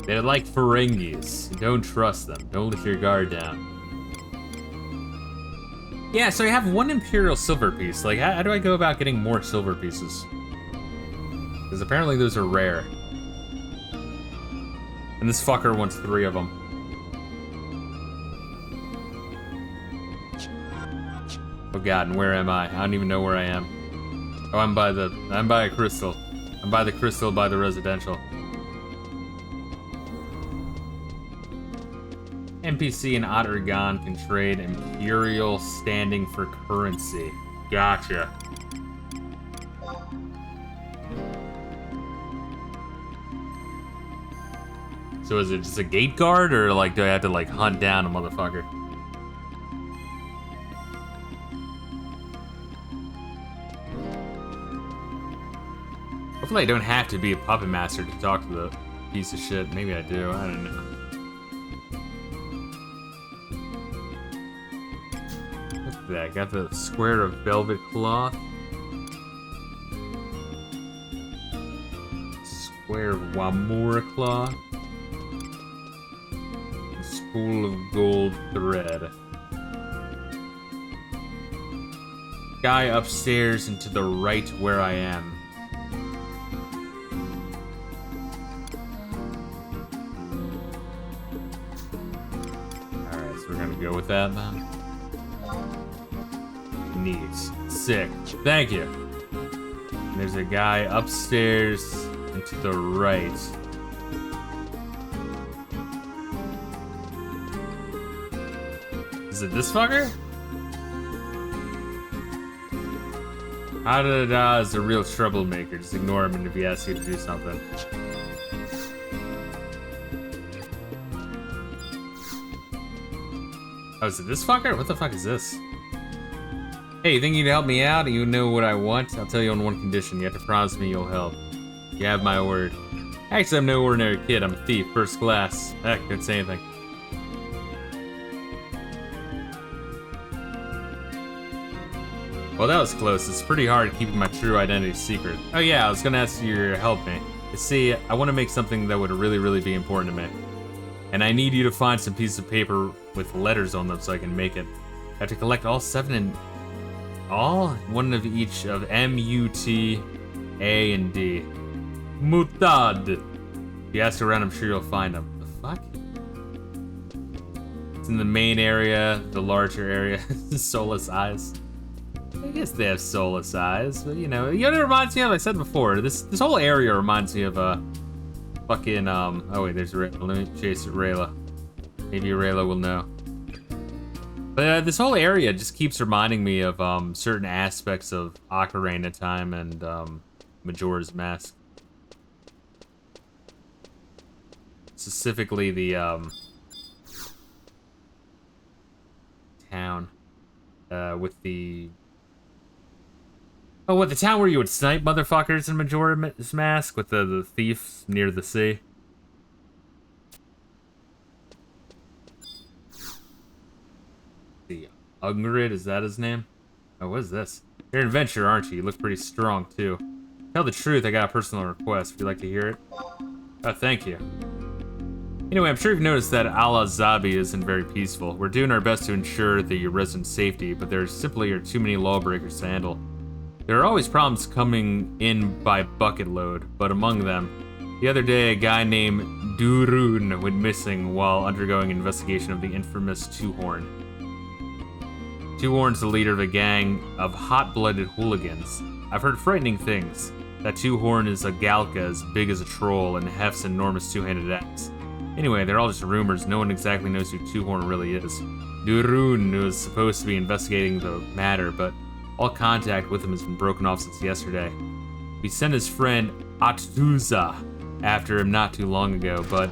They're like Ferengis. Don't trust them. Don't let your guard down. Yeah, so I have 1 Imperial silver piece. Like, how do I go about getting more silver pieces? Because apparently those are rare. And this fucker wants 3 of them. Oh god, and where am I? I don't even know where I am. Oh, I'm by a crystal. I'm by the crystal by the residential. NPC and Ottergon can trade Imperial standing for currency. Gotcha. So is it just a gate guard, or like do I have to like hunt down a motherfucker? Hopefully I don't have to be a puppet master to talk to the piece of shit. Maybe I do, I don't know. Look at that. Got the square of velvet cloth. Square of Wamura cloth. A spool of gold thread. Guy upstairs and to the right where I am. Alright, so we're gonna go with that then. Neat. Sick. Thank you. And there's a guy upstairs and to the right. Is it this fucker? Hadada is a real troublemaker. Just ignore him if he asks you to do something. Oh, is it this fucker? What the fuck is this? Hey, you think you'd help me out? You know what I want? I'll tell you on one condition. You have to promise me you'll help. You have my word. Actually, I'm no ordinary kid. I'm a thief, first class. Heck, couldn't say anything. Well, that was close. It's pretty hard keeping my true identity secret. Oh yeah, I was gonna ask you to help me. You see, I want to make something that would really be important to me. And I need you to find some pieces of paper with letters on them so I can make it. I have to collect all 7 and... all? One of each of M, U, T, A, and D. Mutad. If you ask around, I'm sure you'll find them. The fuck? It's in the main area, the larger area. Soulless eyes. I guess they have soulless eyes, but you know it reminds me of, I said before, this whole area reminds me of fucking oh wait, there's Reila. Let me chase Reila. Maybe Reila will know. But this whole area just keeps reminding me of certain aspects of Ocarina of Time and Majora's Mask. Specifically the town with the... Oh, what, the town where you would snipe motherfuckers in Majora's Mask with the thieves near the sea? The Ungrid, is that his name? Oh, what is this? You're an adventurer, aren't you? You look pretty strong, too. Tell the truth, I got a personal request. Would you like to hear it? Oh, thank you. Anyway, I'm sure you've noticed that Al-Azabi isn't very peaceful. We're doing our best to ensure the residents' safety, but there simply are too many lawbreakers to handle. There are always problems coming in by bucket load, but among them, the other day a guy named Durun went missing while undergoing an investigation of the infamous Two-Horn. Two-Horn's the leader of a gang of hot-blooded hooligans. I've heard frightening things. That Two-Horn is a Galka as big as a troll and hefts an enormous two-handed axe. Anyway, they're all just rumors. No one exactly knows who Two-Horn really is. Durun was supposed to be investigating the matter, but all contact with him has been broken off since yesterday. We sent his friend Attuza after him not too long ago, but...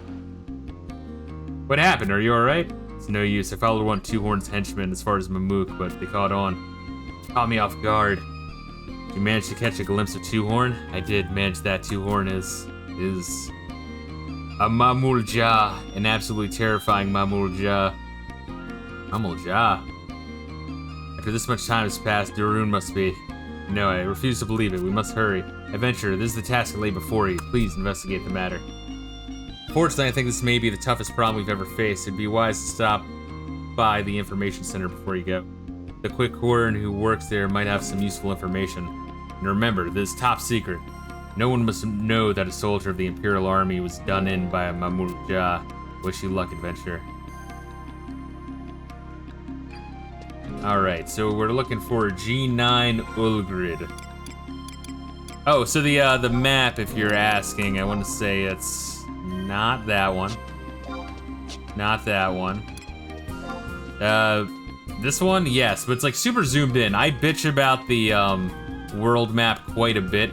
What happened? Are you alright? It's no use. I followed one of Two-Horn's henchmen as far as Mamook, but they caught on. Caught me off guard. Did you manage to catch a glimpse of Two-Horn? I did manage that. Two-Horn is a Mamulja, an absolutely terrifying Mamulja. Mamulja? After this much time has passed, Durun must be... No, I refuse to believe it. We must hurry. Adventurer, this is the task that lay before you. Please investigate the matter. Fortunately, I think this may be the toughest problem we've ever faced. It'd be wise to stop by the information center before you go. The quick horn who works there might have some useful information. And remember, this is top secret. No one must know that a soldier of the Imperial Army was done in by a Mamulja. Wish you luck, adventurer. Alright, so we're looking for G9 Ulgrid. Oh, so the map, if you're asking, I want to say it's not that one. Not that one. This one? Yes, but it's like super zoomed in. I bitch about the world map quite a bit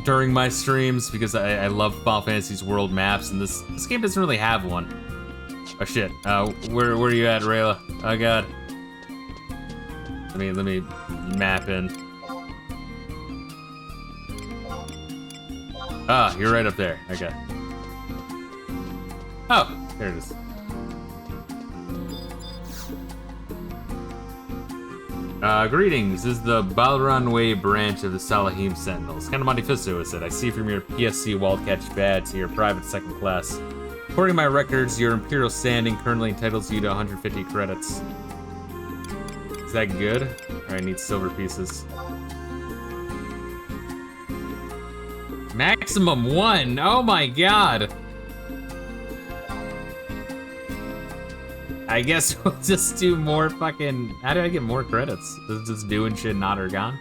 during my streams because I love Final Fantasy's world maps, and this game doesn't really have one. Oh shit. Where are you at, Reila? Oh god. Let me map in. Ah, you're right up there. Okay. Oh, there it is. Greetings. This is the Balranway branch of the Salahim Sentinels. Kind of Monte Fisto is it. I see from your PSC Wildcatch badge to your private second class. According to my records, your Imperial standing currently entitles you to 150 credits. Is that good? Alright, I need silver pieces. Maximum 1! Oh my god! I guess we'll just do more fucking... How do I get more credits? Just doing shit not Ergon?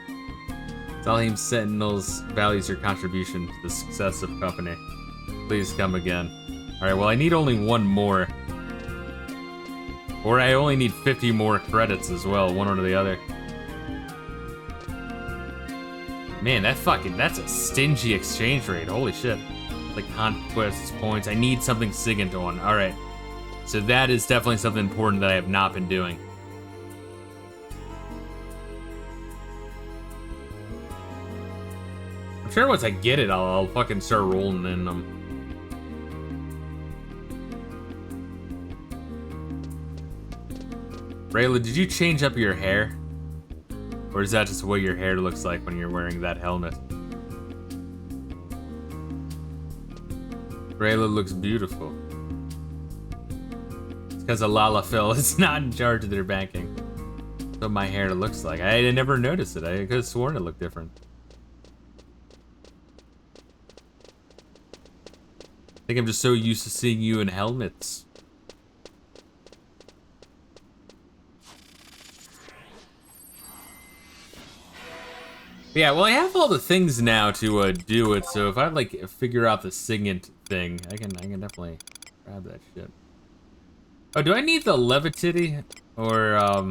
Salahim Sentinels values your contribution to the success of company. Please come again. Alright, well I need only one more. Or I only need 50 more credits as well, one or the other. Man, that's a stingy exchange rate, holy shit. Like conquests, points, I need something SIGINT on. Alright. So that is definitely something important that I have not been doing. I'm sure once I get it, I'll fucking start rolling in them. Reila, did you change up your hair? Or is that just what your hair looks like when you're wearing that helmet? Reila looks beautiful. It's because Alala Phil is not in charge of their banking. That's what my hair looks like. I never noticed it. I could have sworn it looked different. I think I'm just so used to seeing you in helmets. Yeah, well, I have all the things now to do it, so if I like figure out the SIGINT thing, I can definitely grab that shit. Oh, do I need the Levitity? Or I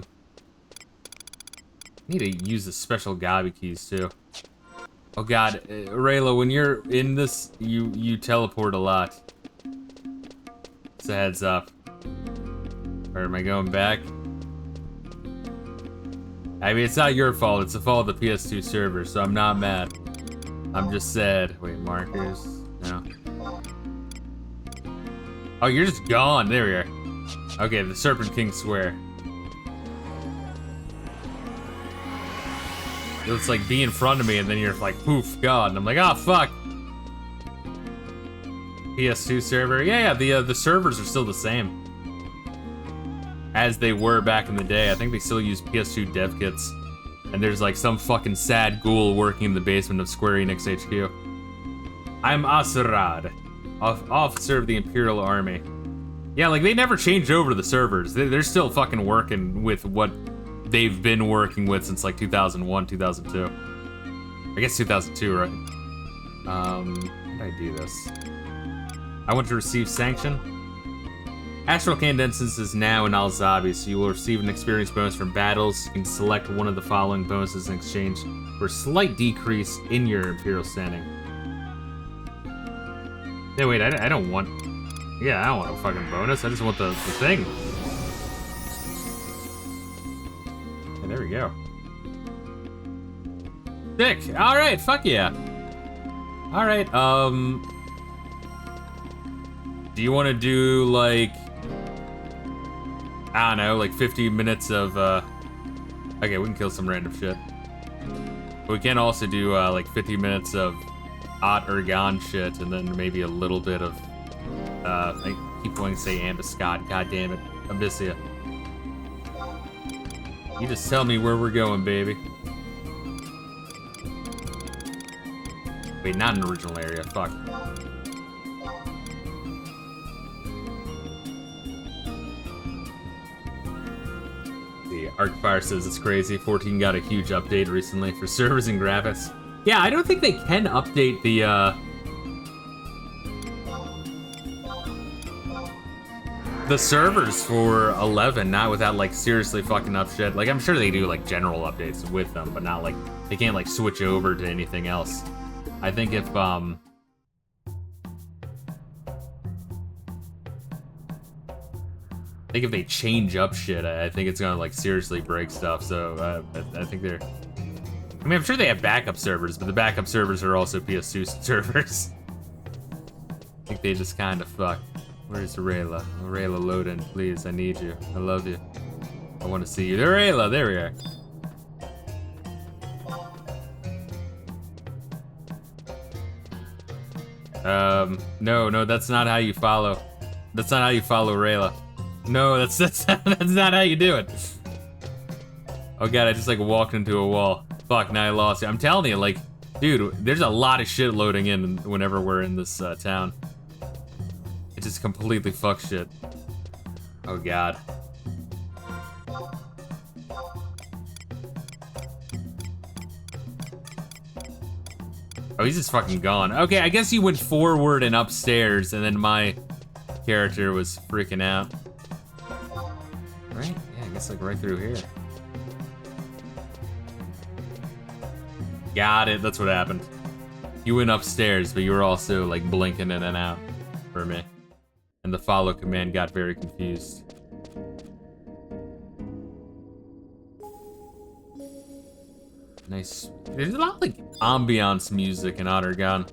need to use the special Gabi keys too. Oh god, Reila, when you're in this, you teleport a lot. It's a heads up. Or am I going back? I mean, it's not your fault, it's the fault of the PS2 server, so I'm not mad. I'm just sad. Wait, markers? No. Oh, you're just gone. There we are. Okay, the Serpent King Square. It's like be in front of me and then you're like, poof, gone. And I'm like, oh, fuck. PS2 server. Yeah, the servers are still the same. As they were back in the day. I think they still use PS2 dev kits. And there's like some fucking sad ghoul working in the basement of Square Enix HQ. I'm Asarad, officer of the Imperial Army. Yeah, like they never changed over the servers. They're still fucking working with what they've been working with since like 2001, 2002. I guess 2002, right? How did I do this? I want to receive sanction. Astral Candescence is now in Al-Zabi, so you will receive an experience bonus from battles. You can select one of the following bonuses in exchange for a slight decrease in your Imperial standing. Yeah, wait, I don't want... Yeah, I don't want a fucking bonus. I just want the thing. Okay, there we go. Sick! Alright, fuck yeah! Alright, do you want to do, like... I don't know, like 50 minutes of, okay, we can kill some random shit. But we can also do, like 50 minutes of Ot Ergon shit, and then maybe a little bit of, I keep wanting to say Ambuscade, god damn it, Abyssia. You just tell me where we're going, baby. Wait, not an original area, fuck. Arcfire says it's crazy. 14 got a huge update recently for servers and graphics. Yeah, I don't think they can update the servers for 11, not without like seriously fucking up shit. Like I'm sure they do like general updates with them, but not like they can't like switch over to anything else. I think if they change up shit, I think it's gonna like seriously break stuff. So I think they're. I mean, I'm sure they have backup servers, but the backup servers are also PS2 servers. I think they just kind of fuck. Where's Reila? Reila, load in, please. I need you. I love you. I want to see you. There, Reila. There we are. No, that's not how you follow. That's not how you follow Reila. No, that's not how you do it. Oh god, I just like walked into a wall. Fuck, now I lost it. I'm telling you, like, dude, there's a lot of shit loading in whenever we're in this town. It just completely fucks shit. Oh god. Oh, he's just fucking gone. Okay, I guess he went forward and upstairs, and then my character was freaking out. Right? Yeah, I guess like right through here. Got it, that's what happened. You went upstairs, but you were also like blinking in and out for me. And the follow command got very confused. Nice. There's a lot of like ambiance music in Ottergon.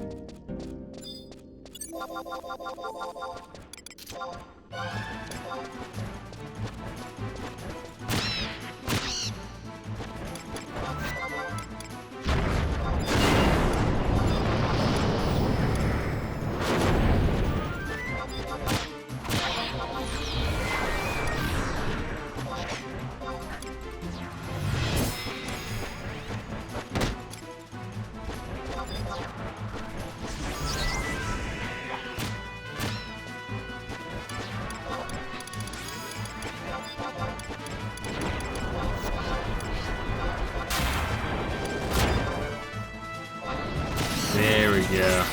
There we go.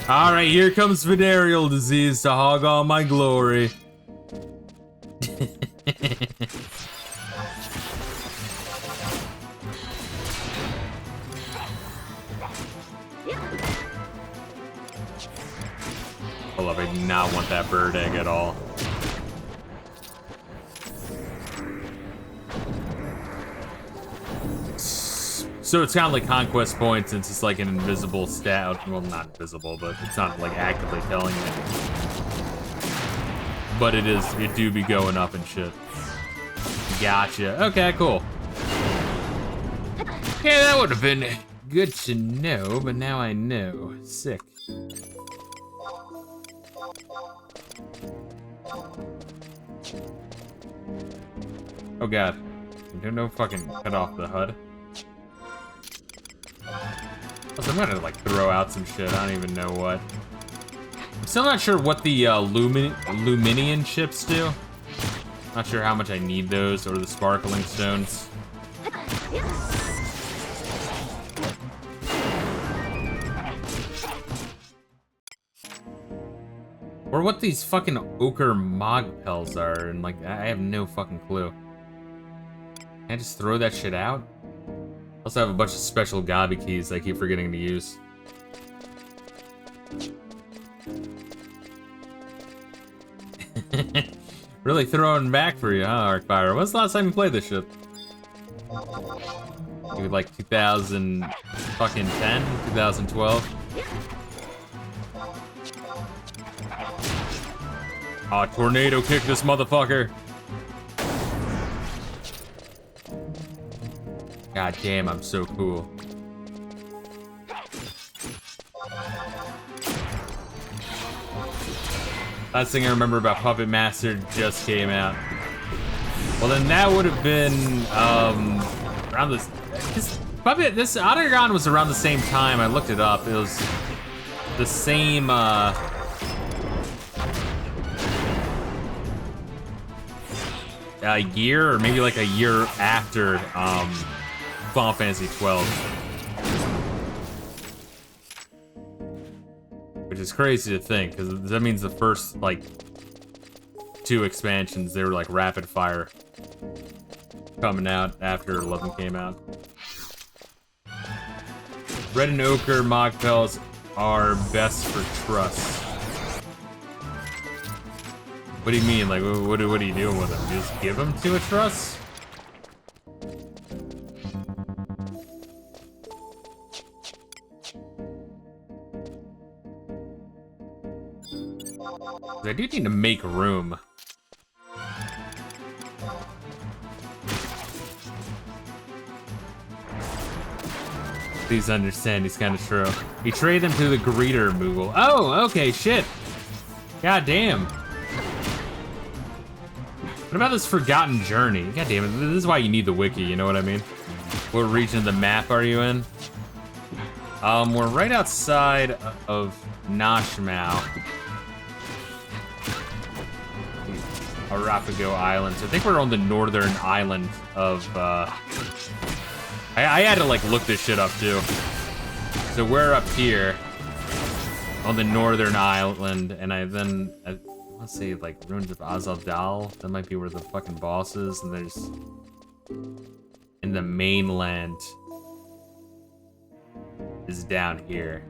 Alright, here comes venereal disease to hog all my glory. Hold up, I do not want that bird egg at all. So it's kind of like conquest points since it's like an invisible stat. Well, not invisible, but it's not like actively telling you. But it do be going up and shit. Gotcha. Okay, cool. Yeah, that would have been good to know, but now I know. Sick. Oh god. No fucking cut off the HUD. Also, I'm gonna like throw out some shit, I don't even know what. I'm still not sure what the Luminian chips do. Not sure how much I need those, or the sparkling stones. Or what these fucking ochre mogpels are, and like, I have no fucking clue. Can I just throw that shit out? Also have a bunch of special gobby keys I keep forgetting to use. Really throwing back for you, huh, Arcfire? When's the last time you played this shit? Maybe like 2010, 2012? Oh, tornado kick this motherfucker! God damn, I'm so cool. Last thing I remember about Puppet Master just came out. Well, then that would have been around this Ottergon was around the same time. I looked it up. It was the same year, or maybe like a year after Final Fantasy 12. Which is crazy to think, because that means the first, like, 2 expansions, they were, like, rapid fire coming out after 11 came out. Red and ochre mogpels are best for trust. What do you mean? Like, what are you doing with them? Just give them to a truss? I do need to make room. Please understand, he's kind of true. Betray them to the greeter, Moogle. Oh, okay, shit. God damn. What about this forgotten journey? God damn it, this is why you need the wiki, you know what I mean? What region of the map are you in? We're right outside of Nashmau. Arapago Islands. I think we're on the northern island of, I had to, like, look this shit up, too. So we're up here on the northern island, and I want to say, like, Ruins of Azaldal. That might be where the fucking boss is, and there's... in the mainland is down here.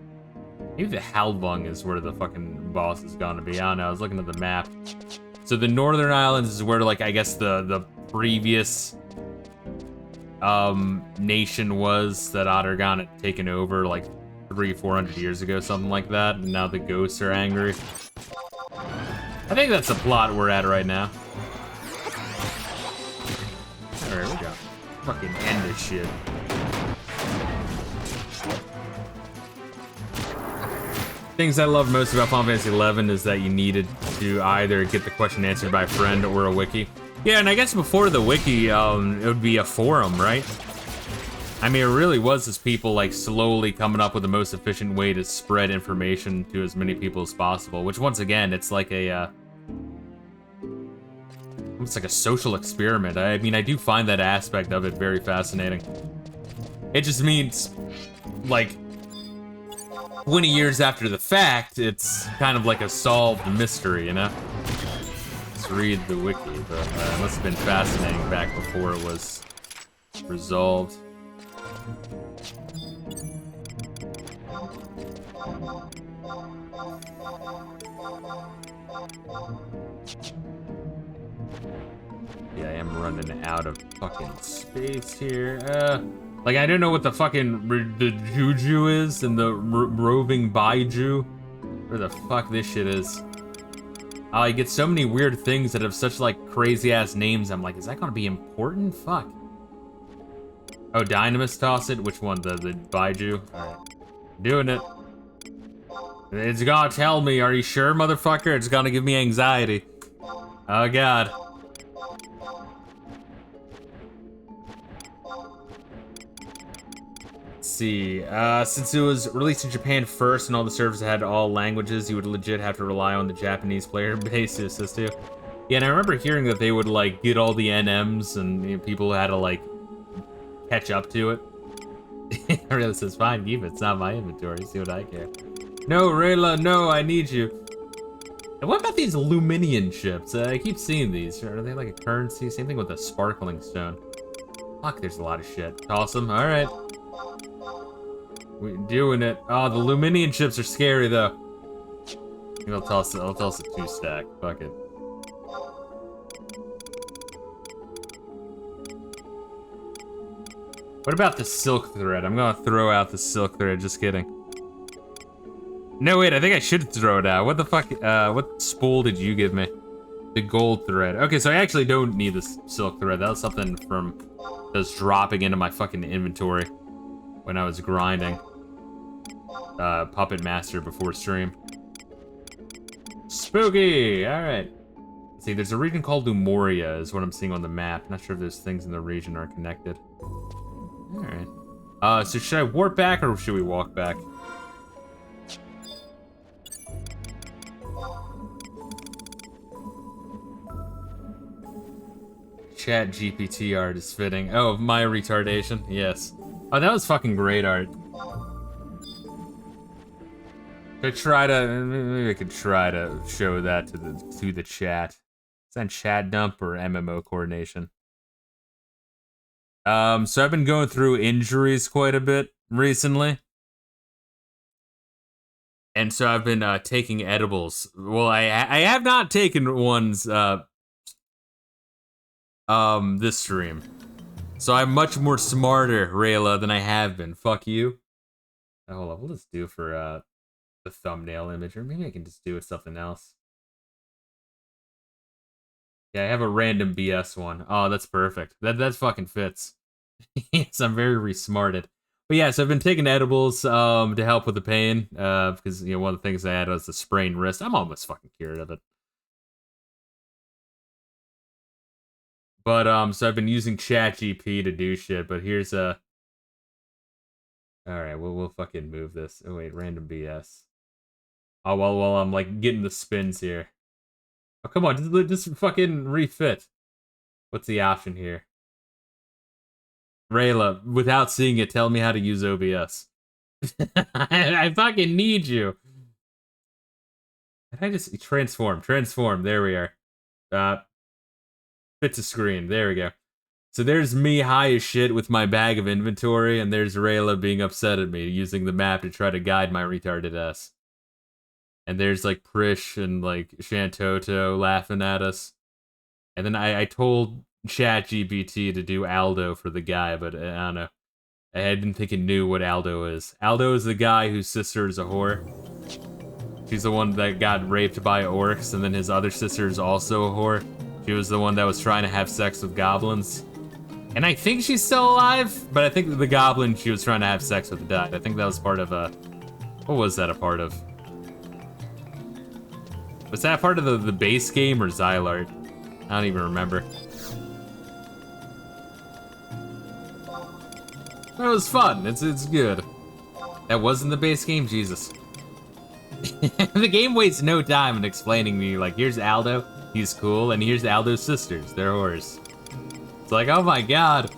Maybe the Halvung is where the fucking boss is gonna be. I don't know, I was looking at the map. So the northern islands is where, like, I guess the previous nation was that Ottergon had taken over, like, 300-400 years ago, something like that, and now the ghosts are angry. I think that's the plot we're at right now. Alright, we go. Fucking end this shit. Things I love most about Final Fantasy XI is that you needed to either get the question answered by a friend or a wiki. Yeah, and I guess before the wiki, it would be a forum, right? I mean, it really was just people, like, slowly coming up with the most efficient way to spread information to as many people as possible, which, once again, it's like a, it's like a social experiment. I mean, I do find that aspect of it very fascinating. It just means, like, 20 years after the fact, it's kind of like a solved mystery, you know? Let's read the wiki, but it must have been fascinating back before it was resolved. Yeah, I am running out of fucking space here. Like, I don't know what the fucking the Juju is and the roving Baiju. Where the fuck this shit is. I get so many weird things that have such, like, crazy-ass names. I'm like, is that gonna be important? Fuck. Oh, Dynamis toss it? Which one? The Baiju? Alright. Doing it. It's gonna tell me, are you sure, motherfucker? It's gonna give me anxiety. Oh, God. See, since it was released in Japan first and all the servers had all languages, you would legit have to rely on the Japanese player base to assist you. Yeah, and I remember hearing that they would, like, get all the NMs and, you know, people had to, like, catch up to it. I really says, fine, keep it. It's not my inventory. See what I care. No, Reila, no, I need you. And what about these Luminian ships? I keep seeing these. Are they like a currency? Same thing with the Sparkling Stone. Fuck, there's a lot of shit. Toss them. All right. We're doing it. Oh, the Luminian ships are scary, though. I'll toss a 2-stack. Fuck it. What about the silk thread? I'm gonna throw out the silk thread, just kidding. No, wait, I think I should throw it out. What the fuck, what spool did you give me? The gold thread. Okay, so I actually don't need this silk thread. That was something from just dropping into my fucking inventory when I was grinding. Puppet Master before stream. Spooky! Alright. See, there's a region called Lumoria, is what I'm seeing on the map. Not sure if those things in the region are connected. Alright. So should I warp back or should we walk back? Chat GPT art is fitting. Oh, my retardation? Yes. Oh, that was fucking great art. Maybe I could try to show that to the chat. Is that chat dump or MMO coordination? So I've been going through injuries quite a bit recently. And so I've been taking edibles. Well, I have not taken ones this stream. So I'm much more smarter, Reila, than I have been. Fuck you. Oh, hold on, we'll just do for the thumbnail image, or maybe I can just do with something else. Yeah, I have a random BS one. Oh, that's perfect. That fucking fits. Yes, I'm very resmarted. But yeah, so I've been taking edibles to help with the pain, because you know one of the things I had was the sprained wrist. I'm almost fucking cured of it. But so I've been using ChatGPT to do shit. But here's a. All right, we'll fucking move this. Oh wait, random BS. Oh well, I'm like getting the spins here. Oh come on, just fucking refit. What's the option here? Reila, without seeing it, tell me how to use OBS. I fucking need you. Did I just transform? Transform. There we are. Fit to screen. There we go. So there's me high as shit with my bag of inventory, and there's Reila being upset at me, using the map to try to guide my retarded ass. And there's like Prish and like Shantoto laughing at us. And then I told ChatGPT to do Aldo for the guy, but I don't know. I didn't think it knew what Aldo is. Aldo is the guy whose sister is a whore. She's the one that got raped by orcs, and then his other sister is also a whore. She was the one that was trying to have sex with goblins. And I think she's still alive, but I think the goblin she was trying to have sex with died. I think that was part of a... What was that a part of? Was that part of the base game or Xylart? I don't even remember. It was fun. It's good. That wasn't the base game? Jesus. The game wastes no time in explaining to me, like, here's Aldo, he's cool, and here's Aldo's sisters, they're whores. It's like, oh my god.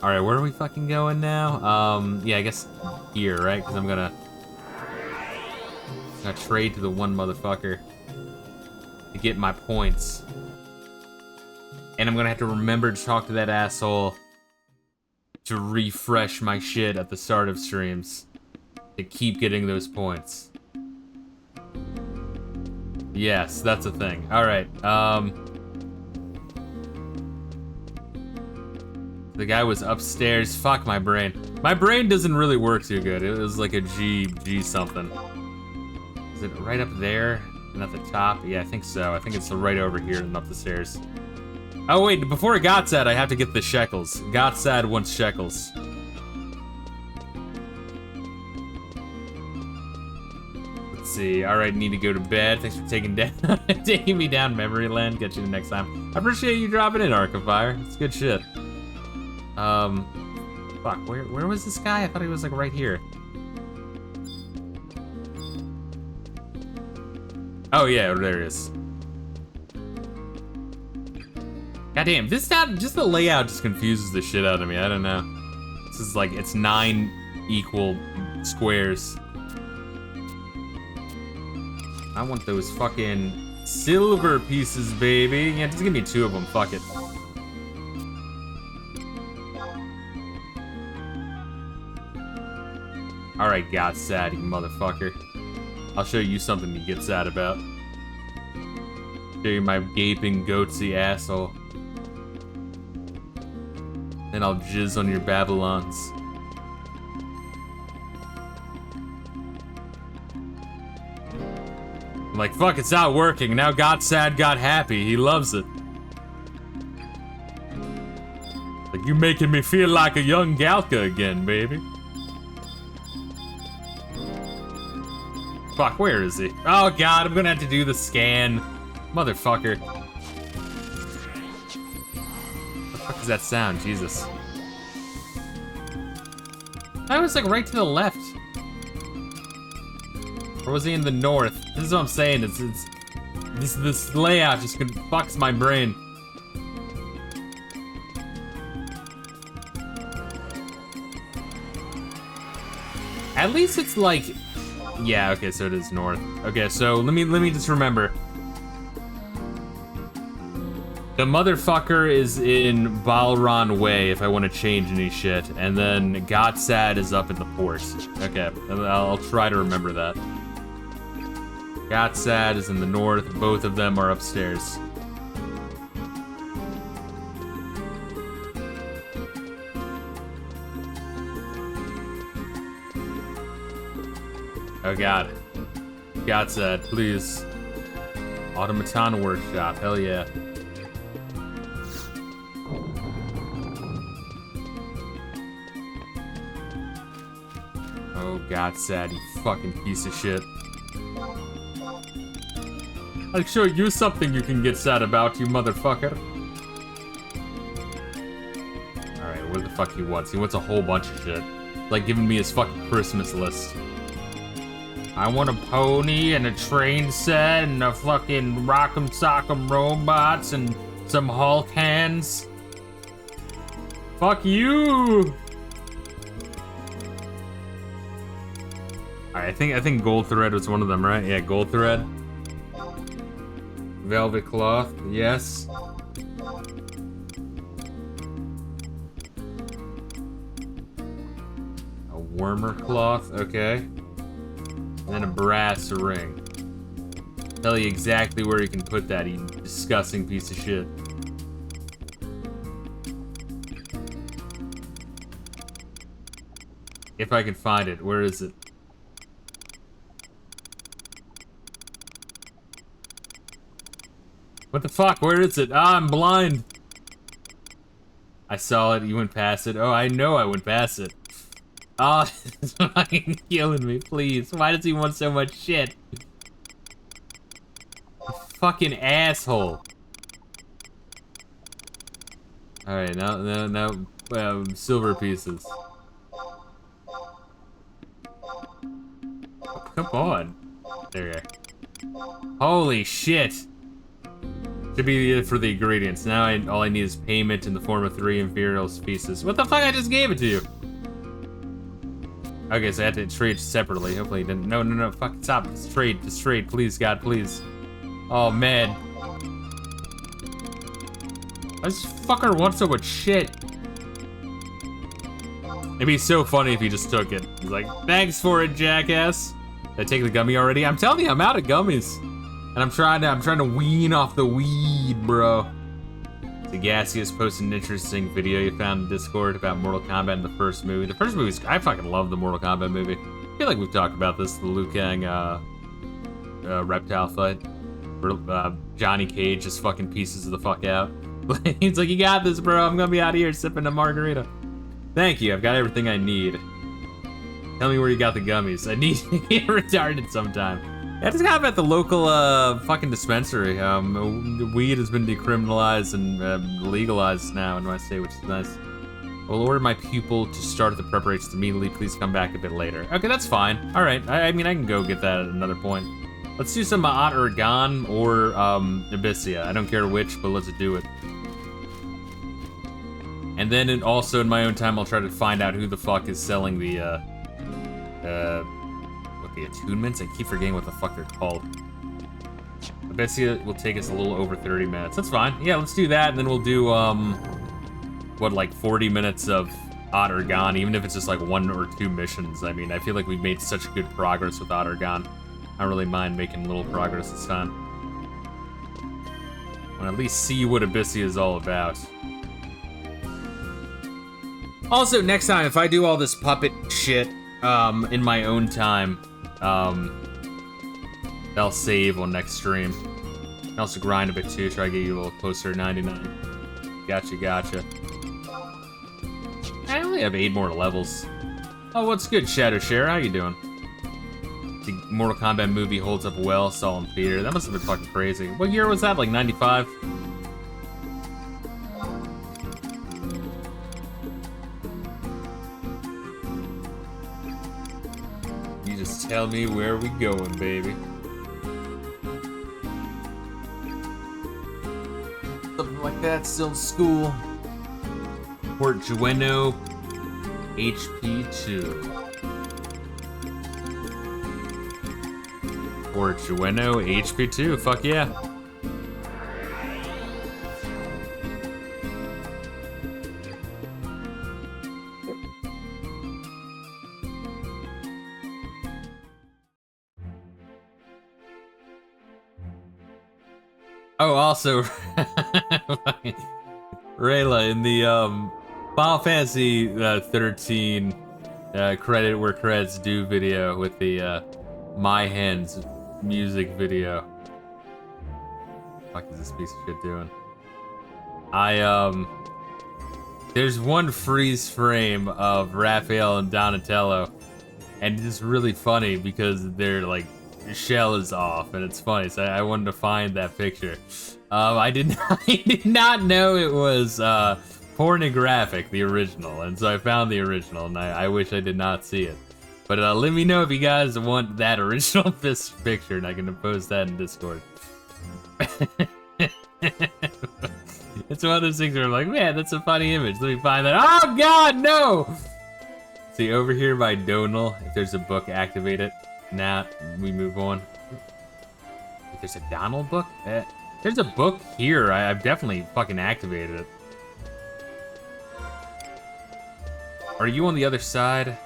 Alright, where are we fucking going now? Yeah, I guess here, right? Because I'm gonna trade to the one motherfucker to get my points. And I'm gonna have to remember to talk to that asshole to refresh my shit at the start of streams to keep getting those points. Yes, that's a thing. Alright, the guy was upstairs. Fuck my brain. My brain doesn't really work too good. It was like a G something. Is it right up there and at the top? Yeah, I think so. I think it's right over here and up the stairs. Oh wait, before Gotsad, I have to get the shekels. Gotsad wants shekels. Let's see. Alright, need to go to bed. Thanks for taking me down memory lane. Get you the next time. I appreciate you dropping in, Archifire. It's good shit. Fuck, where was this guy? I thought he was like right here. Oh yeah, there he is. Goddamn, this town, just the layout just confuses the shit out of me. I don't know. This is like, it's 9 equal squares. I want those fucking silver pieces, baby. Yeah, just give me 2 of them, fuck it. Alright, got sad, you motherfucker. I'll show you something to get sad about. Show you my gaping, goatsy asshole. Then I'll jizz on your Babylons. I'm like, fuck, it's not working. Now got sad, got happy. He loves it. Like, you making me feel like a young Galka again, baby. Fuck, where is he? Oh god, I'm gonna have to do the scan. Motherfucker. What the fuck is that sound? Jesus. I was like right to the left. Or was he in the north? This is what I'm saying. This layout just fucks my brain. At least it's like, yeah, okay, so it is north. Okay, so let me just remember. The motherfucker is in Balron Way if I want to change any shit, and then Gotsad is up in the port. Okay, I'll try to remember that. Gotsad is in the north, both of them are upstairs. Oh god. Gotsad, please. Automaton Workshop, hell yeah. Oh god, sad, you fucking piece of shit. I'll show you something you can get sad about, you motherfucker. Alright, what the fuck he wants? He wants a whole bunch of shit. Like giving me his fucking Christmas list. I want a pony and a train set and a fucking rock'em sock'em robots and some Hulk hands. Fuck you! Alright, I think gold thread was one of them, right? Yeah, gold thread. Velvet cloth, yes. A warmer cloth, okay. And then a brass ring. Tell you exactly where you can put that, you disgusting piece of shit. If I can find it, where is it? What the fuck? Where is it? Ah, I'm blind. I saw it. You went past it. Oh, I know I went past it. Oh, it's fucking killing me. Please. Why does he want so much shit? You fucking asshole. Alright, now, silver pieces. Oh, come on. There you go. Holy shit. Should be it for the ingredients. Now all I need is payment in the form of 3 Imperial pieces. What the fuck? I just gave it to you. Okay, so I have to trade separately. Hopefully he didn't. No. Fuck, stop. Just trade. Please, God, please. Oh, man. This fucker wants so much shit. It'd be so funny if he just took it. He's like, thanks for it, jackass. Did I take the gummy already? I'm telling you, I'm out of gummies. And I'm trying to wean off the weed, bro. The Gaseous posted an interesting video you found in Discord about Mortal Kombat in the first movie. The first movie, I fucking love the Mortal Kombat movie. I feel like we've talked about this, the Liu Kang reptile fight. Where Johnny Cage just fucking pieces the fuck out. He's like, you got this, bro. I'm gonna be out of here sipping a margarita. Thank you, I've got everything I need. Tell me where you got the gummies. I need to get retarded sometime. Yeah, I just got them at the local fucking dispensary. Weed has been decriminalized and legalized now in my state, which is nice. I'll order my pupil to start the preparations immediately. Please come back a bit later. Okay, that's fine. All right, I mean, I can go get that at another point. Let's do some Ma'at Urgan or Abyssia. I don't care which, but let's do it. And then also in my own time, I'll try to find out who the fuck is selling the attunements. I keep forgetting what the fuck they're called. Abyssia will take us a little over 30 minutes. That's fine. Yeah, let's do that, and then we'll do, what, like 40 minutes of Odd Urgan, even if it's just like 1 or 2 missions. I mean, I feel like we've made such good progress with Odd Urgan. I don't really mind making a little progress this time. I want to at least see what Abyssia is all about. Also, next time, if I do all this puppet shit, in my own time, I'll save on next stream. I also grind a bit too, try to get you a little closer to 99. Gotcha. I only have 8 more levels. Oh, what's good, Shadow Share? How you doing? The Mortal Kombat movie holds up well, saw in theater. That must have been fucking crazy. What year was that? Like 95? You just tell me where we going, baby. Something like that, still in school. Port Jueno, HP2. Port Jueno, HP2, fuck yeah. Oh, also, Reila in the Final Fantasy 13 credit where credits due video with the My Hands music video. What the fuck is this piece of shit doing? There's one freeze frame of Raphael and Donatello and it's really funny because their like shell is off, and it's funny. So I wanted to find that picture. I did not know it was pornographic, the original, and so I found the original, and I wish I did not see it. But let me know if you guys want that original picture, and I can post that in Discord. It's one of those things where I'm like, man, that's a funny image. Let me find that. Oh God, no! See, over here by Donal, if there's a book, activate it. Nah, we move on. If there's a Donal book? There's a book here. I've definitely fucking activated it. Are you on the other side?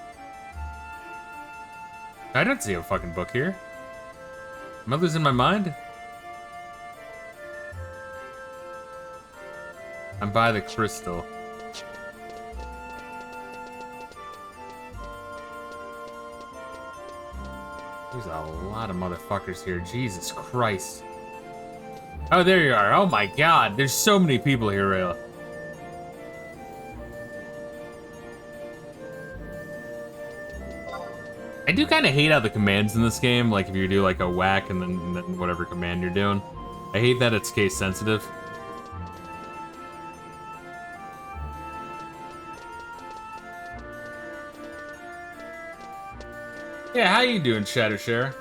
I don't see a fucking book here. Am I losing my mind? I'm by the crystal. There's a lot of motherfuckers here. Jesus Christ. Oh, there you are. Oh my God. There's so many people here, Reila. I do kind of hate how the commands in this game, like if you do like a whack and then whatever command you're doing. I hate that it's case sensitive. Yeah, how you doing, Shadowshare?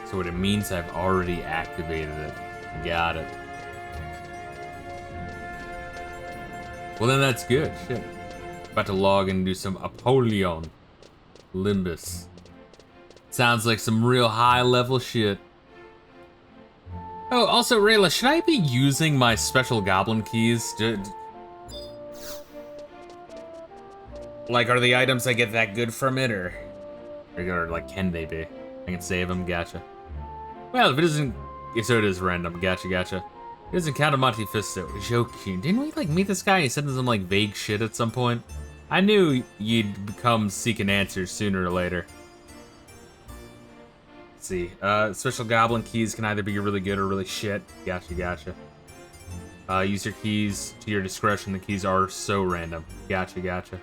So what it means, I've already activated it. Got it. Well, then that's good. Shit. About to log in and do some Apollyon. Limbus. Sounds like some real high-level shit. Oh, also, Reila, should I be using my special goblin keys? Like, are the items I get that good from it, or like, can they be? I can save them, gotcha. Well, if it isn't... So it is random, gotcha. It doesn't count on Monte Fisto. Joking. Didn't we, like, meet this guy? He said some, like, vague shit at some point. I knew you'd become seeking answers sooner or later. Let's see. Special goblin keys can either be really good or really shit. Gotcha. Use your keys to your discretion. The keys are so random. Gotcha.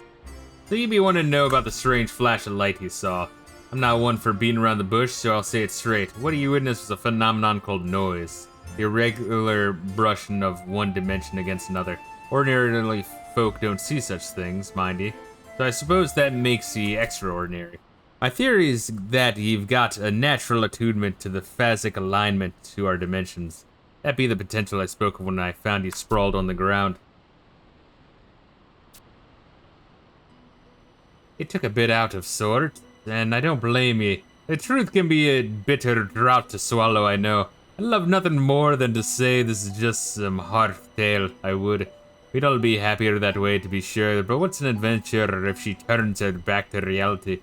So you'd be wanting to know about the strange flash of light you saw. I'm not one for beating around the bush, so I'll say it straight. What you witnessed was a phenomenon called noise. The irregular brushing of one dimension against another. Ordinarily, folk don't see such things, mind ye. So I suppose that makes ye extraordinary. My theory is that you've got a natural attunement to the phasic alignment to our dimensions. That be the potential I spoke of when I found you sprawled on the ground. It took a bit out of sort, and I don't blame ye. The truth can be a bitter draught to swallow, I know. I love nothing more than to say this is just some hearth tale, I would. We'd all be happier that way, to be sure, but what's an adventure if she turns it back to reality?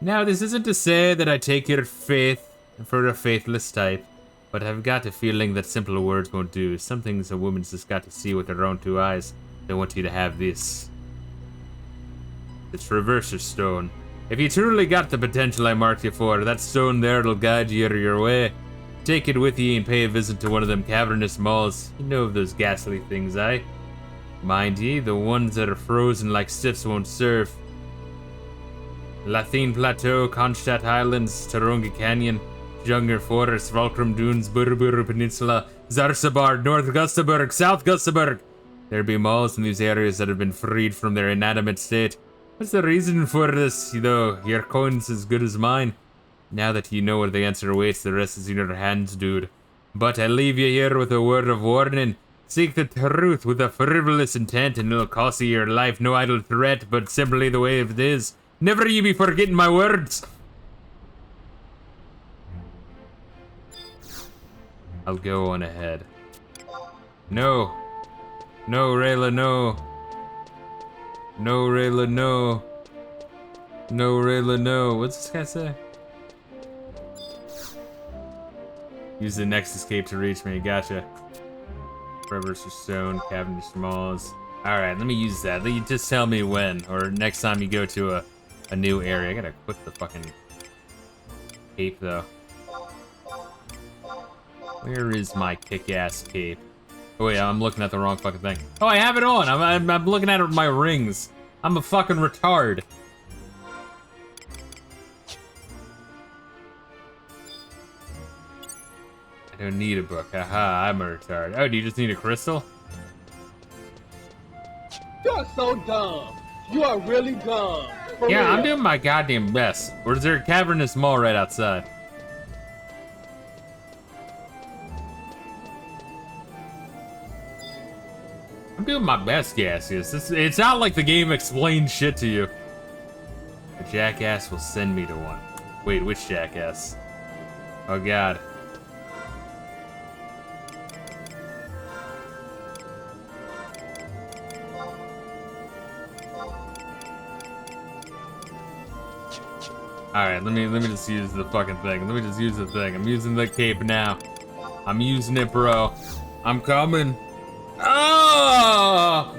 Now, this isn't to say that I take your faith for a faithless type, but I've got a feeling that simple words won't do. Some things a woman's just got to see with her own two eyes. I want you to have this. The Traverser Stone. If you truly got the potential I marked you for, that stone there'll guide you your way. Take it with ye and pay a visit to one of them cavernous malls. You know of those ghastly things, eh? Mind ye, the ones that are frozen like stiffs won't serve. Lathine Plateau, Kronstadt Highlands, Taronga Canyon, Junger Forest, Valkrum Dunes, Buruburu Peninsula, Zarsabar, North Gustaberg, South Gustaberg. There be malls in these areas that have been freed from their inanimate state. What's the reason for this, though? Your coin's as good as mine. Now that you know where the answer awaits, the rest is in your hands, dude. But I leave you here with a word of warning. Seek the truth with a frivolous intent, and it'll cost you your life. No idle threat, but simply the way it is. Never you be forgetting my words. I'll go on ahead. No. No, Reila, no. No, Reila, no. No, Reila, no. What's this guy say? Use the next escape to reach me. Gotcha. Traverser Stone, Cavendish Malls. Alright, let me use that. You just tell me when, or next time you go to a new area. I gotta quit the fucking cape, though. Where is my kick-ass cape? Oh wait, I'm looking at the wrong fucking thing. Oh, I have it on. I'm looking at it with my rings. I'm a fucking retard. I don't need a book. Haha, I'm a retard. Oh, do you just need a crystal? You're so dumb. You are really dumb. For Yeah, real. I'm doing my goddamn best. Or is there a cavernous mall right outside? I'm doing my best, Gaseous. It's not like the game explains shit to you. A jackass will send me to one. Wait, which jackass? Oh god. Alright, let me just use the fucking thing. Let me just use the thing. I'm using the cape now. I'm using it, bro. I'm coming. Oh!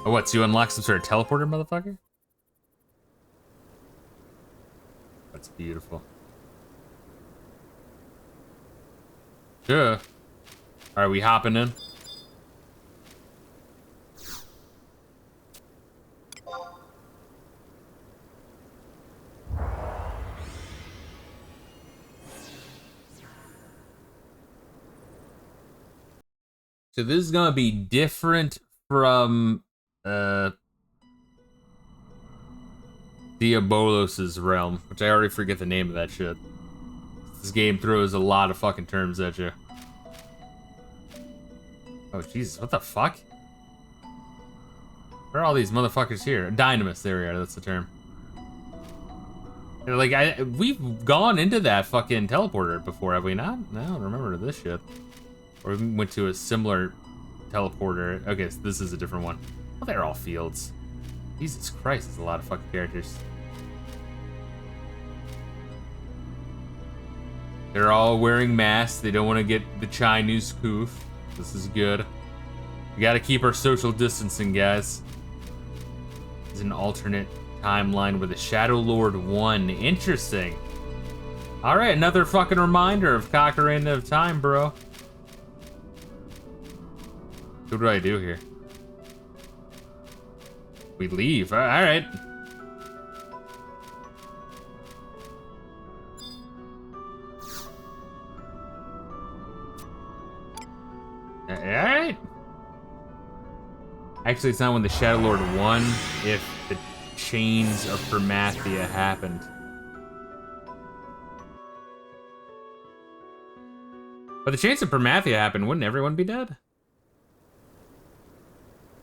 Oh, what? So you unlock some sort of teleporter, motherfucker? That's beautiful. Sure. Alright, we hopping in? So this is gonna be different from Diabolos's realm, which I already forget the name of that shit. This game throws a lot of fucking terms at you. Oh Jesus, what the fuck? Where are all these motherfuckers here? Dynamis, there we are, that's the term. Like, we've gone into that fucking teleporter before, have we not? No, I don't remember this shit. Or we went to a similar teleporter. Okay, so this is a different one. Oh, they're all fields. Jesus Christ, there's a lot of fucking characters. They're all wearing masks. They don't want to get the Chinese coof. This is good. We gotta keep our social distancing, guys. There's an alternate timeline where the Shadow Lord won. Interesting. Alright, another fucking reminder of Ocarina of Time, bro. What do I do here? We leave. Alright. Alright. Actually, it's not when the Shadow Lord won, if the chains of Permathia happened. But the chains of Permathia happened, wouldn't everyone be dead?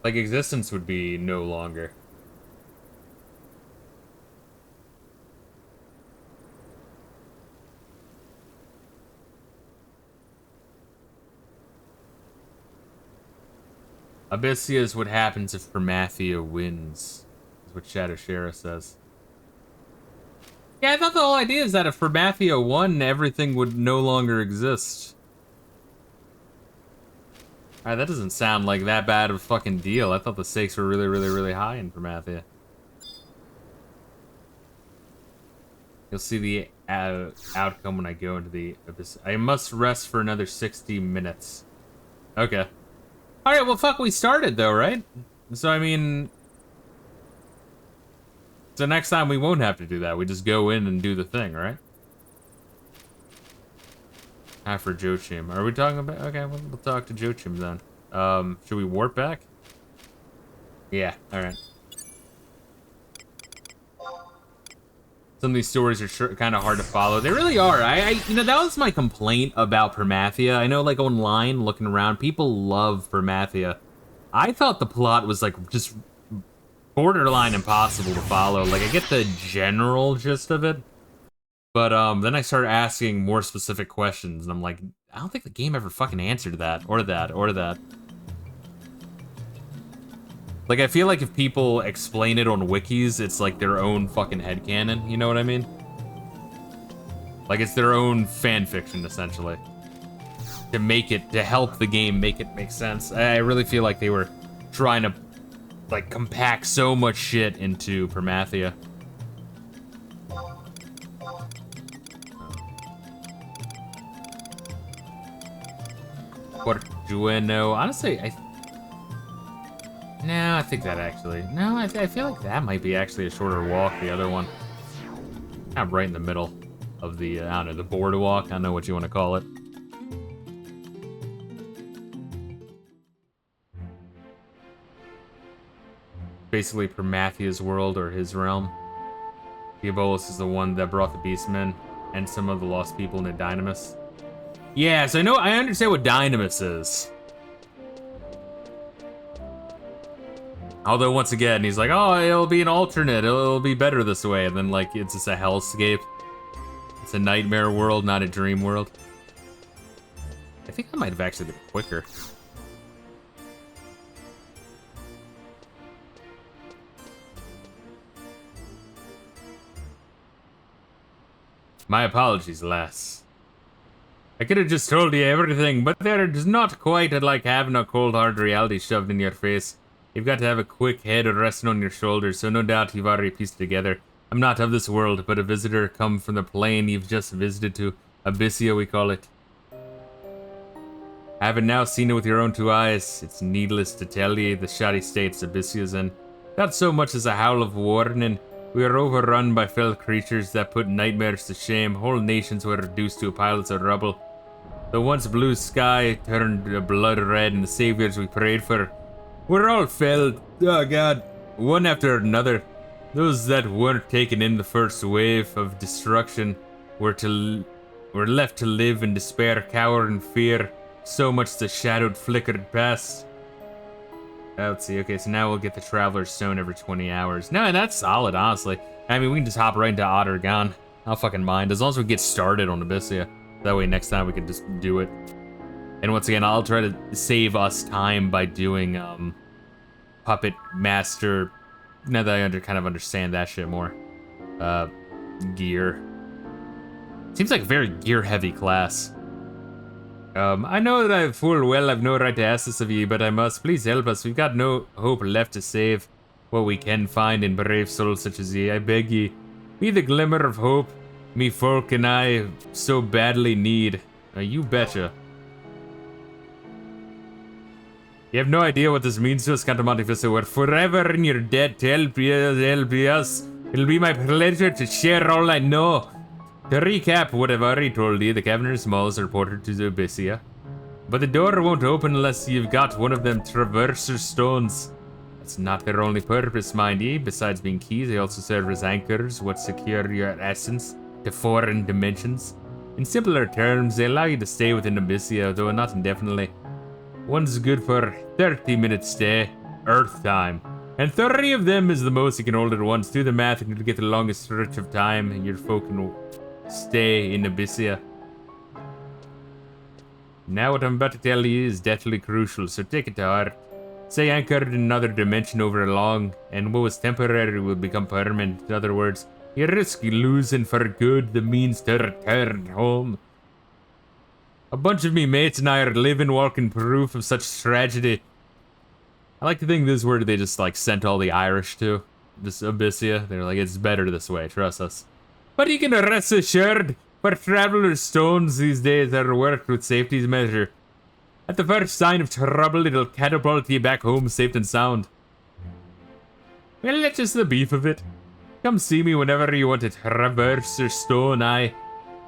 Like, existence would be no longer. Abyssia is what happens if Permathia wins, is what Shadow Shara says. Yeah, I thought the whole idea is that if Permathia won, everything would no longer exist. Alright, that doesn't sound like that bad of a fucking deal. I thought the stakes were really, really, really high in Permathia. You'll see the outcome when I go into the abyss. I must rest for another 60 minutes. Okay. Alright, well, fuck, we started, though, right? So, I mean... So next time we won't have to do that. We just go in and do the thing, right? For Joachim. Are we talking about... Okay, we'll talk to Joachim then. Should we warp back? Yeah, alright. Some of these stories are kind of hard to follow. They really are. You know, that was my complaint about Permathia. I know, like, online, looking around, people love Permathia. I thought the plot was, like, just borderline impossible to follow. Like, I get the general gist of it. But then I started asking more specific questions, and I'm like, I don't think the game ever fucking answered that, or that, or that. Like, I feel like if people explain it on wikis, it's like their own fucking headcanon, you know what I mean? Like, it's their own fanfiction, essentially. To help the game make it make sense. I really feel like they were trying to, like compact so much shit into Permathia. Portueno. Honestly, no, I think that actually. No, I feel like that might be actually a shorter walk. The other one, kind of right in the middle of the I don't know, the boardwalk. I don't know what you want to call it. Basically, Permathia's world or his realm. Diabolus is the one that brought the Beastmen and some of the lost people into Dynamis. Yeah, so I understand what Dynamis is. Although, once again, he's like, oh, it'll be an alternate, it'll be better this way. And then, like, it's just a hellscape. It's a nightmare world, not a dream world. I think I might have actually been quicker. My apologies, lass. I could have just told you everything, but there's not quite like having a cold hard reality shoved in your face. You've got to have a quick head resting on your shoulders, so no doubt you've already pieced together. I'm not of this world, but a visitor come from the plane you've just visited to. Abyssia, we call it. Having now seen it with your own two eyes, it's needless to tell you the shoddy states Abyssia's in. Not so much as a howl of warning. We are overrun by fell creatures that put nightmares to shame. Whole nations were reduced to piles of rubble. The once blue sky turned blood red, and the saviors we prayed for were all felled. Oh god, one after another. Those that weren't taken in the first wave of destruction were left to live in despair, cower in fear. So much the shadowed flickered past. Let's see, okay, so now we'll get the Traveler's Stone every 20 hours. No, that's solid, honestly. I mean, we can just hop right into Ottergon. I'll fucking mind, as long as we get started on Abyssia. That way next time we can just do it. And once again, I'll try to save us time by doing, Puppet Master, now that I kind of understand that shit more. Gear. Seems like a very gear-heavy class. I know that I've full well I've no right to ask this of ye, but I must. Please help us. We've got no hope left to save what we can find in brave souls such as ye. I beg ye, be the glimmer of hope me folk and I so badly need. You betcha. You have no idea what this means to us, Count Monte Fisto. We're forever in your debt to help us. It'll be my pleasure to share all I know. To recap what I've already told you, the Cavernous Malls are ported to Abyssia. But the door won't open unless you've got one of them Traverser Stones. That's not their only purpose, mind ye. Besides being keys, they also serve as anchors, what secure your essence to foreign dimensions. In simpler terms, they allow you to stay within Abyssia, though not indefinitely. One's good for 30-minute stay, Earth time. And 30 of them is the most you can hold at once. Do the math and you'll get the longest stretch of time your folk can stay in Abyssia. Now what I'm about to tell you is deathly crucial, so take it to heart. Say anchored in another dimension over long, and what was temporary will become permanent. In other words, you risk losing for good the means to return home. A bunch of me mates and I are living walking proof of such tragedy. I like to think this is where they just like sent all the Irish to. This Abyssia. They're like, it's better this way, trust us. But you can rest assured, for Traveler's Stones these days are worked with safety's measure. At the first sign of trouble, it'll catapult you back home safe and sound. Well, that's just the beef of it. Come see me whenever you want a Traverser Stone. I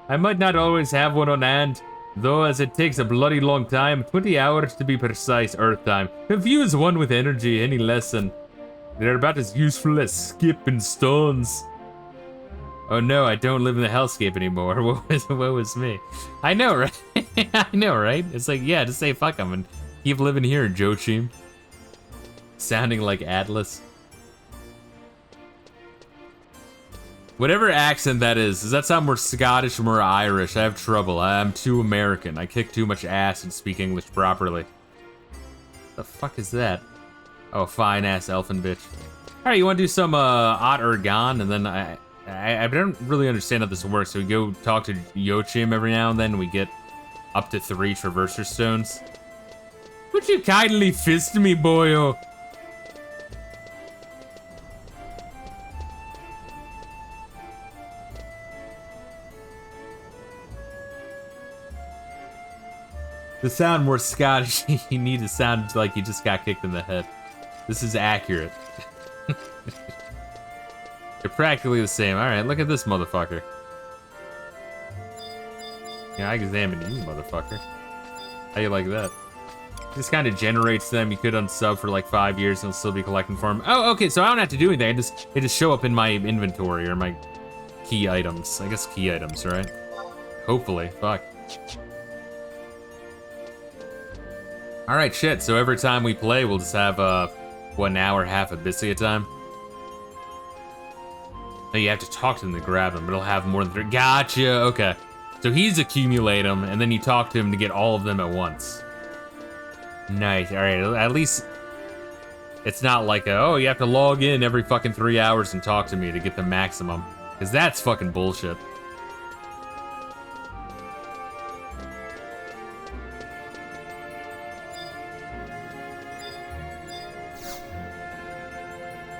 might not always have one on hand, though as it takes a bloody long time, 20 hours to be precise, Earth time. Confuse one with energy any less than they're about as useful as skipping stones. Oh no, I don't live in the hellscape anymore. What was me? I know, right? I know, right? It's like, yeah, just say fuck them and keep living here, Joachim. Sounding like Atlas. Whatever accent that is, does that sound more Scottish or more Irish? I have trouble. I'm too American. I kick too much ass and speak English properly. The fuck is that? Oh, fine-ass elfin bitch. Alright, you want to do some Ottergon, and then I don't really understand how this works. So we go talk to Joachim every now and then, and we get up to 3 Traverser Stones. Would you kindly fist me, boyo? To sound more Scottish, you need to sound like you just got kicked in the head. This is accurate. They're practically the same. Alright, look at this motherfucker. Yeah, I examined you, motherfucker. How you like that? This kind of generates them. You could unsub for like 5 years and still be collecting for them. Oh, okay, so I don't have to do anything. They just show up in my inventory or my key items. I guess key items, right? Hopefully. Fuck. Alright, shit. So every time we play, we'll just have, what, an hour and a half of Bissia time? No, you have to talk to them to grab them, but it'll have more than 3. Gotcha, okay. So he's accumulate them, and then you talk to him to get all of them at once. Nice, alright, at least it's not like oh, you have to log in every fucking 3 hours and talk to me to get the maximum. Because that's fucking bullshit.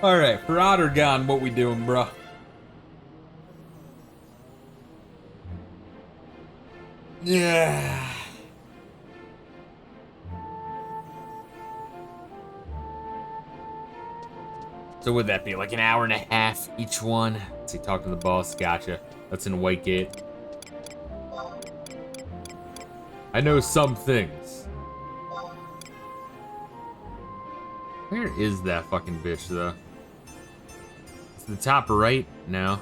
Alright, for Ottergon, what we doing, bruh? Yeah. So would that be like an hour and a half each one? Let's see, talk to the boss, gotcha. That's in Whitegate. I know some things. Where is that fucking bitch, though? It's the top right now.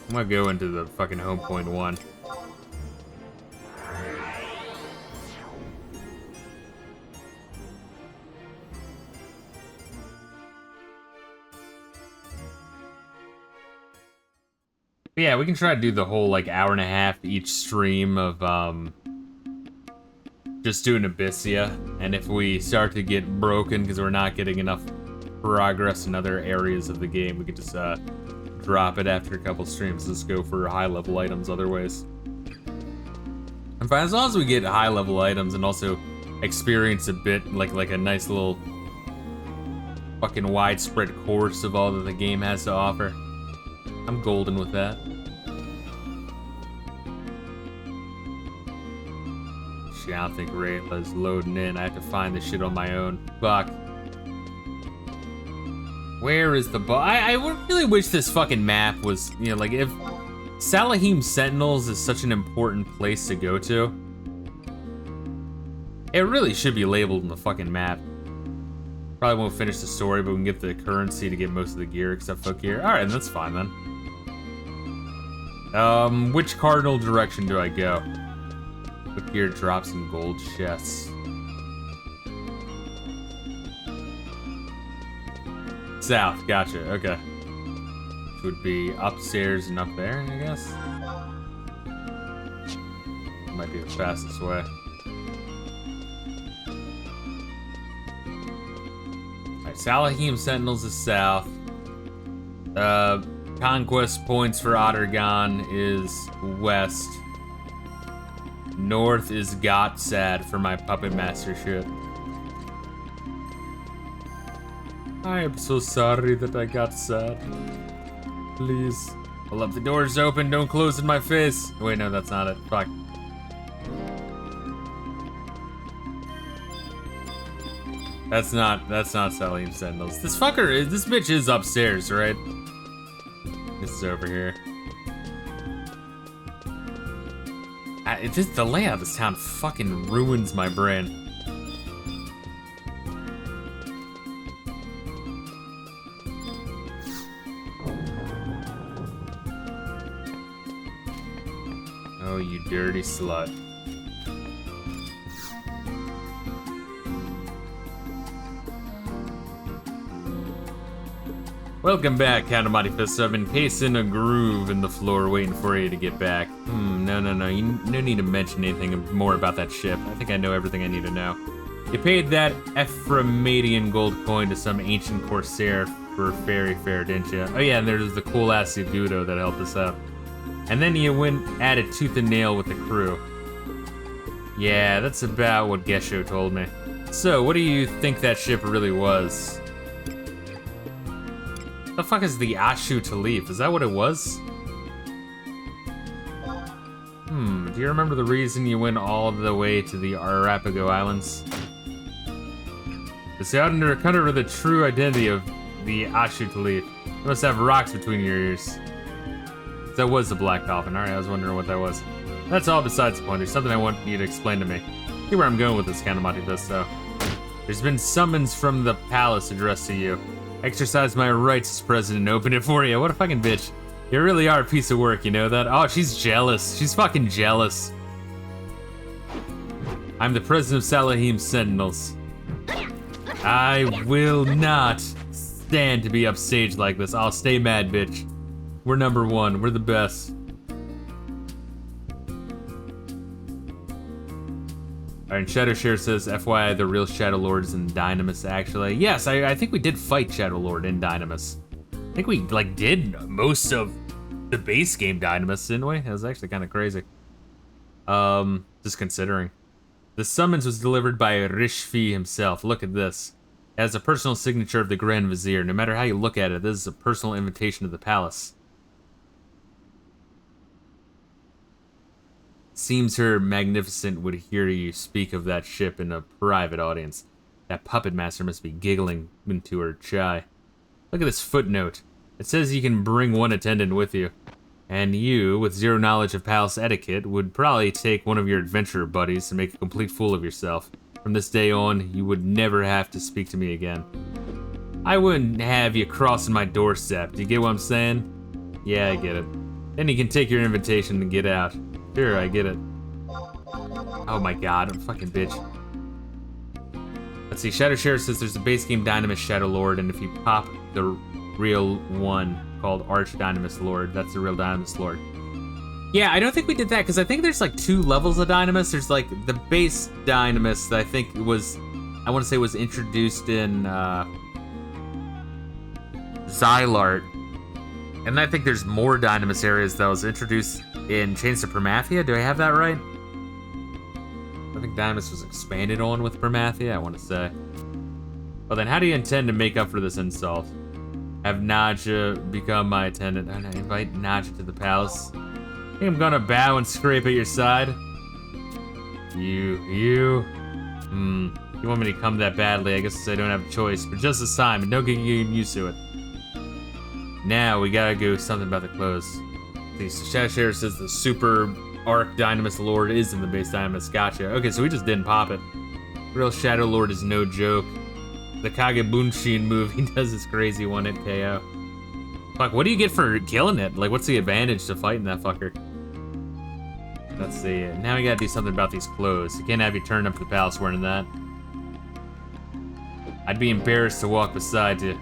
I'm gonna go into the fucking home point 1. Yeah, we can try to do the whole like hour and a half each stream of just doing Abyssia, and if we start to get broken because we're not getting enough progress in other areas of the game, we can just drop it after a couple streams. Let's go for high level items other ways. I'm fine as long as we get high level items and also experience a bit like a nice little fucking widespread course of all that the game has to offer. I'm golden with that. Shit, I don't think Reila's loading in. I have to find this shit on my own. Fuck. Where is the I really wish this fucking map was, you know, like if Salahim Sentinels is such an important place to go to, it really should be labeled in the fucking map. Probably won't finish the story, but we can get the currency to get most of the gear except foot gear. Alright, that's fine then. Which cardinal direction do I go? Foot gear drops in gold chests. South, gotcha, okay. Which would be upstairs and up there, I guess. Might be the fastest way. Alright, Salahim Sentinels is south. Conquest points for Ottergon is west. North is Gotsad for my puppet mastership. I am so sorry that I got sad. Please. Well, if the door's open, don't close in my face. Wait, no, that's not it. Fuck. That's not Salim Sentinels. This bitch is upstairs, right? This is over here. The layout of this town fucking ruins my brain. Oh, you dirty slut. Welcome back, Count Fisto. I've been pacing a groove in the floor waiting for you to get back. No. No need to mention anything more about that ship. I think I know everything I need to know. You paid that Ephraimidian gold coin to some ancient corsair for fairy fare, didn't you? Oh yeah, and there's the cool-ass Segudo that helped us out. And then you went at it tooth and nail with the crew. Yeah, that's about what Gesho told me. So, what do you think that ship really was? The fuck is the Ashu Talif? Is that what it was? you remember the reason you went all the way to the Arapago Islands? It's under the true identity of the Ashutali. You must have rocks between your ears. That was the Black Coffin. Alright, I was wondering what that was. That's all besides the point. There's something I want you to explain to me. See where I'm going with this, Kanamati Fisto. There's been summons from the palace addressed to you. Exercise my rights as president and open it for you. What a fucking bitch. You really are a piece of work, you know that? Oh, she's jealous. She's fucking jealous. I'm the president of Salahim's Sentinels. I will not stand to be upstaged like this. I'll stay mad, bitch. We're number one. We're the best. Alright, Shadowshare says, FYI, the real Shadow Lord is in Dynamis, actually. Yes, I think we did fight Shadow Lord in Dynamis. I think we, like, did most of the base game Dynamis, didn't we? That was actually kind of crazy. Just considering. The summons was delivered by Rishfi himself. Look at this. It has a personal signature of the Grand Vizier. No matter how you look at it, this is a personal invitation to the palace. Seems Her Magnificent would hear you speak of that ship in a private audience. That puppet master must be giggling into her chai. Look at this footnote. It says you can bring one attendant with you. And you, with zero knowledge of palace etiquette, would probably take one of your adventurer buddies and make a complete fool of yourself. From this day on, you would never have to speak to me again. I wouldn't have you crossing my doorstep. Do you get what I'm saying? Yeah, I get it. Then you can take your invitation and get out. Sure, I get it. Oh my god, I'm a fucking bitch. Let's see, Shadowshare says there's a base game Dynamis Shadow Lord, and if you pop the real one called Arch Dynamis Lord, that's the real Dynamis Lord. Yeah, I don't think we did that, because I think there's like 2 levels of Dynamis. There's like the base Dynamis that I think was, I want to say was introduced in Xylart. And I think there's more Dynamis areas that was introduced in Chains of Permathia. Do I have that right? I think Dynamis was expanded on with Permathia, I want to say. Well then, how do you intend to make up for this insult? Have Nadja become my attendant? And I invite Nadja to the palace. Think I'm gonna bow and scrape at your side? You want me to come that badly? I guess I don't have a choice, but just this time, and don't get used to it. Now we gotta go something about the clothes. See, so Shadowshare says the super arc Dynamis Lord is in the base Dynamis. Gotcha. Okay, so we just didn't pop it. Real Shadow Lord is no joke. The Kagebunshin move, he does this crazy one-hit KO. Fuck, what do you get for killing it? Like, what's the advantage to fighting that fucker? Let's see. Now we gotta do something about these clothes. You can't have you turn up to the palace wearing that. I'd be embarrassed to walk beside you.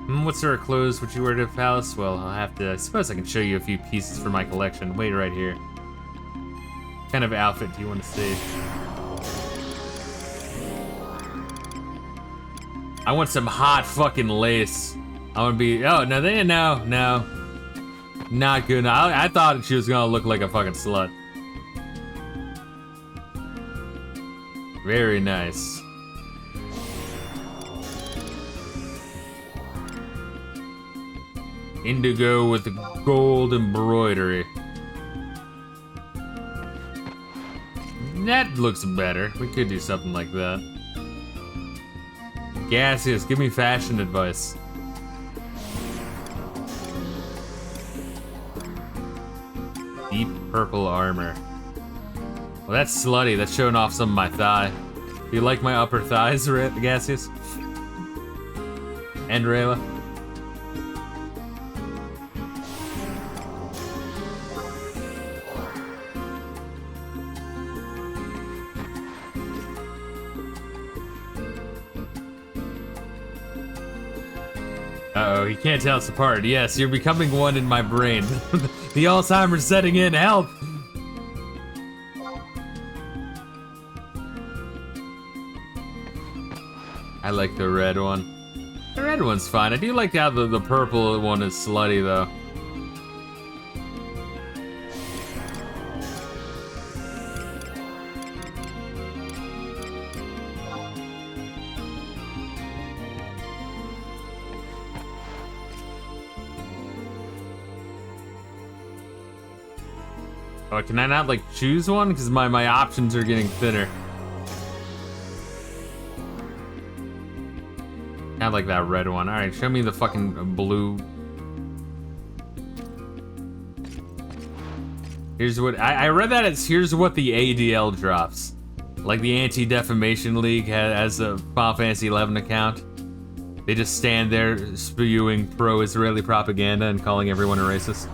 What sort of clothes would you wear to the palace? Well, I'll have to... I suppose I can show you a few pieces from my collection. Wait right here. What kind of outfit do you want to see? I want some hot fucking lace. I want to be... Oh, no. Not good. I thought she was gonna look like a fucking slut. Very nice. Indigo with gold embroidery. That looks better. We could do something like that. Gaseous, give me fashion advice. Deep purple armor. Well, that's slutty. That's showing off some of my thigh. Do you like my upper thighs, Gaseous? And Reila? Uh-oh, he can't tell us apart. Yes, you're becoming one in my brain. The Alzheimer's setting in. Help! I like the red one. The red one's fine. I do like how the purple one is slutty, though. Oh, can I not, like, choose one? Because my options are getting thinner. Not like that red one. Alright, show me the fucking blue. Here's what... I read that as here's what the ADL drops. Like the Anti-Defamation League has a Final Fantasy XI account. They just stand there spewing pro-Israeli propaganda and calling everyone a racist.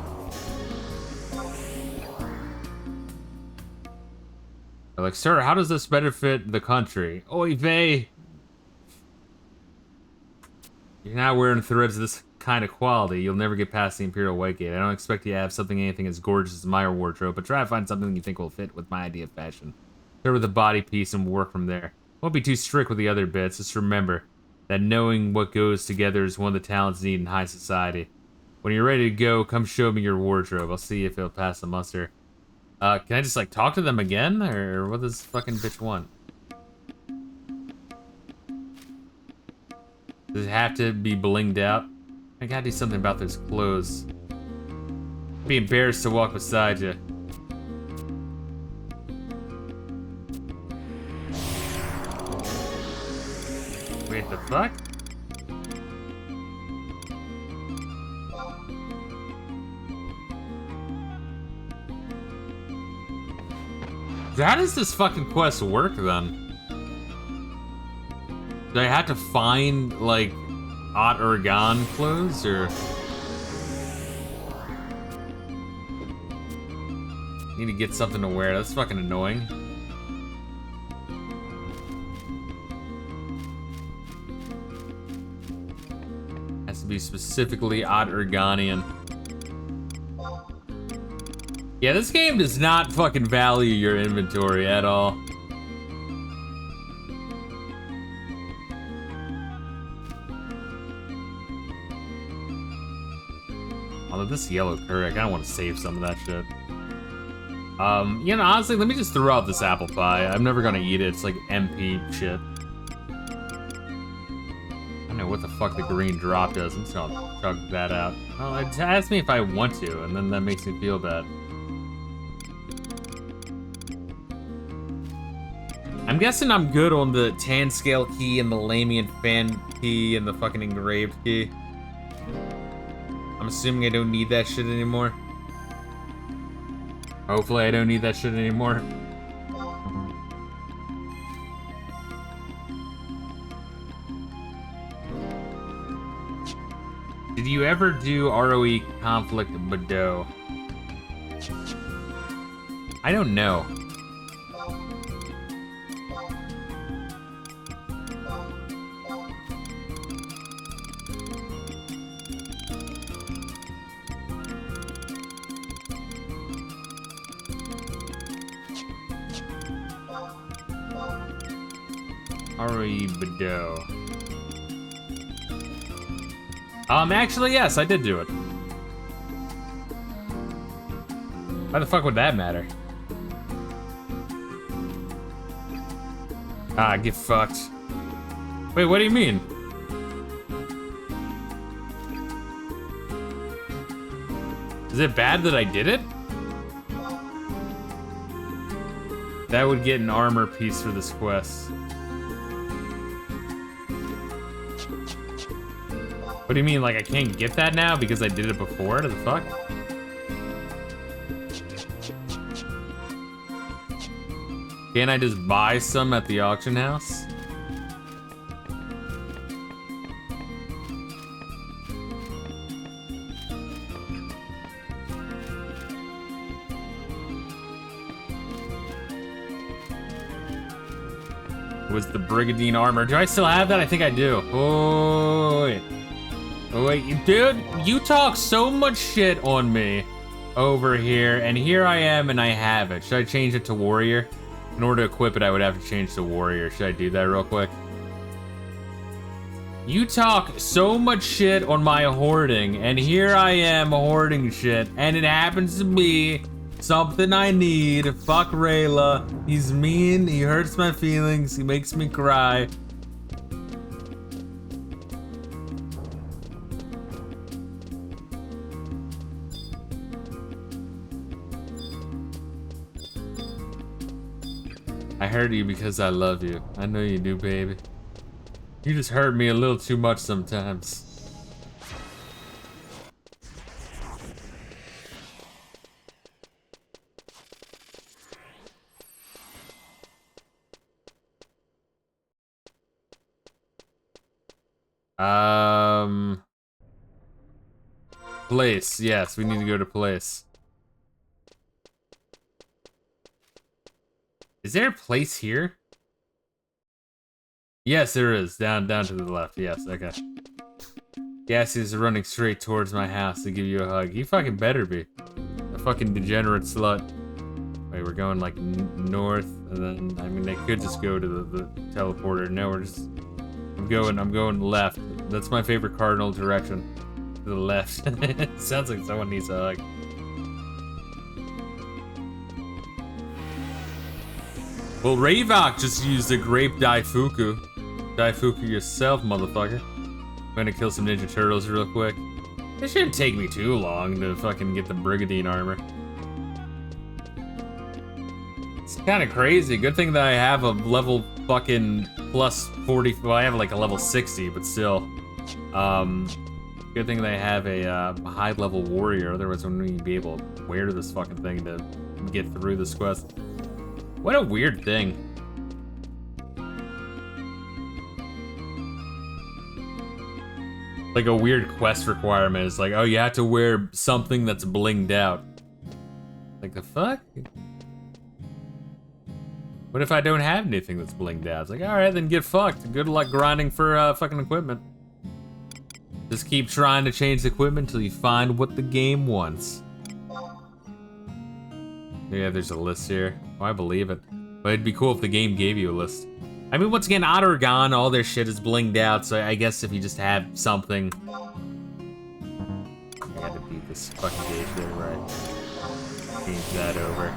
They're like, sir, how does this benefit the country? Oy vey. You're not wearing threads of this kind of quality. You'll never get past the Imperial White Gate. I don't expect you to have anything as gorgeous as my wardrobe, but try to find something you think will fit with my idea of fashion. Start with a body piece and work from there. Won't be too strict with the other bits. Just remember that knowing what goes together is one of the talents needed in high society. When you're ready to go, come show me your wardrobe. I'll see if it'll pass the muster. Can I just, like, talk to them again? Or what does this fucking bitch want? Does it have to be blinged out? I gotta do something about those clothes. I'd be embarrassed to walk beside you. Wait, the fuck? How does this fucking quest work then? Do I have to find, like, Ot Urgan clothes, or... Need to get something to wear. That's fucking annoying. Has to be specifically Ot Urganian. Yeah, this game does not fucking value your inventory at all. Although this yellow curry, I kinda want to save some of that shit. You know, honestly, let me just throw out this apple pie. I'm never gonna eat it. It's like MP shit. I don't know what the fuck the green drop does. I'm just gonna chug that out. Well, it asks me if I want to, and then that makes me feel bad. I'm guessing I'm good on the tan scale key and the Lamian fan key and the fucking engraved key. I'm assuming I don't need that shit anymore. Hopefully I don't need that shit anymore. Did you ever do ROE Conflict Bordeaux? I don't know. ROE Bordeaux. Actually, yes, I did do it. Why the fuck would that matter? Ah, get fucked. Wait, what do you mean? Is it bad that I did it? That would get an armor piece for this quest. What do you mean, like I can't get that now because I did it before? What the fuck? Can't I just buy some at the auction house? Was the Brigadine armor? Do I still have that? I think I do. Oh, wait. Oh, wait, dude, you talk so much shit on me over here, and here I am, and I have it. Should I change it to Warrior? In order to equip it, I would have to change to Warrior. Should I do that real quick? You talk so much shit on my hoarding, and here I am hoarding shit, and it happens to be something I need. Fuck Reila. He's mean, he hurts my feelings, he makes me cry. I hurt you because I love you. I know you do, baby. You just hurt me a little too much sometimes. Place. Yes, we need to go to place. Is there a place here? Yes, there is. Down to the left. Yes, okay. Gassie's running straight towards my house to give you a hug. You fucking better be. A fucking degenerate slut. Wait, we're going like north, and then, I mean, they could just go to the teleporter. No, we're just, I'm going left. That's my favorite cardinal direction. To the left. Sounds like someone needs a hug. Well, Ravok just used a grape Daifuku. Daifuku yourself, motherfucker. I'm gonna kill some Ninja Turtles real quick. It shouldn't take me too long to fucking get the Brigadine armor. It's kind of crazy. Good thing that I have a level fucking plus 40. Well, I have like a level 60, but still. Good thing that I have a high level warrior. Otherwise, I wouldn't even be able to wear this fucking thing to get through this quest. What a weird thing. Like a weird quest requirement. It's like, oh, you have to wear something that's blinged out. Like, the fuck? What if I don't have anything that's blinged out? It's like, alright, then get fucked. Good luck grinding for fucking equipment. Just keep trying to change the equipment until you find what the game wants. Yeah, there's a list here. Oh, I believe it. But it'd be cool if the game gave you a list. I mean, once again, Ottergon, all their shit is blinged out, so I guess if you just have something... I had to beat this fucking gauge there, right? Change that over.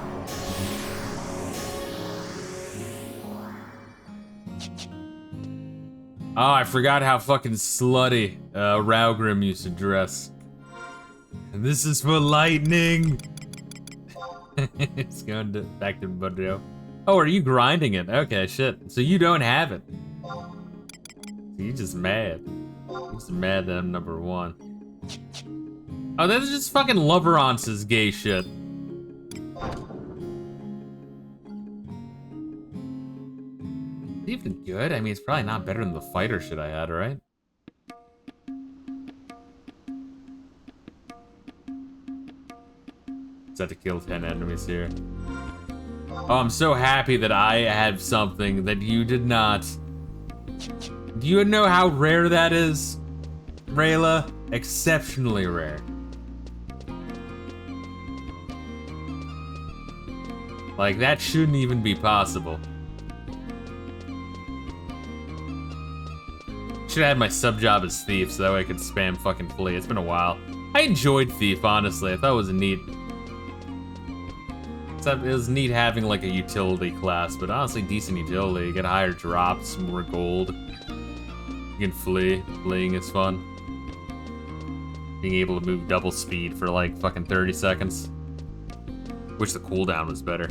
Oh, I forgot how fucking slutty Raugrim used to dress. And this is for lightning! It's going back to Budro. Oh, are you grinding it? Okay, shit. So you don't have it. So you just mad. You're just mad that I'm number 1. Oh, that's just fucking Loverance's gay shit. Is it even good? I mean, it's probably not better than the fighter shit I had, right? Set to kill 10 enemies here. Oh, I'm so happy that I have something that you did not. Do you know how rare that is, Reila? Exceptionally rare. Like, that shouldn't even be possible. Should have had my sub job as Thief so that way I could spam fucking Flea. It's been a while. I enjoyed Thief, honestly. I thought it was a neat. It was neat having like a utility class, but honestly decent utility. You get higher drops, more gold. You can flee. Fleeing is fun. Being able to move double speed for like fucking 30 seconds. Wish the cooldown was better.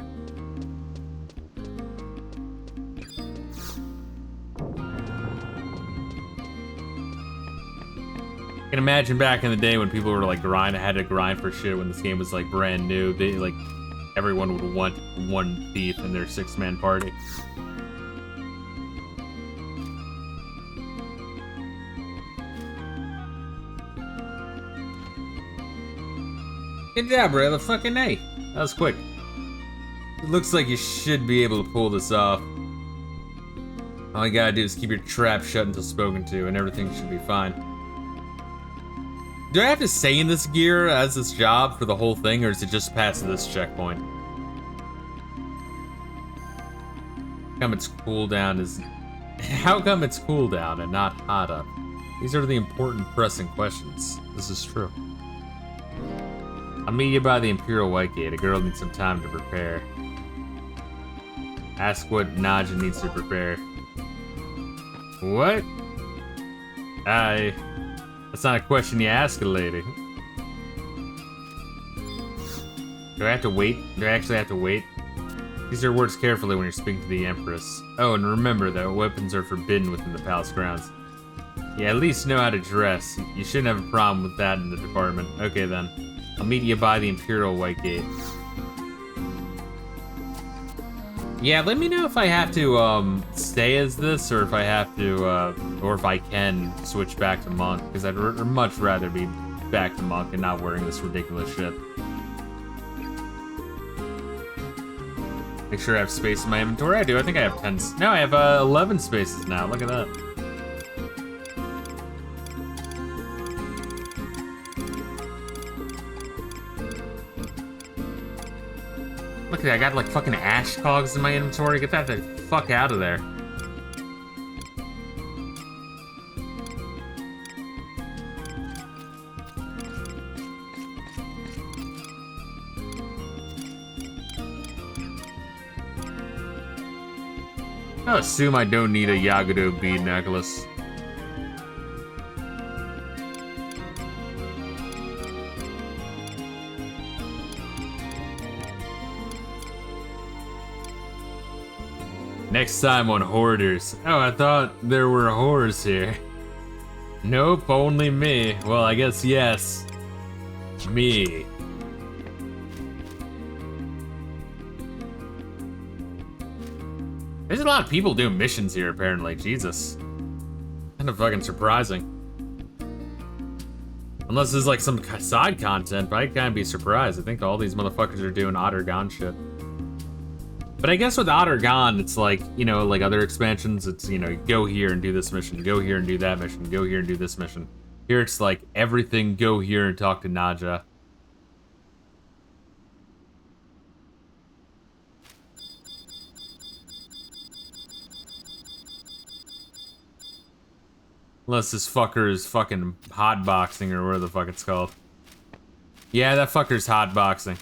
I can imagine back in the day when people were like had to grind for shit when this game was like brand new. They like everyone would want one thief in their 6-man party. Good job, Reila. Fucking A. That was quick. It looks like you should be able to pull this off. All you gotta do is keep your trap shut until spoken to, and everything should be fine. Do I have to stay in this gear as this job for the whole thing, or is it just past this checkpoint? How come its cooldown is... How come it's cooldown and not hot up? These are the important pressing questions. This is true. I'll meet you by the Imperial White Gate. A girl needs some time to prepare. Ask what Naja needs to prepare. What? That's not a question you ask a lady. Do I have to wait? Do I actually have to wait? Use your words carefully when you're speaking to the Empress. Oh, and remember that weapons are forbidden within the palace grounds. Yeah, at least know how to dress. You shouldn't have a problem with that in the department. Okay then. I'll meet you by the Imperial White Gate. Yeah, let me know if I have to stay as this, or if I have to, or if I can switch back to monk, because I'd much rather be back to monk and not wearing this ridiculous shit. Make sure I have space in my inventory. I do. I think I have 10. No, I have 11 spaces now. Look at that. Look at that. I got like fucking ash cogs in my inventory. Get that the fuck out of there. I assume I don't need a Yagado bead necklace. Next time on Hoarders. Oh, I thought there were whores here. Nope, only me. Well, I guess yes. Me. There's a lot of people doing missions here, apparently. Jesus. Kind of fucking surprising. Unless this is like some side content, but I'd kind of be surprised. I think all these motherfuckers are doing Ottergon shit. But I guess with Ottergon, it's like, you know, like other expansions, it's, you know, go here and do this mission, go here and do that mission, go here and do this mission. Here it's like everything, go here and talk to Naja. Unless this fucker is fucking hotboxing or whatever the fuck it's called. Yeah, that fucker's hotboxing.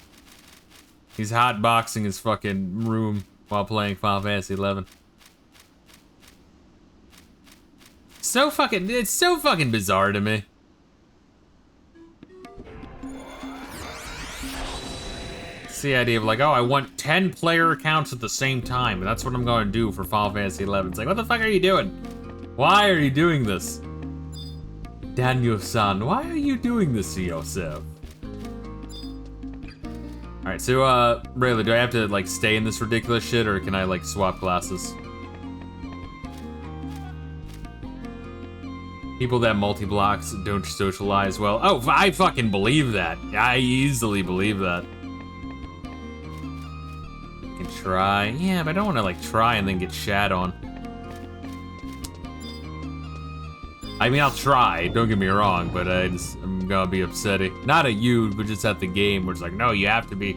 He's hotboxing his fucking room while playing Final Fantasy 11. It's so fucking bizarre to me. It's the idea of like, oh, I want 10 player accounts at the same time, and that's what I'm going to do for Final Fantasy 11. It's like, what the fuck are you doing? Why are you doing this? Daniel-san, why are you doing this to yourself? Alright, so, Reila, do I have to, like, stay in this ridiculous shit, or can I, like, swap classes? People that multi-blocks don't socialize well. Oh, I fucking believe that. I easily believe that. I can try. Yeah, but I don't want to, like, try and then get shat on. I mean, I'll try, don't get me wrong, but I'm gonna be upsetting. Not at you, but just at the game, where it's like, no, you have to be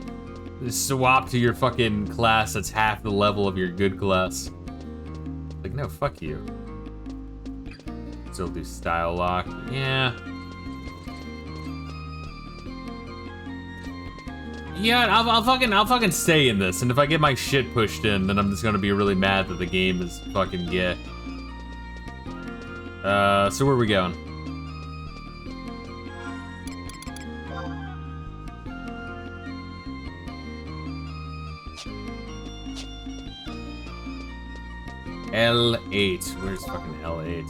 swapped to your fucking class that's half the level of your good class. Like, no, fuck you. Still do style lock, yeah. Yeah, I'll fucking stay in this, and if I get my shit pushed in, then I'm just gonna be really mad that the game is fucking gay. So where are we going? L8. Where's fucking L8?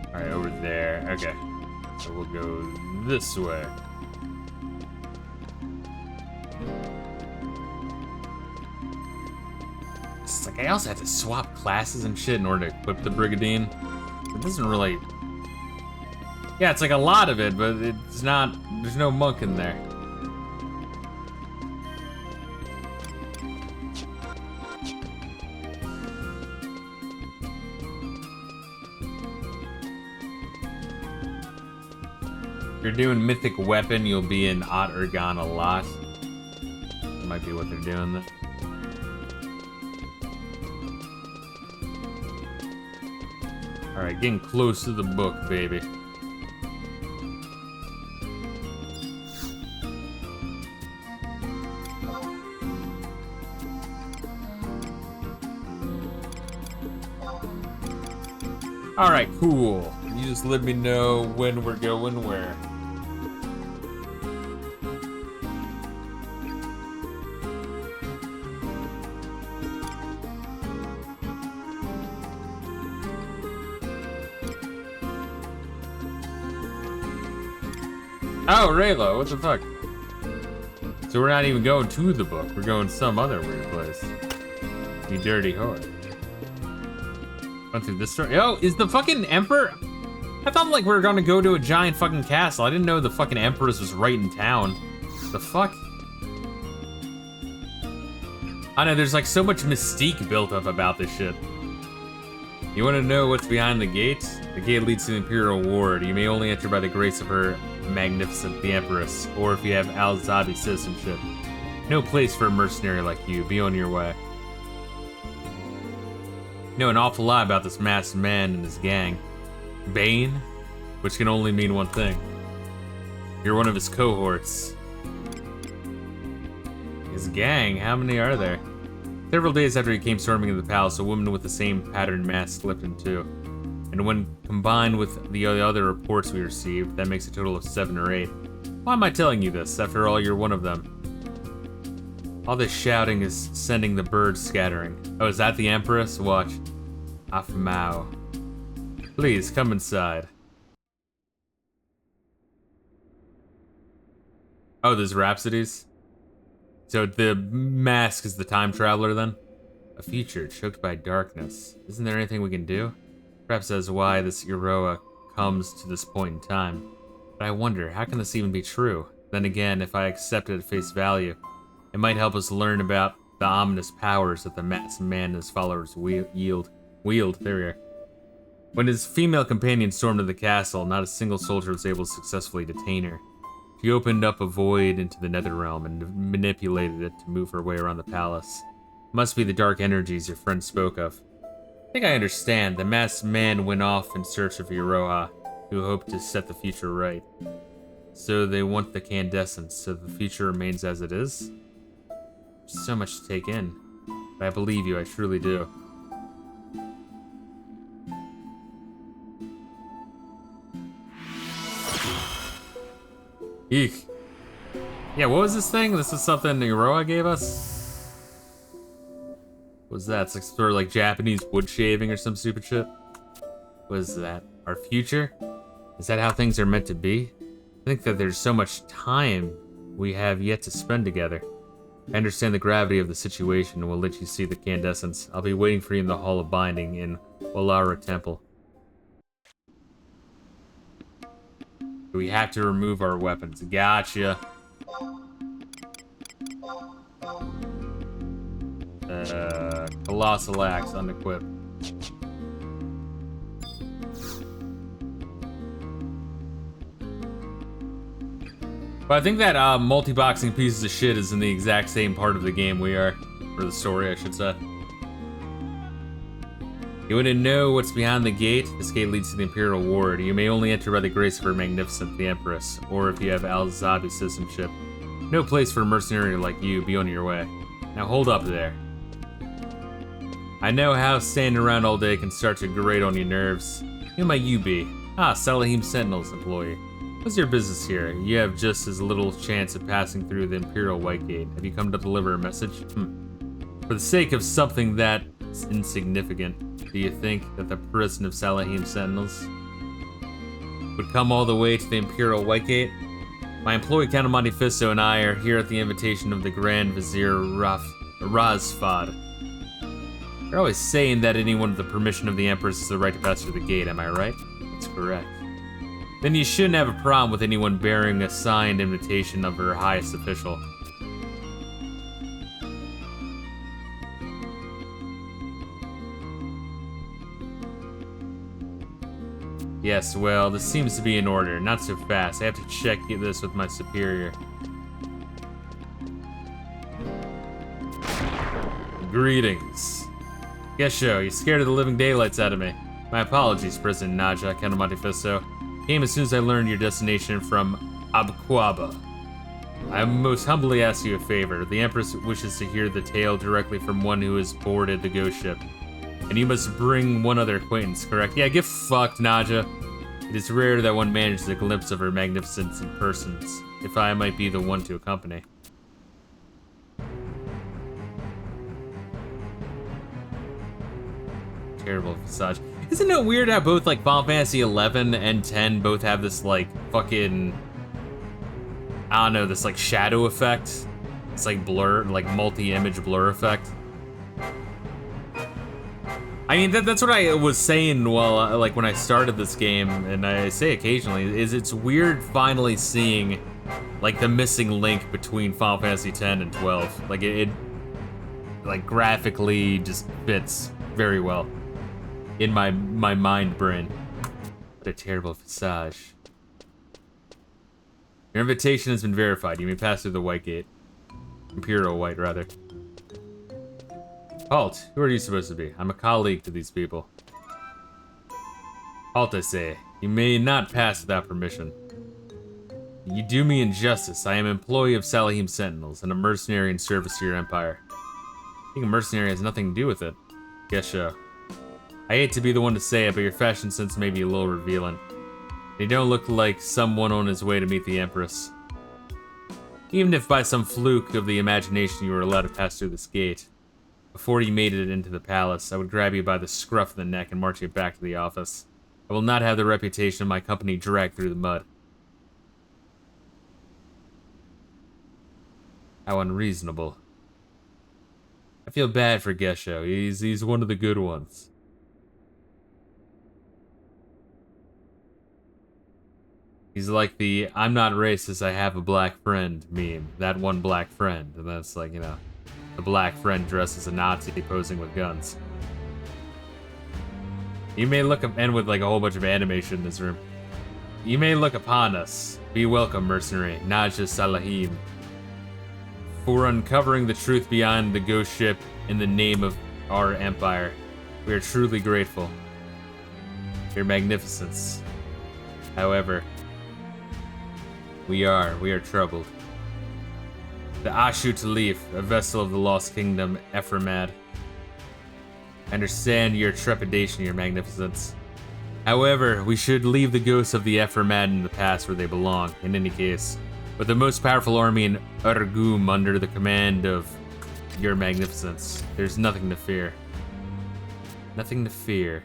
Alright, over there. Okay. So we'll go this way. It's like I also have to swap classes and shit in order to equip the Brigadine. It doesn't really... Yeah, it's like a lot of it, but it's not... There's no monk in there. If you're doing Mythic Weapon, you'll be in Ottergon a lot. That might be what they're doing there. Alright, getting close to the book, baby. Alright, cool. You just let me know when we're going where. Oh, Raylo, what the fuck? So we're not even going to the book. We're going some other weird place. You dirty whore. Went through this story. Oh, is the fucking Emperor? I thought like we were gonna go to a giant fucking castle. I didn't know the fucking Empress was right in town. The fuck? I know, there's like so much mystique built up about this shit. You wanna know what's behind the gate? The gate leads to the Imperial Ward. You may only enter by the grace of her magnificent, the Empress, or if you have Al-Zabi citizenship. No place for a mercenary like you. Be on your way. You know an awful lot about this masked man and his gang. Bane, which can only mean one thing. You're one of his cohorts. His gang? How many are there? Several days after he came storming into the palace, a woman with the same patterned mask slipped in too. And when combined with the other reports we received, that makes a total of 7 or 8. Why am I telling you this? After all, you're one of them. All this shouting is sending the birds scattering. Oh, is that the Empress? Watch. Afmao. Please, come inside. Oh, there's rhapsodies? So the mask is the time traveler then? A future choked by darkness. Isn't there anything we can do? Perhaps that's why this Iroha comes to this point in time. But I wonder, how can this even be true? Then again, if I accept it at face value, it might help us learn about the ominous powers that the masked man and his followers wield. There we are. When his female companion stormed into the castle, not a single soldier was able to successfully detain her. She opened up a void into the nether realm and manipulated it to move her way around the palace. It must be the dark energies your friend spoke of. I think I understand. The masked man went off in search of Iroha, who hoped to set the future right. So they want the candescence, so the future remains as it is? There's so much to take in. But I believe you, I truly do. Eek. Yeah, what was this thing? This is something Iroha gave us? What was that? It's like sort of like Japanese wood shaving or some stupid shit? What is that? Our future? Is that how things are meant to be? I think that there's so much time we have yet to spend together. I understand the gravity of the situation and will let you see the candescence. I'll be waiting for you in the Hall of Binding in Wallara Temple. We have to remove our weapons. Gotcha. Colossal axe unequipped. But I think that multi-boxing pieces of shit is in the exact same part of the game we are. Or the story, I should say. You want to know what's behind the gate? This gate leads to the Imperial Ward. You may only enter by the grace of her magnificent, the Empress, or if you have Al-Zabi citizenship. No place for a mercenary like you. Be on your way. Now hold up there. I know how standing around all day can start to grate on your nerves. Who might you be? Ah, Salahim Sentinel's employee. What's your business here? You have just as little chance of passing through the Imperial White Gate. Have you come to deliver a message? For the sake of something that is insignificant, do you think that the prison of Salahim Sentinels would come all the way to the Imperial White Gate? My employee Count Monte Fisto and I are here at the invitation of the Grand Vizier Razfad. They're always saying that anyone with the permission of the Empress has the right to pass through the gate, am I right? That's correct. Then you shouldn't have a problem with anyone bearing a signed invitation of her highest official. Yes, well, this seems to be in order. Not so fast. I have to check this with my superior. Greetings. Guess so, you scared of the living daylights out of me. My apologies, President Naja, Count Monte Fisto. Came as soon as I learned your destination from Abquaba. I most humbly ask you a favor. The Empress wishes to hear the tale directly from one who has boarded the ghost ship. And you must bring one other acquaintance, correct? Yeah, get fucked, Naja. It is rare that one manages a glimpse of her magnificence in persons, if I might be the one to accompany. Terrible visage. Isn't it weird how both, like, Final Fantasy 11 and 10 both have this, like, fucking I don't know, this like shadow effect. It's like blur, like multi-image blur effect. I mean, that's what I was saying while, like, when I started this game, and I say occasionally, is it's weird finally seeing, like, the missing link between Final Fantasy X and 12. Like, it like, graphically just fits very well in my mind brain. What a terrible visage. Your invitation has been verified. You may pass through the White Gate. Imperial White, rather. Halt! Who are you supposed to be? I'm a colleague to these people. Halt, I say. You may not pass without permission. You do me injustice. I am an employee of Salahim Sentinels and a mercenary in service to your empire. I think a mercenary has nothing to do with it. Guess so. I hate to be the one to say it, but your fashion sense may be a little revealing. You don't look like someone on his way to meet the Empress. Even if by some fluke of the imagination you were allowed to pass through this gate, before you made it into the palace, I would grab you by the scruff of the neck and march you back to the office. I will not have the reputation of my company dragged through the mud. How unreasonable. I feel bad for Gesho. He's one of the good ones. He's like the "I'm not racist, I have a black friend" meme. That one black friend. And that's like, you know, the black friend dressed as a Nazi posing with guns. You may look up, and with like a whole bunch of animation in this room. You may look upon us. Be welcome, mercenary, Naja Salahim. For uncovering the truth beyond the ghost ship in the name of our empire. We are truly grateful. Your magnificence. However, we are troubled. The Ashu Talif, a vessel of the Lost Kingdom, Ephraimad. I understand your trepidation, your magnificence. However, we should leave the ghosts of the Ephraimad in the past where they belong, in any case. With the most powerful army in Urgum under the command of your magnificence, there's nothing to fear. Nothing to fear.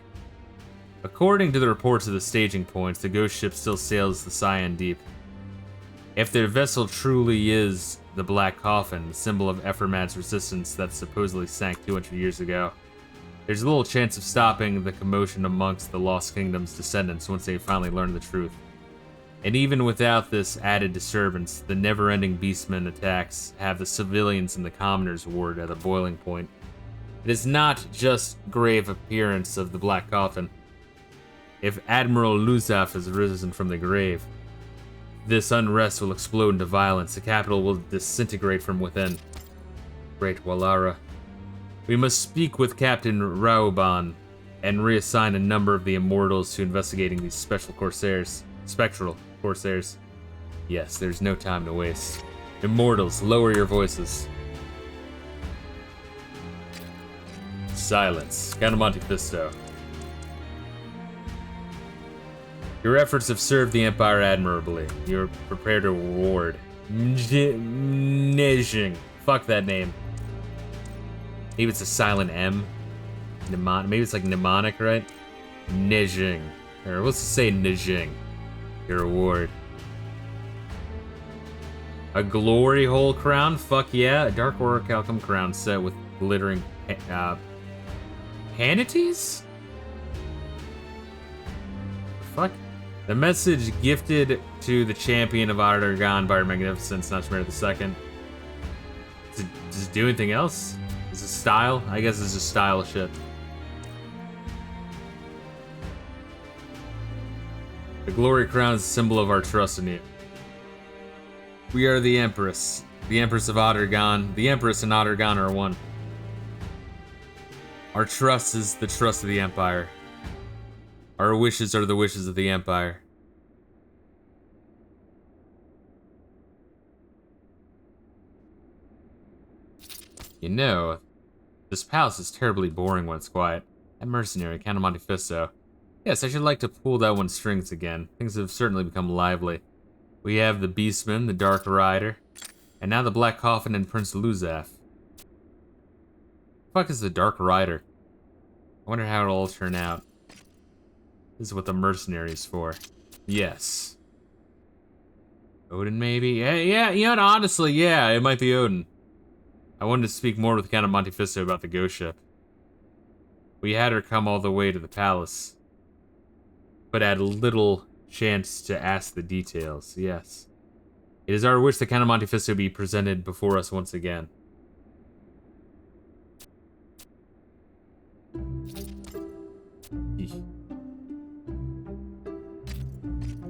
According to the reports of the staging points, the ghost ship still sails the Cyan Deep. If their vessel truly is the Black Coffin, the symbol of Ephraim's resistance that supposedly sank 200 years ago, there's little chance of stopping the commotion amongst the Lost Kingdom's descendants once they finally learn the truth. And even without this added disturbance, the never-ending Beastmen attacks have the civilians and the commoners ward at a boiling point. It is not just grave appearance of the Black Coffin. If Admiral Luzaf has risen from the grave, this unrest will explode into violence. The capital will disintegrate from within. Great Walara. We must speak with Captain Rauban and reassign a number of the immortals to investigating these spectral corsairs. Yes, there's no time to waste. Immortals, lower your voices. Silence. Count Monte Fisto. Your efforts have served the Empire admirably. You're prepared to reward. Nejing. Fuck that name. Maybe it's a silent M. Maybe it's like mnemonic, right? Nejing. Or let's just say Nejing. Your reward. A glory hole crown? Fuck yeah. A dark orichalcum crown set with glittering panities? Fuck. The message gifted to the champion of Ardergon by Her Magnificence, Nachmare II. Does it do anything else? Is it style? I guess it's just style shit. The glory crown is a symbol of our trust in you. We are the Empress of Ardergon. The Empress and Ardergon are one. Our trust is the trust of the Empire. Our wishes are the wishes of the Empire. You know, this palace is terribly boring when it's quiet. That mercenary, Count Monte Fisto. Yes, I should like to pull that one's strings again. Things have certainly become lively. We have the Beastman, the Dark Rider, and now the Black Coffin and Prince Luzaf. The fuck is the Dark Rider? I wonder how it'll all turn out. This is what the mercenary is for. Yes. Odin, maybe? Yeah, you know what, honestly, yeah, it might be Odin. I wanted to speak more with Count Monte Fisto about the ghost ship. We had her come all the way to the palace, but had little chance to ask the details, yes. It is our wish that Count Monte Fisto be presented before us once again. Eesh.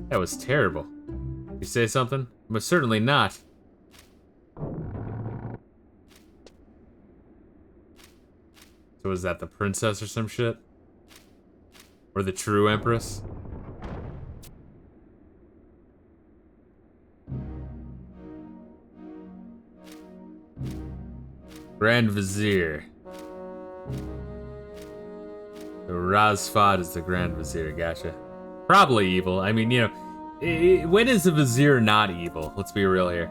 That was terrible. You say something? Most certainly not. So was that the princess or some shit? Or the true empress? Grand Vizier. So Razfad is the Grand Vizier, gotcha. Probably evil. I mean, you know, when is a Vizier not evil? Let's be real here.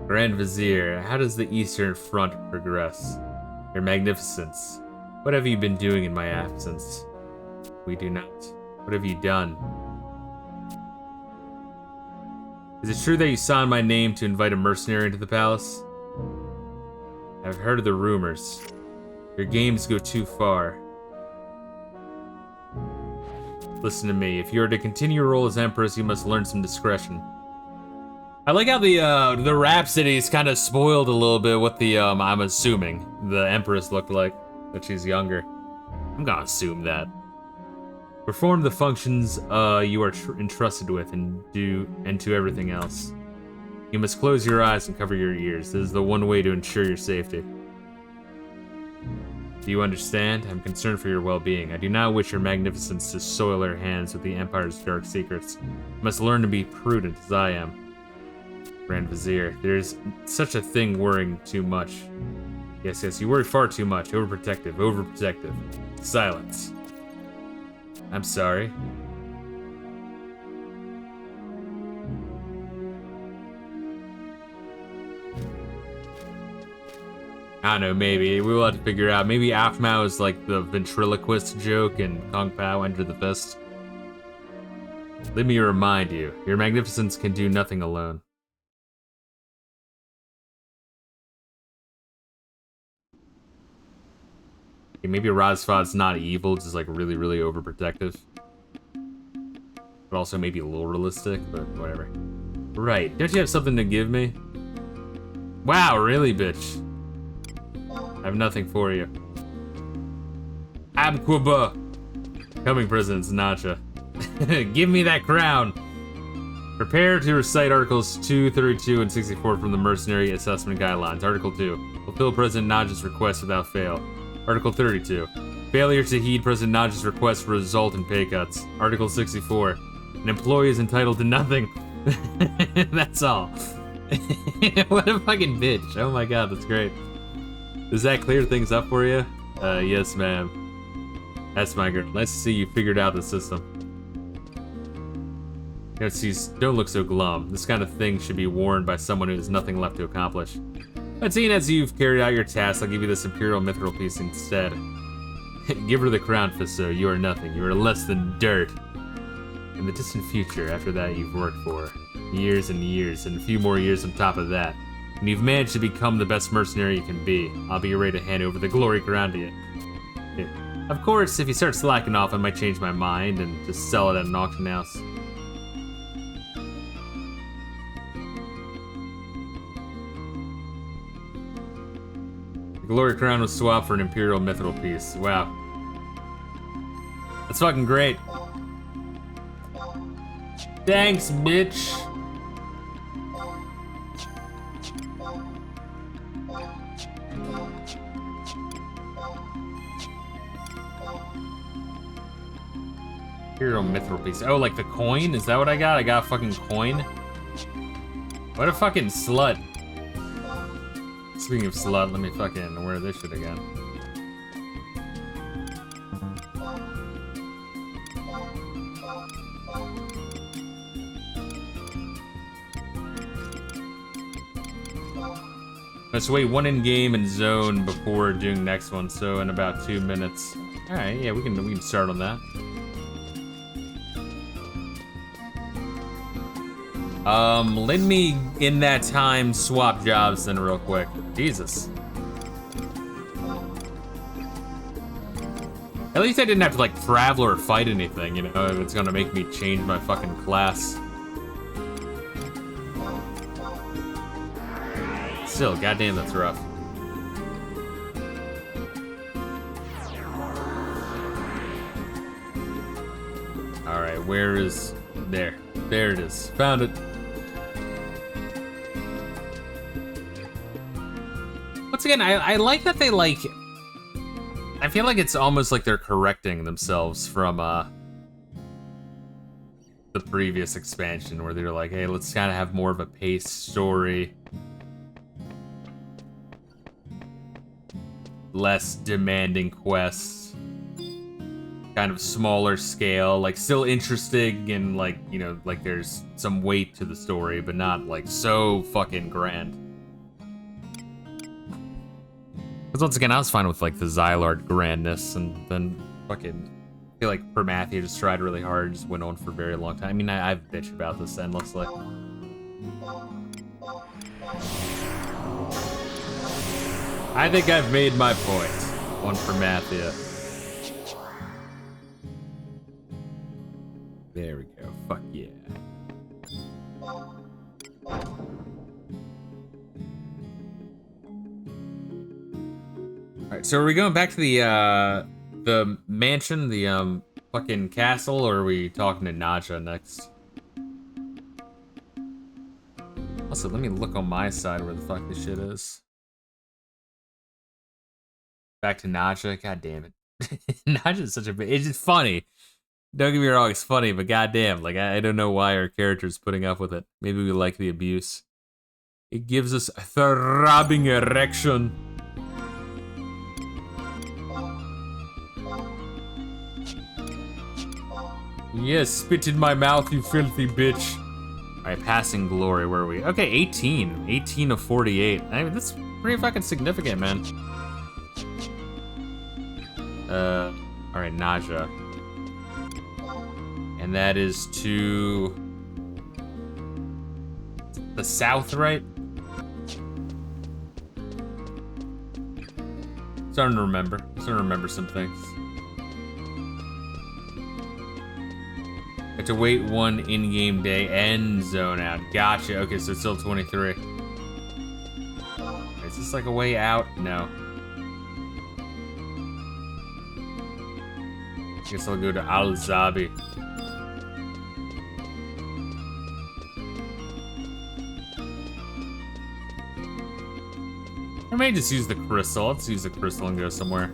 Grand Vizier, how does the Eastern Front progress? Your Magnificence, what have you been doing in my absence? We do not. What have you done? Is it true that you signed my name to invite a mercenary into the palace? I've heard of the rumors. Your games go too far. Listen to me. If you are to continue your role as Empress, you must learn some discretion. I like how the Rhapsody's kind of spoiled a little bit what the, I'm assuming, the Empress looked like, that she's younger. I'm gonna assume that. Perform the functions you are entrusted with and to everything else. You must close your eyes and cover your ears. This is the one way to ensure your safety. Do you understand? I'm concerned for your well-being. I do not wish your magnificence to soil her hands with the Empire's dark secrets. You must learn to be prudent as I am. Grand Vizier, there's such a thing worrying too much. Yes, you worry far too much. Overprotective. Silence. I'm sorry. I don't know, maybe. We will have to figure it out. Maybe Aphmau is like the ventriloquist joke and Kung Pao entered the fist. Let me remind you, your magnificence can do nothing alone. Okay, maybe Razfad's not evil, just like really, really overprotective. But also maybe a little realistic, but whatever. Right, don't you have something to give me? Wow, really, bitch? I have nothing for you. Abquaba! Coming President's Nacha. Give me that crown! Prepare to recite Articles 2, 32, and 64 from the Mercenary Assessment Guidelines. Article 2. Fulfill President Naja's request without fail. Article 32. Failure to heed President Naja's request will result in pay cuts. Article 64. An employee is entitled to nothing. That's all. What a fucking bitch. Oh my god, that's great. Does that clear things up for you? Yes, ma'am. That's my girl. Nice to see you figured out the system. Don't look so glum. This kind of thing should be worn by someone who has nothing left to accomplish. But seeing as you've carried out your task, I'll give you this Imperial Mithril piece instead. Give her the crown, Fisto. You are nothing. You are less than dirt. In the distant future, after that you've worked for, years and years, and a few more years on top of that, and you've managed to become the best mercenary you can be, I'll be ready to hand over the glory crown to you. Of course, if you start slacking off, I might change my mind and just sell it at an auction house. The glory crown was swapped for an Imperial Mithril piece. Wow. That's fucking great. Thanks, bitch. Imperial Mithril piece. Oh, like the coin? Is that what I got? I got a fucking coin? What a fucking slut. Speaking of slut, let me fucking wear this shit again. Let's wait one in game and zone before doing next one, so in about 2 minutes. Alright, yeah, we can start on that. Let me, in that time, swap jobs then real quick. Jesus. At least I didn't have to, like, travel or fight anything, you know, if it's gonna make me change my fucking class. Still, goddamn, that's rough. Alright, where is... There. There it is. Found it. Once again, I like that they, like... I feel like it's almost like they're correcting themselves from, the previous expansion, where they're like, hey, let's kind of have more of a paced story. Less demanding quests. Kind of smaller scale, like still interesting and like, you know, like there's some weight to the story, but not like so fucking grand. Because once again, I was fine with like the Xylard grandness, and then fucking I feel like Permathia just tried really hard, just went on for a very long time. I mean, I've bitched about this endlessly. I think I've made my point on Permathia. There we go. Fuck yeah. Alright, so are we going back to the mansion, the fucking castle, or are we talking to Naja next? Also, let me look on my side where the fuck this shit is. Back to Naja, god damn it. Naja's such a bitch. It's just funny. Don't get me wrong, it's funny, but goddamn, like I don't know why our character's putting up with it. Maybe we like the abuse. It gives us a throbbing erection. Yes, spit in my mouth, you filthy bitch. Alright, passing glory, where are we? Okay, 18. 18 of 48. I mean, that's pretty fucking significant, man. Alright, Naja. And that is to the south, right? Starting to remember some things. Have to wait one in-game day and zone out. Gotcha. Okay, so it's still 23. Is this like a way out? No. Guess I'll go to Al-Zabi. I may just use the crystal. Let's use the crystal and go somewhere.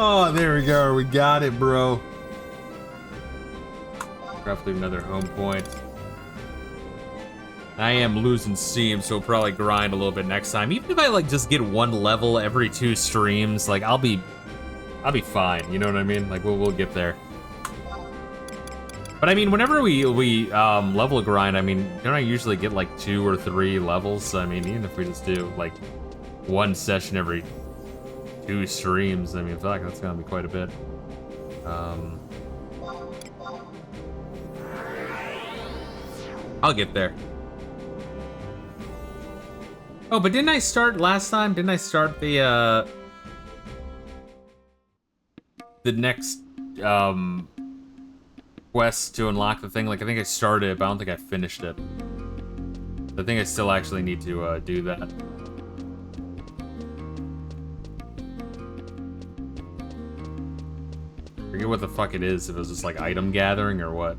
Oh, there we go. We got it, bro. Roughly another home point. I am losing steam, so we'll probably grind a little bit next time. Even if I like just get one level every 2 streams, like I'll be fine. You know what I mean? Like we'll get there. But I mean, whenever we level a grind, I mean, don't I usually get like 2 or 3 levels? So, I mean, even if we just do like 1 session every 2 streams, I mean, fuck, that's gonna be quite a bit. I'll get there. Oh, but didn't I start last time? Didn't I start the next quest to unlock the thing? Like, I think I started it, but I don't think I finished it. I think I still actually need to do that. Forget what the fuck it is, if it was just like item gathering or what.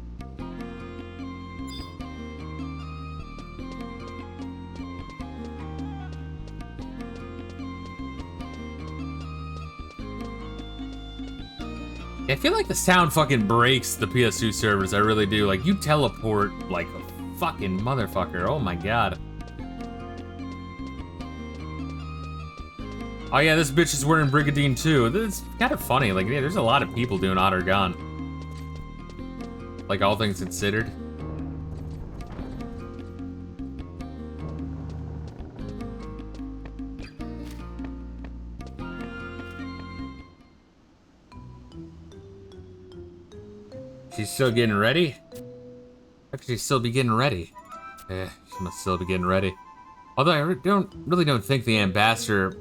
I feel like the sound fucking breaks the PS2 servers, I really do. Like, you teleport like a fucking motherfucker, oh my god. Oh yeah, this bitch is wearing Brigadine too. It's kind of funny, like, yeah, there's a lot of people doing Ottergon. Like, all things considered. She's still getting ready? How could she still be getting ready? She must still be getting ready. Although I really don't think the ambassador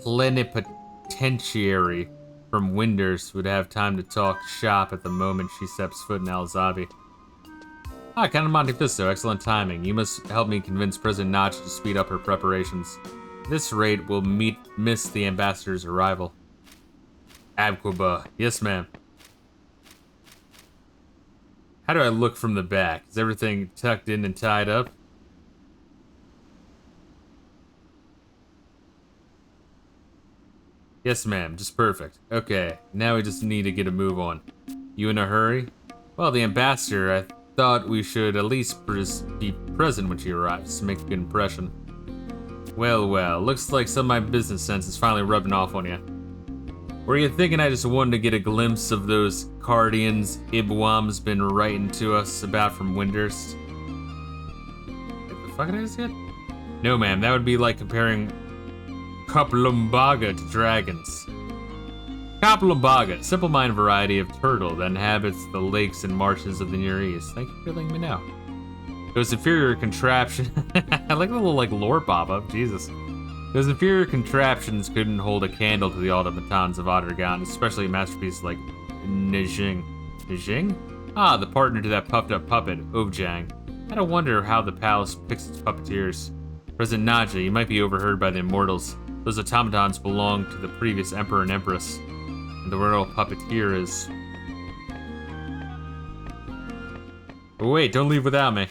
plenipotentiary from Winders would have time to talk shop at the moment she steps foot in Alzabi. Ah, Count of Monte Fisto, excellent timing. You must help me convince President Notch to speed up her preparations. At this rate, we'll miss the ambassador's arrival. Abquaba, yes ma'am. How do I look from the back? Is everything tucked in and tied up? Yes, ma'am. Just perfect. Okay, now we just need to get a move on. You in a hurry? Well, the ambassador, I thought we should at least be present when she arrives to make a good impression. Well, well, looks like some of my business sense is finally rubbing off on you. Were you thinking I just wanted to get a glimpse of those Cardians Ibwam's been writing to us about from Windhurst? What the fuck it is yet? No, ma'am, that would be like comparing Koplumbaga to dragons. Koplumbaga, simple mind variety of turtle that inhabits the lakes and marshes of the Near East. Thank you for letting me know. Those inferior contraption. I like the little like lore pop-up, Jesus. Those inferior contraptions couldn't hold a candle to the automatons of Ottergon, especially masterpieces like Nijing. Nijing? Ah, the partner to that puffed-up puppet, Ovjang. I don't wonder how the palace picks its puppeteers. President Naja, you might be overheard by the immortals. Those automatons belong to the previous emperor and empress. And the royal puppeteer is... Oh, wait, don't leave without me.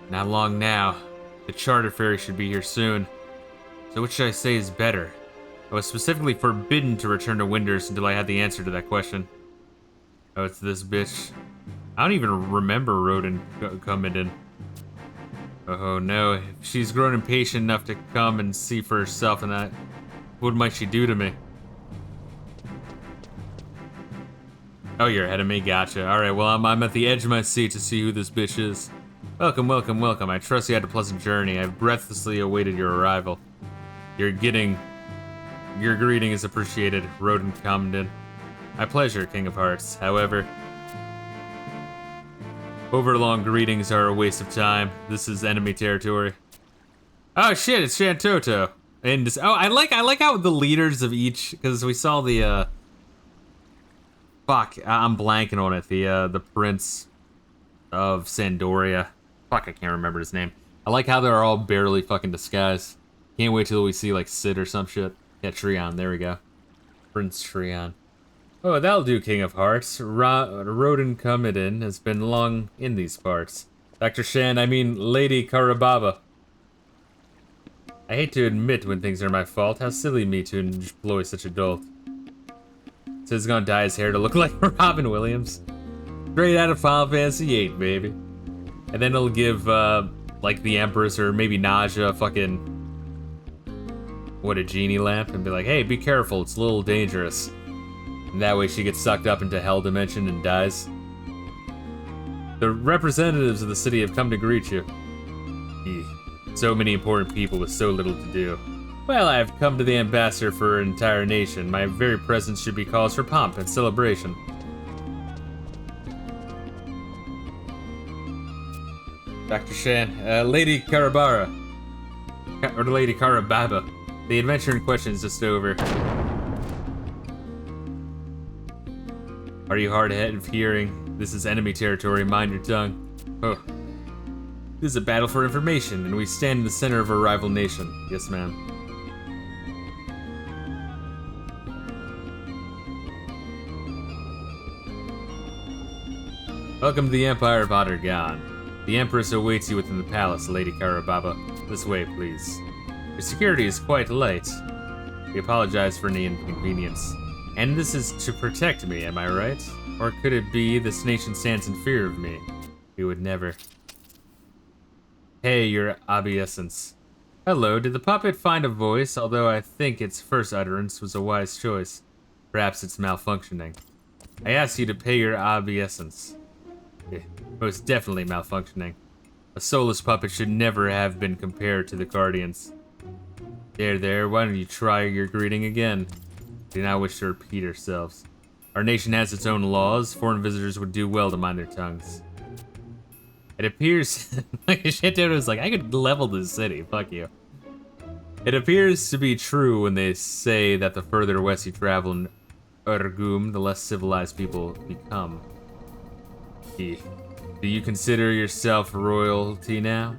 Not long now. The charter ferry should be here soon. So which should I say is better? I was specifically forbidden to return to Windhurst until I had the answer to that question. Oh, it's this bitch. I don't even remember Rodin coming in. Oh no, if she's grown impatient enough to come and see for herself and that, what might she do to me? Oh, you're ahead of me, gotcha. Alright, well I'm at the edge of my seat to see who this bitch is. Welcome, welcome, welcome. I trust you had a pleasant journey. I've breathlessly awaited your arrival. Your greeting is appreciated, Rodin commented. My pleasure, King of Hearts. However, overlong greetings are a waste of time. This is enemy territory. Oh shit, it's Shantoto. And this, I like how the leaders of each, because we saw the fuck, I'm blanking on it. The prince of Sandoria. Fuck, I can't remember his name. I like how they're all barely fucking disguised. Can't wait till we see like Sid or some shit. Yeah, Trion, there we go. Prince Trion. Oh, that'll do, King of Hearts. Rodin Comedin has been long in these parts. Dr. Shan, I mean Lady Karababa. I hate to admit when things are my fault. How silly me to employ such a dolt. Sid's gonna dye his hair to look like Robin Williams. Straight out of Final Fantasy VIII, baby. And then he'll give, like, the Empress or maybe Naja fucking... What, a genie lamp? And be like, hey, be careful, it's a little dangerous. And that way she gets sucked up into Hell Dimension and dies. The representatives of the city have come to greet you. Eeh. So many important people with so little to do. Well, I have come to the ambassador for an entire nation. My very presence should be cause for pomp and celebration. Dr. Shan, Lady Karabara. Or Lady Karababa. The adventure in question is just over. Are you hard of hearing? This is enemy territory, mind your tongue. Oh. This is a battle for information, and we stand in the center of our rival nation. Yes, ma'am. Welcome to the Empire of Ottergon. The Empress awaits you within the palace, Lady Karababa. This way, please. Your security is quite light. We apologize for any inconvenience. And this is to protect me, am I right? Or could it be this nation stands in fear of me? We would never. Hey, your obeisance. Hello, did the puppet find a voice? Although I think its first utterance was a wise choice. Perhaps it's malfunctioning. I asked you to pay your obeisance. Most definitely malfunctioning. A soulless puppet should never have been compared to the Guardians. There, why don't you try your greeting again? We do not wish to repeat ourselves. Our nation has its own laws. Foreign visitors would do well to mind their tongues. It appears... like, shit dude was like, I could level this city, fuck you. It appears to be true when they say that the further west you travel in Urgum, the less civilized people become. Do you consider yourself royalty now?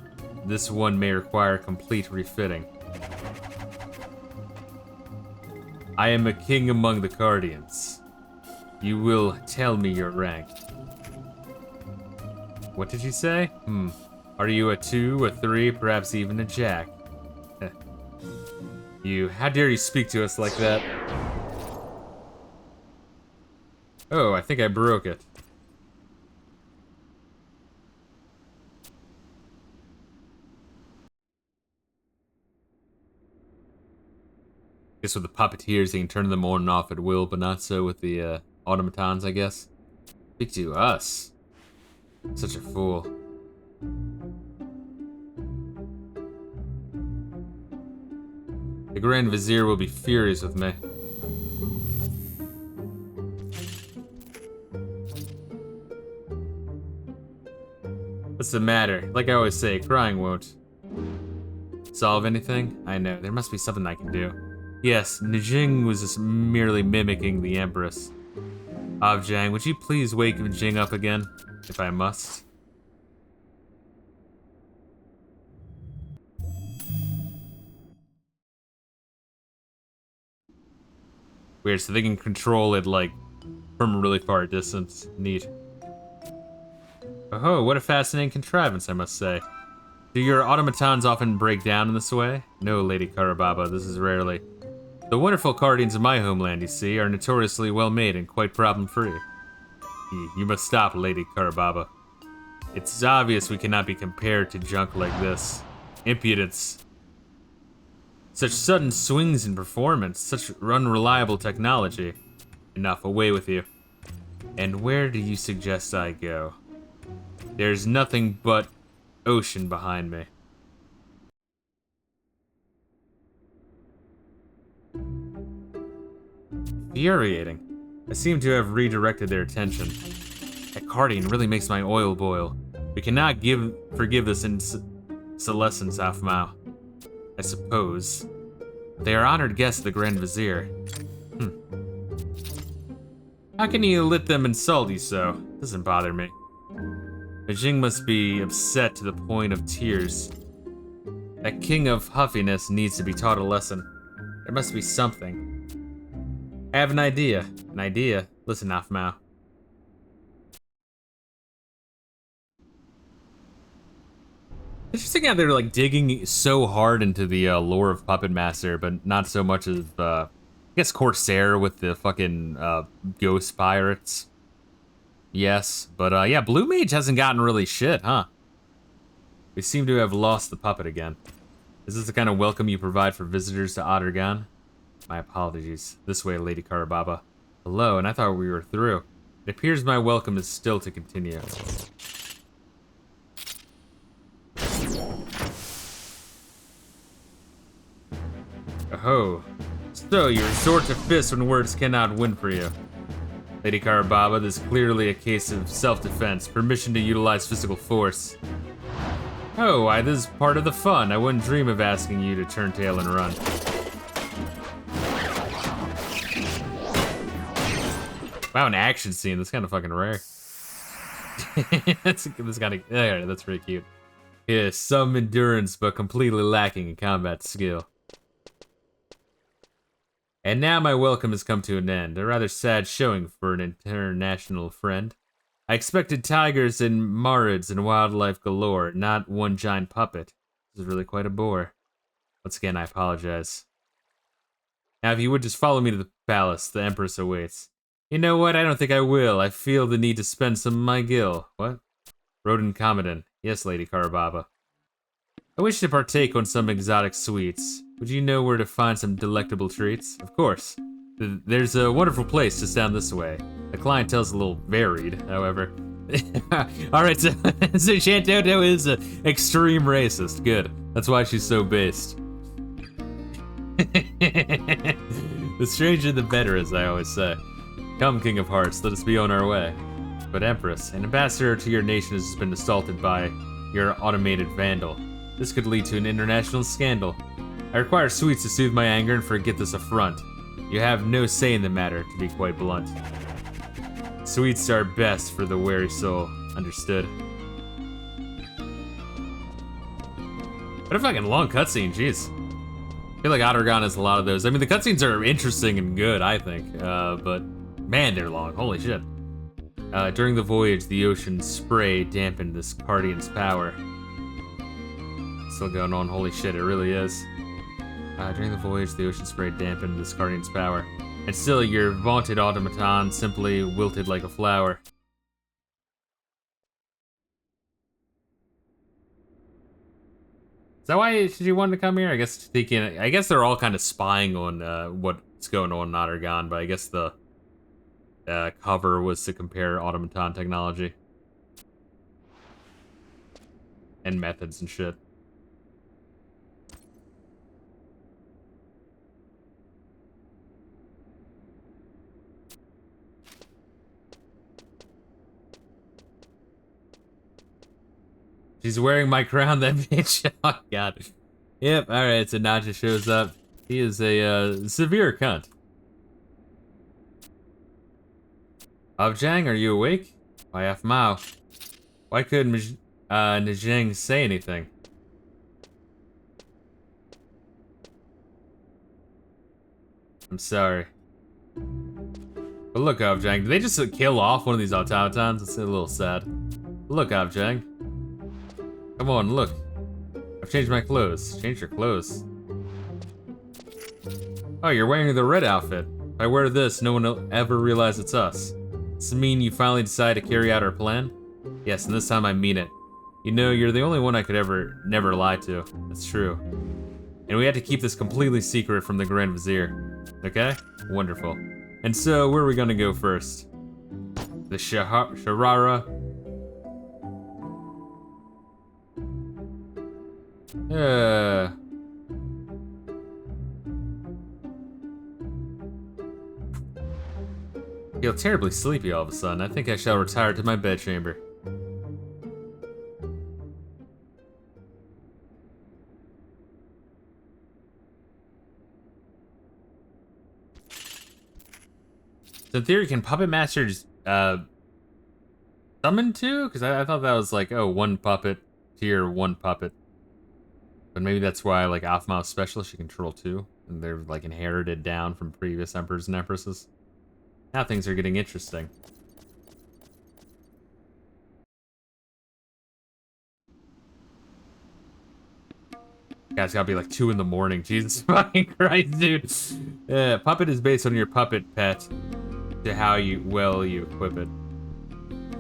This one may require complete refitting. I am a king among the Guardians. You will tell me your rank. What did you say? Are you a 2, a 3, perhaps even a jack? How dare you speak to us like that? Oh, I think I broke it. Guess with the puppeteers, you can turn them on and off at will, but not so with the automatons, I guess. Speak to us. Such a fool. The Grand Vizier will be furious with me. What's the matter? Like I always say, crying won't solve anything. I know, there must be something I can do. Yes, Najing was just merely mimicking the Empress. Avjang, would you please wake Najing up again, if I must? Weird, so they can control it, like, from a really far distance. Neat. Oh, what a fascinating contrivance, I must say. Do your automatons often break down in this way? No, Lady Karababa, this is rarely. The wonderful guardians of my homeland, you see, are notoriously well-made and quite problem-free. You must stop, Lady Karababa. It's obvious we cannot be compared to junk like this. Impudence. Such sudden swings in performance, such unreliable technology. Enough, away with you. And where do you suggest I go? There's nothing but ocean behind me. Infuriating. I seem to have redirected their attention. That Guardian really makes my oil boil. We cannot forgive this insolescence, Afmao. I suppose. They are honored guests of the Grand Vizier. How can you let them insult you so? Doesn't bother me. Najing must be upset to the point of tears. That king of huffiness needs to be taught a lesson. There must be something. I have an idea. An idea? Listen, Afmao. Interesting how they're like digging so hard into the lore of Puppet Master, but not so much as I guess Corsair with the fucking ghost pirates. Yes, but yeah, Blue Mage hasn't gotten really shit, huh? We seem to have lost the puppet again. Is this the kind of welcome you provide for visitors to Ottergan? My apologies. This way, Lady Karababa. Hello, and I thought we were through. It appears my welcome is still to continue. Oh, so you resort to fists when words cannot win for you. Lady Karababa, this is clearly a case of self-defense. Permission to utilize physical force. Oh, why, this is part of the fun. I wouldn't dream of asking you to turn tail and run. Wow, an action scene. That's kind of fucking rare. that's kind of, yeah, that's pretty cute. Yeah, some endurance, but completely lacking in combat skill. And now my welcome has come to an end. A rather sad showing for an international friend. I expected tigers and marids and wildlife galore, not one giant puppet. This is really quite a bore. Once again, I apologize. Now, if you would just follow me to the palace, the Empress awaits. You know what? I don't think I will. I feel the need to spend some of my gil. What? Rodent Commodant. Yes, Lady Karababa. I wish to partake on some exotic sweets. Would you know where to find some delectable treats? Of course. There's a wonderful place just down this way. The clientele's a little varied, however. Alright, so Shantoto is an extreme racist. Good. That's why she's so based. The stranger the better, as I always say. Come, King of Hearts, let us be on our way. But Empress, an ambassador to your nation has been assaulted by your automated vandal. This could lead to an international scandal. I require sweets to soothe my anger and forget this affront. You have no say in the matter, to be quite blunt. Sweets are best for the weary soul. Understood. What a fucking long cutscene, jeez. I feel like Ottergon has a lot of those. I mean, the cutscenes are interesting and good, I think, but man, they're long. Holy shit. During the voyage, the ocean spray dampened this Guardian's power. Still going on, holy shit, it really is. During the voyage, the ocean spray dampened this Guardian's power. And still, your vaunted automaton simply wilted like a flower. Is that why she wanted to come here? I guess thinking. I guess they're all kind of spying on what's going on in Ottergon, but I guess the cover was to compare automaton technology and methods and shit. She's wearing my crown, that bitch. Oh, God. Yep, alright, so Naja shows up. He is a severe cunt. Avjang, are you awake? Why Mao? Why couldn't Najang say anything? I'm sorry. But look, Avjang, did they just kill off one of these automatons? It's a little sad. Look, Avjang. Come on, look. I've changed my clothes. Change your clothes. Oh, you're wearing the red outfit. If I wear this, no one will ever realize it's us. Does this mean you finally decide to carry out our plan? Yes, and this time I mean it. You know, you're the only one I could never lie to. That's true. And we had to keep this completely secret from the Grand Vizier. Okay? Wonderful. And so, where are we gonna go first? The Sharara? I feel terribly sleepy all of a sudden. I think I shall retire to my bedchamber. So in theory, can Puppet Masters summon two? Because I thought that was like, oh, one puppet, tier one puppet. But maybe that's why, like, Aphmau's specialist, she can control two. And they're, like, inherited down from previous emperors and empresses. Now things are getting interesting. God, it's gotta be like 2 in the morning. Jesus fucking Christ, dude. Puppet is based on your puppet pet to how well you equip it.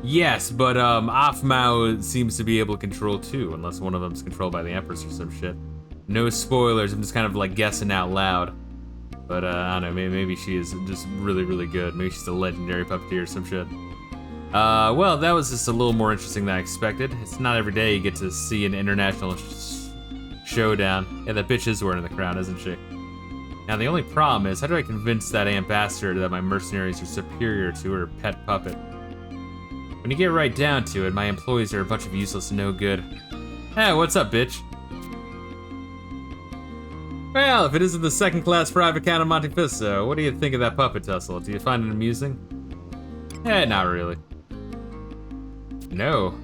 Yes, but Aphmau seems to be able to control two, unless one of them's controlled by the Empress or some shit. No spoilers, I'm just kind of like guessing out loud. But I don't know, maybe she is just really, really good. Maybe she's a legendary puppeteer or some shit. Well, that was just a little more interesting than I expected. It's not every day you get to see an international showdown. Yeah, that bitch is wearing the crown, isn't she? Now, the only problem is, how do I convince that ambassador that my mercenaries are superior to her pet puppet? When you get right down to it, my employees are a bunch of useless no good. Hey, what's up, bitch? Well, if it isn't the second-class private count of Monte Fisto, what do you think of that puppet tussle? Do you find it amusing? Eh, not really. No.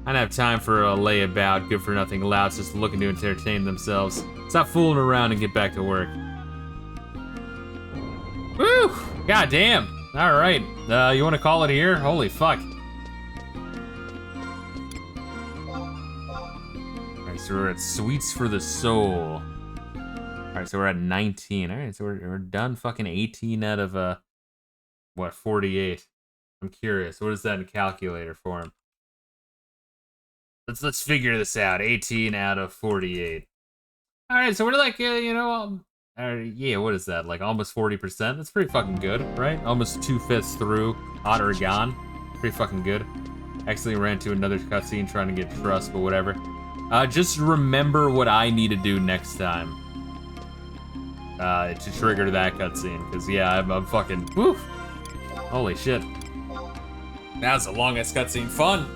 I don't have time for a layabout, good-for-nothing louts just looking to entertain themselves. Stop fooling around and get back to work. Woo! God damn! Alright, you wanna call it here? Holy fuck. So we're at Sweets for the Soul. Alright, so we're at 19. Alright, so we're done fucking 18 out of, what, 48. I'm curious. What is that in calculator form? Let's figure this out. 18 out of 48. Alright, so we're like, you know, yeah, what is that? Like almost 40%? That's pretty fucking good, right? Almost 2/5 through Otter Gone. Pretty fucking good. Accidentally ran to another cutscene trying to get trust, but whatever. Just remember what I need to do next time. To trigger that cutscene. Because, yeah, I'm fucking... Woof! Holy shit. That's the longest cutscene. Fun!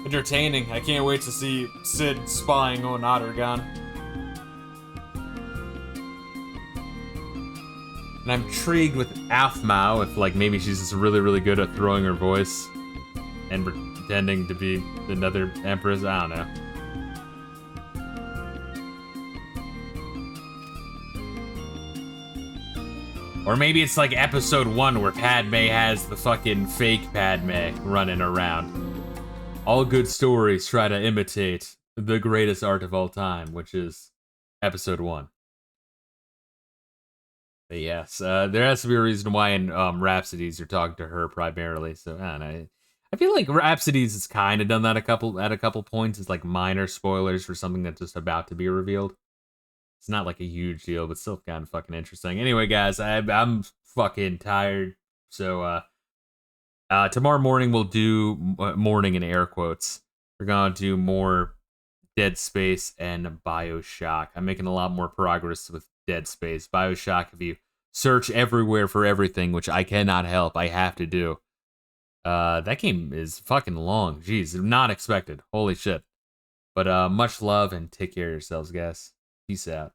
Entertaining. I can't wait to see Sid spying on Ottergon. And I'm intrigued with Aphmau, if, like, maybe she's just really, really good at throwing her voice and pretending to be another empress. I don't know. Or maybe it's like episode 1 where Padme has the fucking fake Padme running around. All good stories try to imitate the greatest art of all time, which is episode 1. But yes, there has to be a reason why in Rhapsodies you're talking to her primarily. So I don't know. I feel like Rhapsodies has kind of done that at a couple points. It's like minor spoilers for something that's just about to be revealed. It's not like a huge deal, but still kind of fucking interesting. Anyway, guys, I'm fucking tired. So tomorrow morning we'll do morning in air quotes. We're gonna do more Dead Space and BioShock. I'm making a lot more progress with Dead Space. BioShock, if you search everywhere for everything, which I cannot help, I have to do. That game is fucking long. Jeez, not expected. Holy shit. But much love and take care of yourselves, guys. Peace out.